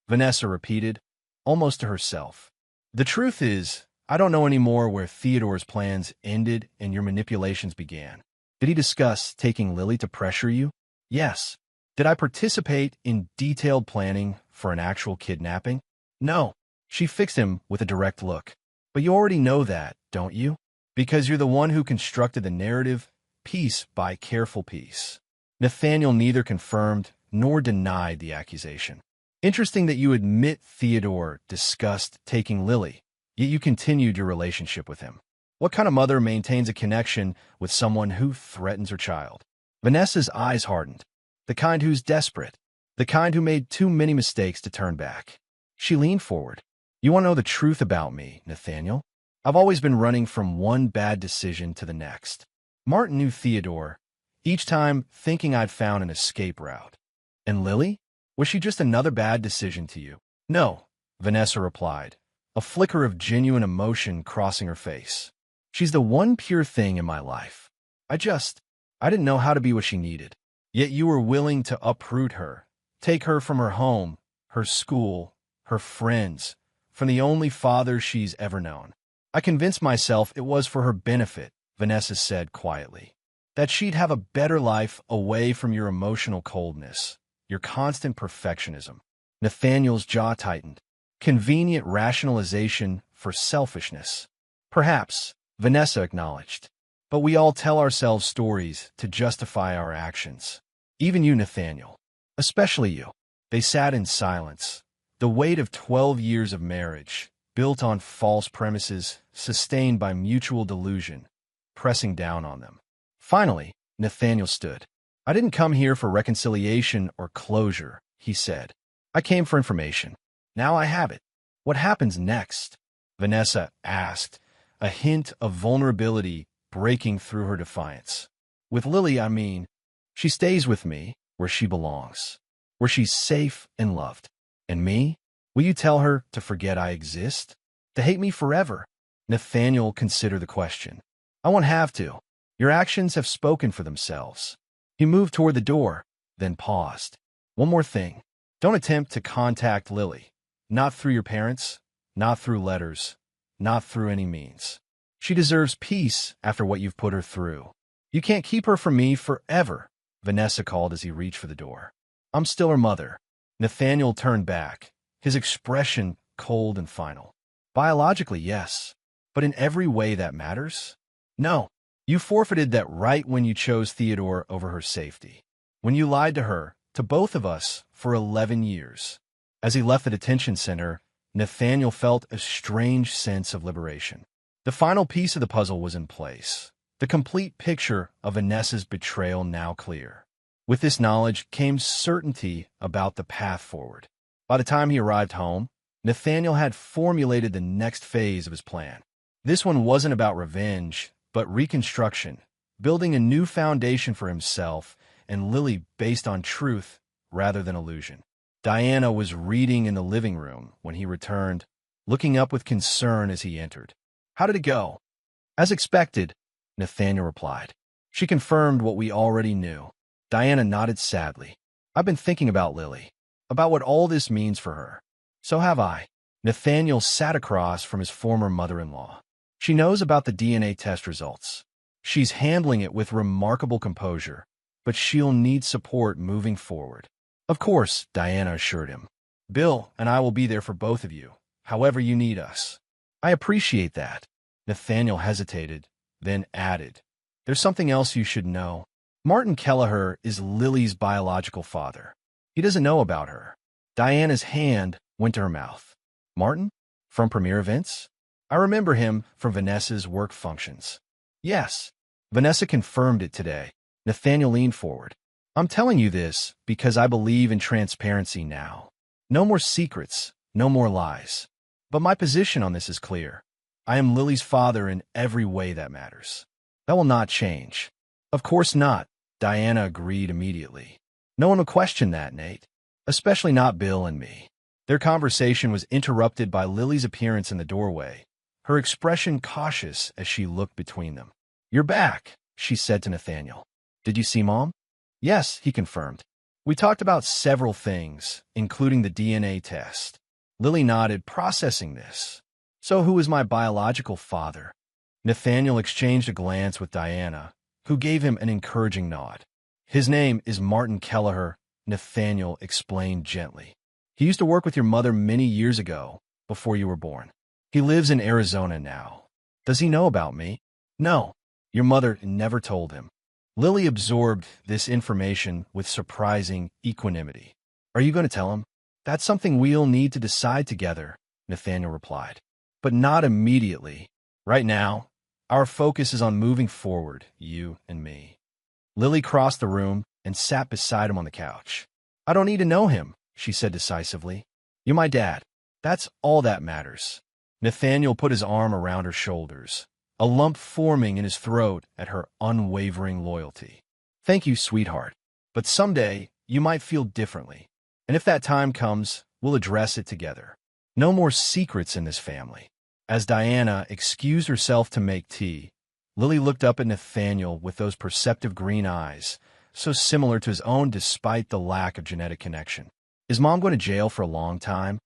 Vanessa repeated, almost to herself. The truth is, I don't know anymore where Theodore's plans ended and your manipulations began. Did he discuss taking Lily to pressure you? Yes. Did I participate in detailed planning for an actual kidnapping? No. She fixed him with a direct look. But you already know that, don't you? Because you're the one who constructed the narrative, piece by careful piece. Nathaniel neither confirmed nor denied the accusation. Interesting that you admit Theodore discussed taking Lily, yet you continued your relationship with him. What kind of mother maintains a connection with someone who threatens her child? Vanessa's eyes hardened. The kind who's desperate. The kind who made too many mistakes to turn back. She leaned forward. You want to know the truth about me, Nathaniel? I've always been running from one bad decision to the next. Martin knew Theodore, each time thinking I'd found an escape route. And Lily? Was she just another bad decision to you? No, Vanessa replied, a flicker of genuine emotion crossing her face. She's the one pure thing in my life. I didn't know how to be what she needed. Yet you were willing to uproot her, take her from her home, her school, her friends, from the only father she's ever known. I convinced myself it was for her benefit, Vanessa said quietly, that she'd have a better life away from your emotional coldness, your constant perfectionism. Nathaniel's jaw tightened. Convenient rationalization for selfishness. Perhaps, Vanessa acknowledged. But we all tell ourselves stories to justify our actions. Even you, Nathaniel. Especially you. They sat in silence. The weight of 12 years of marriage, built on false premises, sustained by mutual delusion, pressing down on them. Finally, Nathaniel stood. I didn't come here for reconciliation or closure, he said. I came for information. Now I have it. What happens next? Vanessa asked, a hint of vulnerability breaking through her defiance. With Lily, I mean, she stays with me where she belongs, where she's safe and loved. And me? Will you tell her to forget I exist? To hate me forever? Nathaniel considered the question. I won't have to. Your actions have spoken for themselves. He moved toward the door, then paused. One more thing. Don't attempt to contact Lily. Not through your parents, not through letters, not through any means. She deserves peace after what you've put her through. You can't keep her from me forever, Vanessa called as he reached for the door. I'm still her mother. Nathaniel turned back, his expression cold and final. Biologically, yes. But in every way that matters? No. You forfeited that right when you chose Theodore over her safety. When you lied to her, to both of us, for 11 years. As he left the detention center, Nathaniel felt a strange sense of liberation. The final piece of the puzzle was in place. The complete picture of Vanessa's betrayal now clear. With this knowledge came certainty about the path forward. By the time he arrived home, Nathaniel had formulated the next phase of his plan. This one wasn't about revenge, but reconstruction, building a new foundation for himself and Lily based on truth rather than illusion. Diana was reading in the living room when he returned, looking up with concern as he entered. How did it go? As expected, Nathaniel replied. She confirmed what we already knew. Diana nodded sadly. I've been thinking about Lily, about what all this means for her. So have I. Nathaniel sat across from his former mother-in-law. She knows about the DNA test results. She's handling it with remarkable composure, but she'll need support moving forward. Of course, Diana assured him. Bill and I will be there for both of you, however you need us. I appreciate that. Nathaniel hesitated, then added, There's something else you should know. Martin Kelleher is Lily's biological father. He doesn't know about her. Diana's hand went to her mouth. Martin? From Premier Events? I remember him from Vanessa's work functions. Yes. Vanessa confirmed it today. Nathaniel leaned forward. I'm telling you this because I believe in transparency now. No more secrets, no more lies. But my position on this is clear. I am Lily's father in every way that matters. That will not change. Of course not, Diana agreed immediately. No one would question that, Nate. Especially not Bill and me. Their conversation was interrupted by Lily's appearance in the doorway, her expression cautious as she looked between them. You're back, she said to Nathaniel. Did you see Mom? Yes, he confirmed. We talked about several things, including the DNA test. Lily nodded, processing this. So who is my biological father? Nathaniel exchanged a glance with Diana, who gave him an encouraging nod. His name is Martin Kelleher, Nathaniel explained gently. He used to work with your mother many years ago, before you were born. He lives in Arizona now. Does he know about me? No. Your mother never told him. Lily absorbed this information with surprising equanimity. Are you going to tell him? That's something we'll need to decide together, Nathaniel replied. But not immediately. Right now, our focus is on moving forward, you and me. Lily crossed the room and sat beside him on the couch. I don't need to know him, she said decisively. You're my dad. That's all that matters. Nathaniel put his arm around her shoulders, a lump forming in his throat at her unwavering loyalty. Thank you, sweetheart. But someday, you might feel differently. And if that time comes, we'll address it together. No more secrets in this family. As Diana excused herself to make tea, Lily looked up at Nathaniel with those perceptive green eyes, so similar to his own despite the lack of genetic connection. Is Mom going to jail for a long time?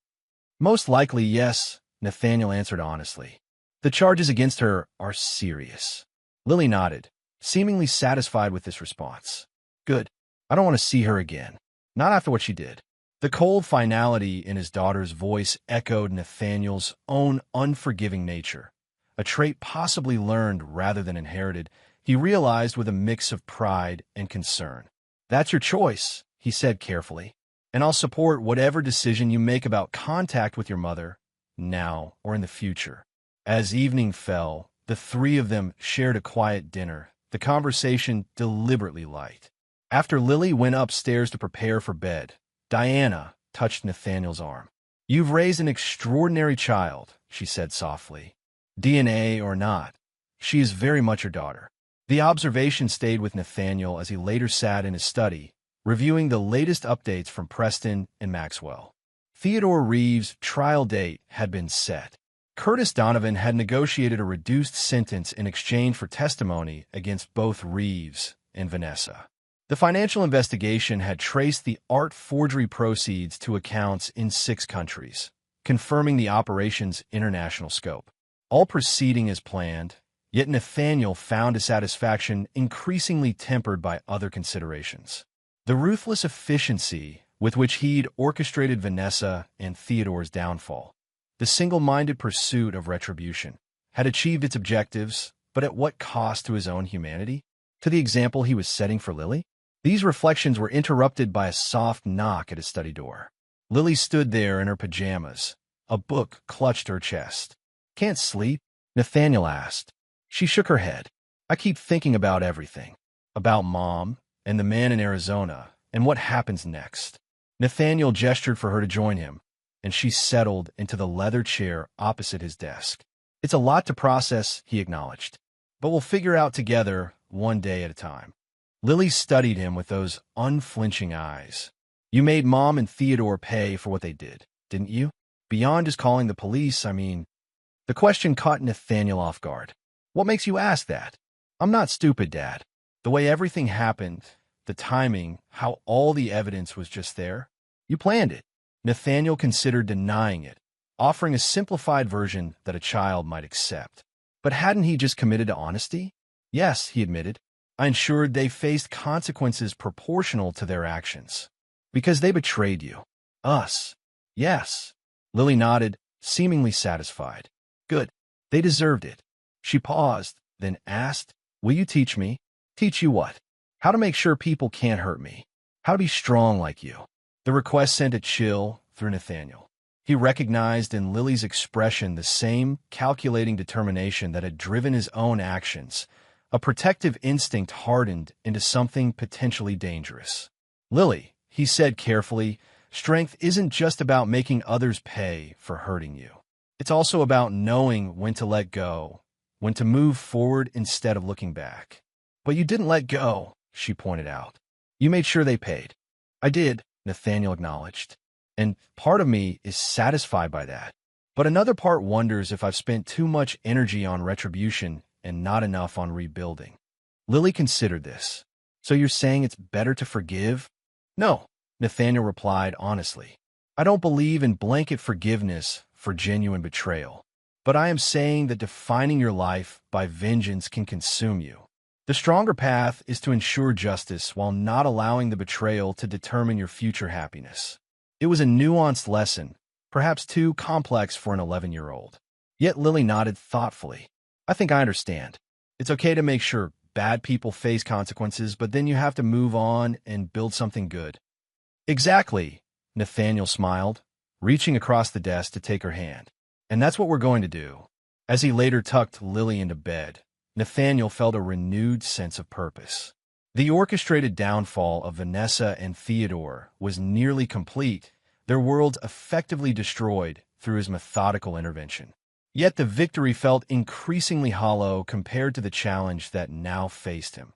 Most likely, yes, Nathaniel answered honestly. The charges against her are serious. Lily nodded, seemingly satisfied with this response. Good. I don't want to see her again. Not after what she did. The cold finality in his daughter's voice echoed Nathaniel's own unforgiving nature, a trait possibly learned rather than inherited, he realized with a mix of pride and concern. That's your choice, he said carefully, and I'll support whatever decision you make about contact with your mother, now or in the future. As evening fell, the three of them shared a quiet dinner, the conversation deliberately light. After Lily went upstairs to prepare for bed, Diana touched Nathaniel's arm. You've raised an extraordinary child, she said softly. DNA or not, she is very much your daughter. The observation stayed with Nathaniel as he later sat in his study, reviewing the latest updates from Preston and Maxwell. Theodore Reeves' trial date had been set. Curtis Donovan had negotiated a reduced sentence in exchange for testimony against both Reeves and Vanessa. The financial investigation had traced the art forgery proceeds to accounts in 6 countries, confirming the operation's international scope. All proceeding as planned, yet Nathaniel found his satisfaction increasingly tempered by other considerations. The ruthless efficiency with which he'd orchestrated Vanessa and Theodore's downfall, the single-minded pursuit of retribution, had achieved its objectives, but at what cost to his own humanity? To the example he was setting for Lily? These reflections were interrupted by a soft knock at his study door. Lily stood there in her pajamas, a book clutched to her chest. Can't sleep? Nathaniel asked. She shook her head. I keep thinking about everything. About Mom, and the man in Arizona, and what happens next. Nathaniel gestured for her to join him, and she settled into the leather chair opposite his desk. It's a lot to process, he acknowledged, but we'll figure out together one day at a time. Lily studied him with those unflinching eyes. You made Mom and Theodore pay for what they did, didn't you? Beyond just calling the police, I mean. The question caught Nathaniel off guard. What makes you ask that? I'm not stupid, Dad. The way everything happened, the timing, how all the evidence was just there. You planned it. Nathaniel considered denying it, offering a simplified version that a child might accept. But hadn't he just committed to honesty? Yes, he admitted. I ensured they faced consequences proportional to their actions. Because they betrayed you. Us. Yes. Lily nodded, seemingly satisfied. Good. They deserved it. She paused, then asked, Will you teach me? Teach you what? How to make sure people can't hurt me. How to be strong like you. The request sent a chill through Nathaniel. He recognized in Lily's expression the same calculating determination that had driven his own actions, A protective instinct hardened into something potentially dangerous. Lily, he said carefully, strength isn't just about making others pay for hurting you. It's also about knowing when to let go, when to move forward instead of looking back. But you didn't let go, she pointed out. You made sure they paid. I did, Nathaniel acknowledged. And part of me is satisfied by that. But another part wonders if I've spent too much energy on retribution and not enough on rebuilding. Lily considered this. So you're saying it's better to forgive? No, Nathaniel replied honestly. I don't believe in blanket forgiveness for genuine betrayal. But I am saying that defining your life by vengeance can consume you. The stronger path is to ensure justice while not allowing the betrayal to determine your future happiness. It was a nuanced lesson, perhaps too complex for an 11-year-old. Yet Lily nodded thoughtfully. I think I understand. It's okay to make sure bad people face consequences, but then you have to move on and build something good. Exactly, Nathaniel smiled, reaching across the desk to take her hand. And that's what we're going to do. As he later tucked Lily into bed, Nathaniel felt a renewed sense of purpose. The orchestrated downfall of Vanessa and Theodore was nearly complete, their worlds effectively destroyed through his methodical intervention. Yet the victory felt increasingly hollow compared to the challenge that now faced him.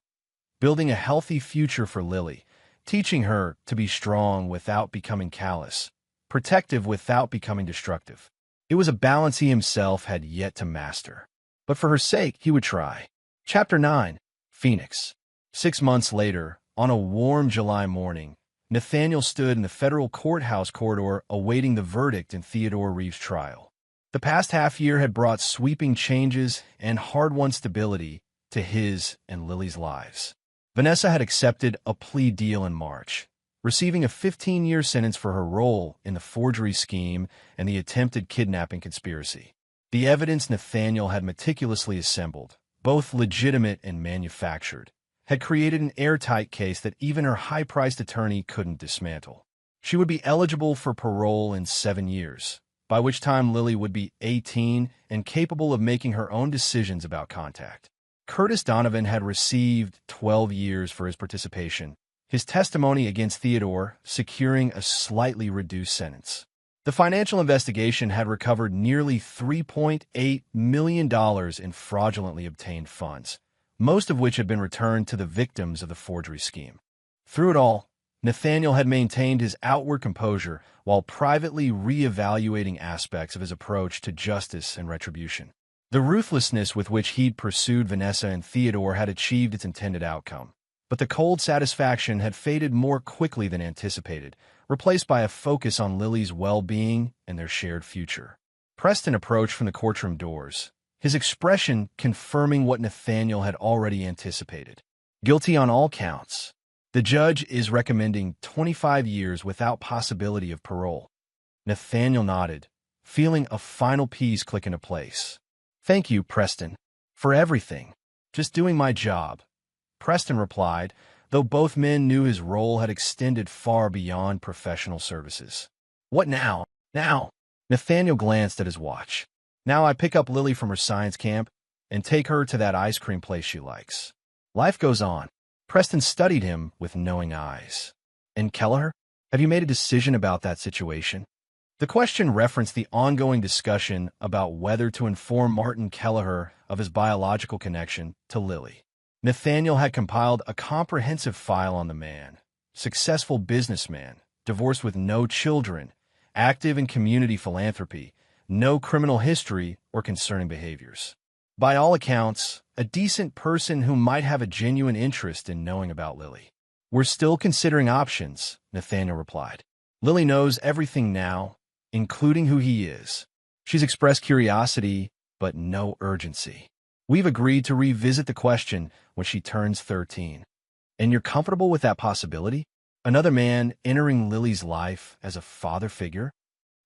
Building a healthy future for Lily, teaching her to be strong without becoming callous, protective without becoming destructive. It was a balance he himself had yet to master. But for her sake, he would try. Chapter 9. Phoenix. 6 months later, on a warm July morning, Nathaniel stood in the federal courthouse corridor awaiting the verdict in Theodore Reeves' trial. The past half-year had brought sweeping changes and hard-won stability to his and Lily's lives. Vanessa had accepted a plea deal in March, receiving a 15-year sentence for her role in the forgery scheme and the attempted kidnapping conspiracy. The evidence Nathaniel had meticulously assembled, both legitimate and manufactured, had created an airtight case that even her high-priced attorney couldn't dismantle. She would be eligible for parole in 7 years, by which time Lily would be 18 and capable of making her own decisions about contact. Curtis Donovan had received 12 years for his participation, his testimony against Theodore securing a slightly reduced sentence. The financial investigation had recovered nearly $3.8 million in fraudulently obtained funds, most of which had been returned to the victims of the forgery scheme. Through it all, Nathaniel had maintained his outward composure while privately re-evaluating aspects of his approach to justice and retribution. The ruthlessness with which he'd pursued Vanessa and Theodore had achieved its intended outcome, but the cold satisfaction had faded more quickly than anticipated, replaced by a focus on Lily's well-being and their shared future. Preston approached from the courtroom doors, his expression confirming what Nathaniel had already anticipated. Guilty on all counts. The judge is recommending 25 years without possibility of parole. Nathaniel nodded, feeling a final piece click into place. Thank you, Preston, for everything. Just doing my job. Preston replied, though both men knew his role had extended far beyond professional services. What now? Now? Nathaniel glanced at his watch. Now I pick up Lily from her science camp and take her to that ice cream place she likes. Life goes on. Preston studied him with knowing eyes. And Kelleher, have you made a decision about that situation? The question referenced the ongoing discussion about whether to inform Martin Kelleher of his biological connection to Lily. Nathaniel had compiled a comprehensive file on the man, successful businessman, divorced with no children, active in community philanthropy, no criminal history or concerning behaviors. By all accounts, a decent person who might have a genuine interest in knowing about Lily. We're still considering options, Nathaniel replied. Lily knows everything now, including who he is. She's expressed curiosity, but no urgency. We've agreed to revisit the question when she turns 13. And you're comfortable with that possibility? Another man entering Lily's life as a father figure?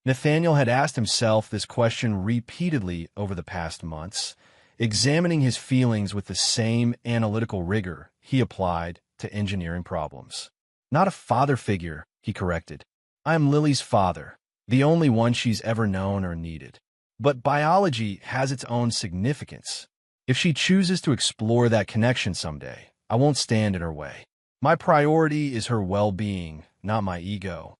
Nathaniel had asked himself this question repeatedly over the past months, examining his feelings with the same analytical rigor he applied to engineering problems. Not a father figure, he corrected. I'm Lily's father, the only one she's ever known or needed. But biology has its own significance. If she chooses to explore that connection someday, I won't stand in her way. My priority is her well-being, not my ego.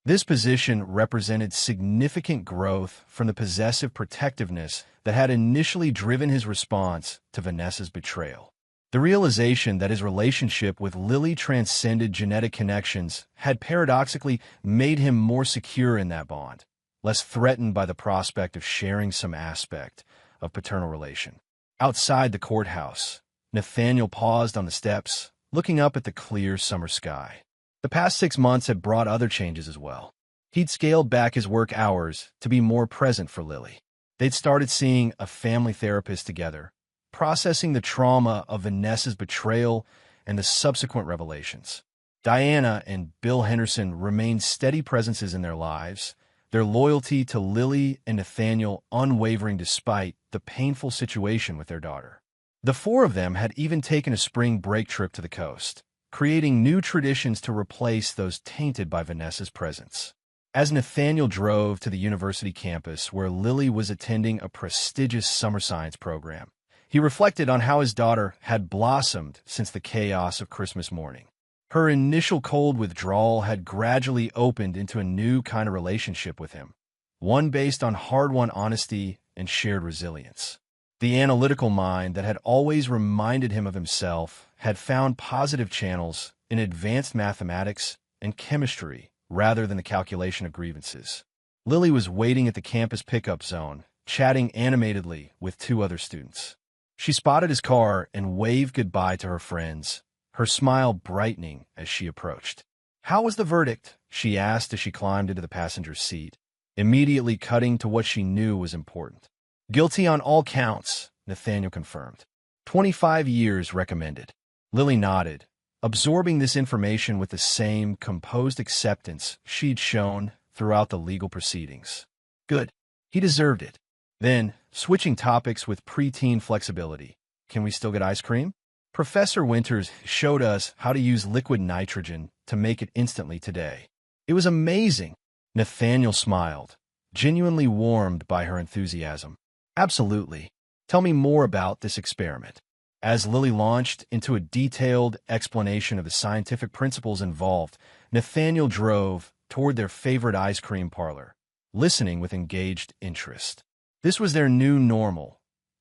This position represented significant growth from the possessive protectiveness that had initially driven his response to Vanessa's betrayal. The realization that his relationship with Lily transcended genetic connections had paradoxically made him more secure in that bond, less threatened by the prospect of sharing some aspect of paternal relation. Outside the courthouse, Nathaniel paused on the steps, looking up at the clear summer sky. The past 6 months had brought other changes as well. He'd scaled back his work hours to be more present for Lily. They'd started seeing a family therapist together, processing the trauma of Vanessa's betrayal and the subsequent revelations. Diana and Bill Henderson remained steady presences in their lives, their loyalty to Lily and Nathaniel unwavering despite the painful situation with their daughter. The four of them had even taken a spring break trip to the coast, creating new traditions to replace those tainted by Vanessa's presence. As Nathaniel drove to the university campus where Lily was attending a prestigious summer science program, he reflected on how his daughter had blossomed since the chaos of Christmas morning. Her initial cold withdrawal had gradually opened into a new kind of relationship with him, one based on hard-won honesty and shared resilience. The analytical mind that had always reminded him of himself had found positive channels in advanced mathematics and chemistry rather than the calculation of grievances. Lily was waiting at the campus pickup zone, chatting animatedly with 2 other students. She spotted his car and waved goodbye to her friends, her smile brightening as she approached. "How was the verdict?" she asked as she climbed into the passenger seat, immediately cutting to what she knew was important. "Guilty on all counts," Nathaniel confirmed. 25 years recommended. Lily nodded, absorbing this information with the same composed acceptance she'd shown throughout the legal proceedings. Good. He deserved it. Then, switching topics with preteen flexibility, "Can we still get ice cream?" Professor Winters showed us how to use liquid nitrogen to make it instantly today. It was amazing. Nathaniel smiled, genuinely warmed by her enthusiasm. "Absolutely. Tell me more about this experiment." As Lily launched into a detailed explanation of the scientific principles involved, Nathaniel drove toward their favorite ice cream parlor, listening with engaged interest. This was their new normal.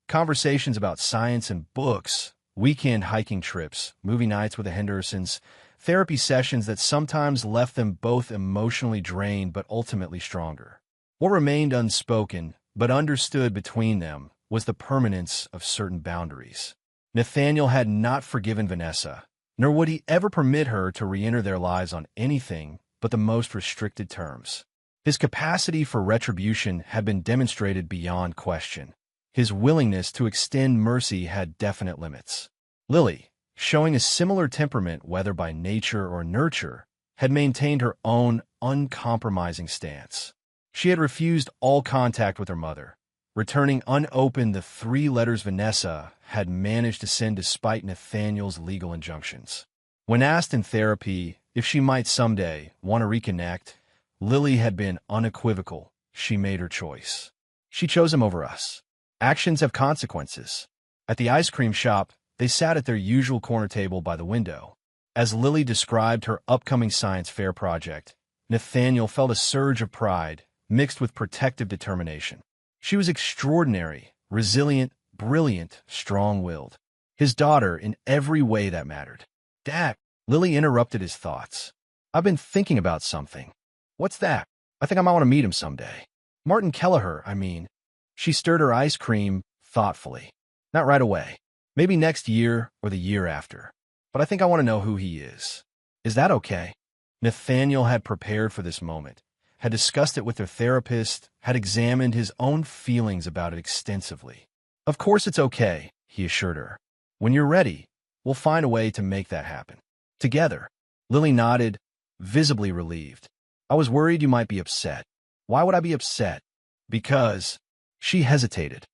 Conversations about science and books, weekend hiking trips, movie nights with the Hendersons, therapy sessions that sometimes left them both emotionally drained but ultimately stronger. What remained unspoken but understood between them was the permanence of certain boundaries. Nathaniel had not forgiven Vanessa, nor would he ever permit her to re-enter their lives on anything but the most restricted terms. His capacity for retribution had been demonstrated beyond question. His willingness to extend mercy had definite limits. Lily, showing a similar temperament whether by nature or nurture, had maintained her own uncompromising stance. She had refused all contact with her mother, returning unopened the 3 letters Vanessa had managed to send despite Nathaniel's legal injunctions. When asked in therapy if she might someday want to reconnect, Lily had been unequivocal. She made her choice. She chose him over us. Actions have consequences. At the ice cream shop, they sat at their usual corner table by the window. As Lily described her upcoming science fair project, Nathaniel felt a surge of pride mixed with protective determination. She was extraordinary, resilient, brilliant, strong-willed. His daughter in every way that mattered. "Dad," Lily interrupted his thoughts. "I've been thinking about something." "What's that?" "I think I might want to meet him someday." "Martin Kelleher, I mean." She stirred her ice cream thoughtfully. "Not right away. Maybe next year or the year after. But I think I want to know who he is." "Is that okay?" Nathaniel had prepared for this moment, had discussed it with their therapist, had examined his own feelings about it extensively. "Of course it's okay," he assured her. "When you're ready, we'll find a way to make that happen. Together." Lily nodded, visibly relieved. "I was worried you might be upset." "Why would I be upset?" "Because—" She hesitated.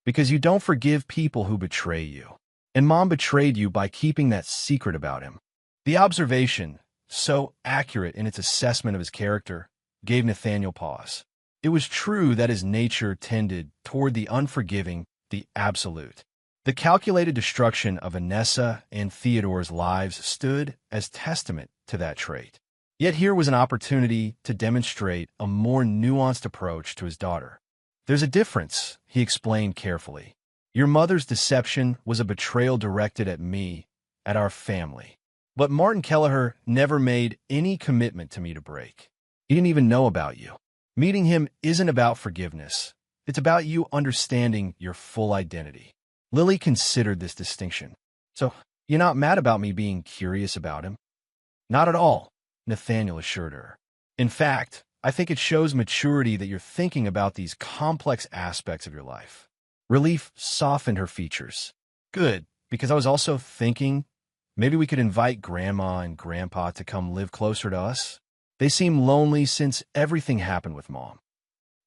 "Because you don't forgive people who betray you. And Mom betrayed you by keeping that secret about him." The observation, so accurate in its assessment of his character, gave Nathaniel pause. It was true that his nature tended toward the unforgiving, the absolute. The calculated destruction of Vanessa and Theodore's lives stood as testament to that trait. Yet here was an opportunity to demonstrate a more nuanced approach to his daughter. "There's a difference," he explained carefully. "Your mother's deception was a betrayal directed at me, at our family. But Martin Kelleher never made any commitment to me to break. He didn't even know about you. Meeting him isn't about forgiveness. It's about you understanding your full identity." Lily considered this distinction. "So, you're not mad about me being curious about him?" "Not at all," Nathaniel assured her. "In fact, I think it shows maturity that you're thinking about these complex aspects of your life." Relief softened her features. "Good, because I was also thinking maybe we could invite Grandma and Grandpa to come live closer to us. They seem lonely since everything happened with Mom."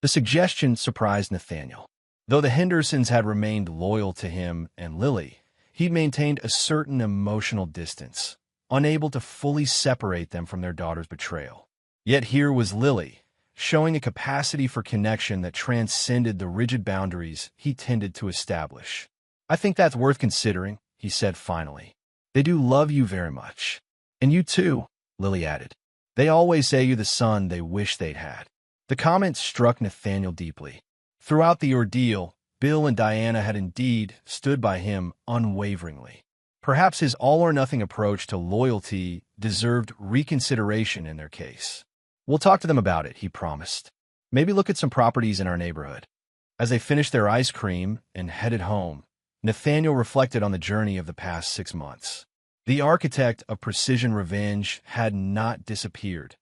The suggestion surprised Nathaniel. Though the Hendersons had remained loyal to him and Lily, he maintained a certain emotional distance, unable to fully separate them from their daughter's betrayal. Yet here was Lily, showing a capacity for connection that transcended the rigid boundaries he tended to establish. "I think that's worth considering," he said finally. "They do love you very much. And you too," Lily added. "They always say you're the son they wish they'd had." The comment struck Nathaniel deeply. Throughout the ordeal, Bill and Diana had indeed stood by him unwaveringly. Perhaps his all-or-nothing approach to loyalty deserved reconsideration in their case. "We'll talk to them about it," he promised. "Maybe look at some properties in our neighborhood." As they finished their ice cream and headed home, Nathaniel reflected on the journey of the past 6 months. The architect of precision revenge had not disappeared.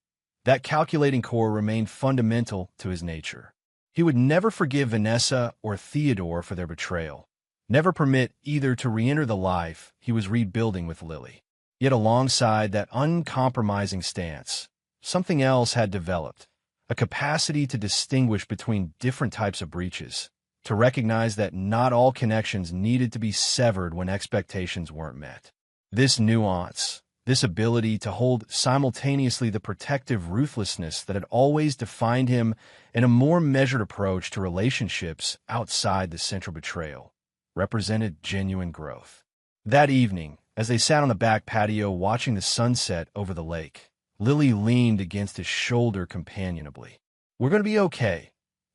That calculating core remained fundamental to his nature. He would never forgive Vanessa or Theodore for their betrayal, never permit either to re-enter the life he was rebuilding with Lily. Yet alongside that uncompromising stance, something else had developed, a capacity to distinguish between different types of breaches, to recognize that not all connections needed to be severed when expectations weren't met. This nuance, this ability to hold simultaneously the protective ruthlessness that had always defined him and a more measured approach to relationships outside the central betrayal, represented genuine growth. That evening, as they sat on the back patio watching the sunset over the lake, Lily leaned against his shoulder companionably. "We're going to be okay,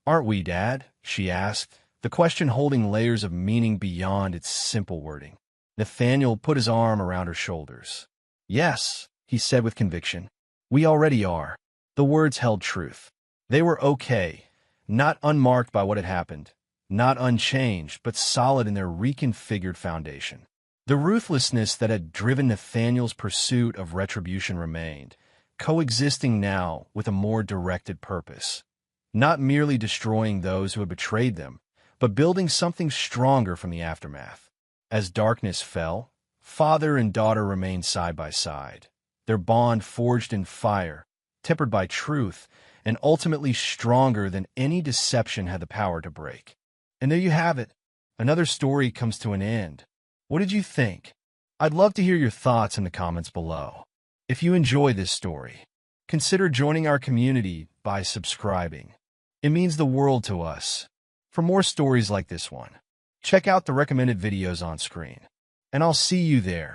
aren't we, Dad?" she asked, the question holding layers of meaning beyond its simple wording. Nathaniel put his arm around her shoulders. "Yes," he said with conviction. "We already are." The words held truth. They were okay, not unmarked by what had happened, not unchanged, but solid in their reconfigured foundation. The ruthlessness that had driven Nathaniel's pursuit of retribution remained, coexisting now with a more directed purpose, not merely destroying those who had betrayed them, but building something stronger from the aftermath. As darkness fell, father and daughter remained side by side, their bond forged in fire, tempered by truth, and ultimately stronger than any deception had the power to break. And there you have it. Another story comes to an end. What did you think? I'd love to hear your thoughts in the comments below. If you enjoy this story, consider joining our community by subscribing. It means the world to us. For more stories like this one, check out the recommended videos on screen. And I'll see you there.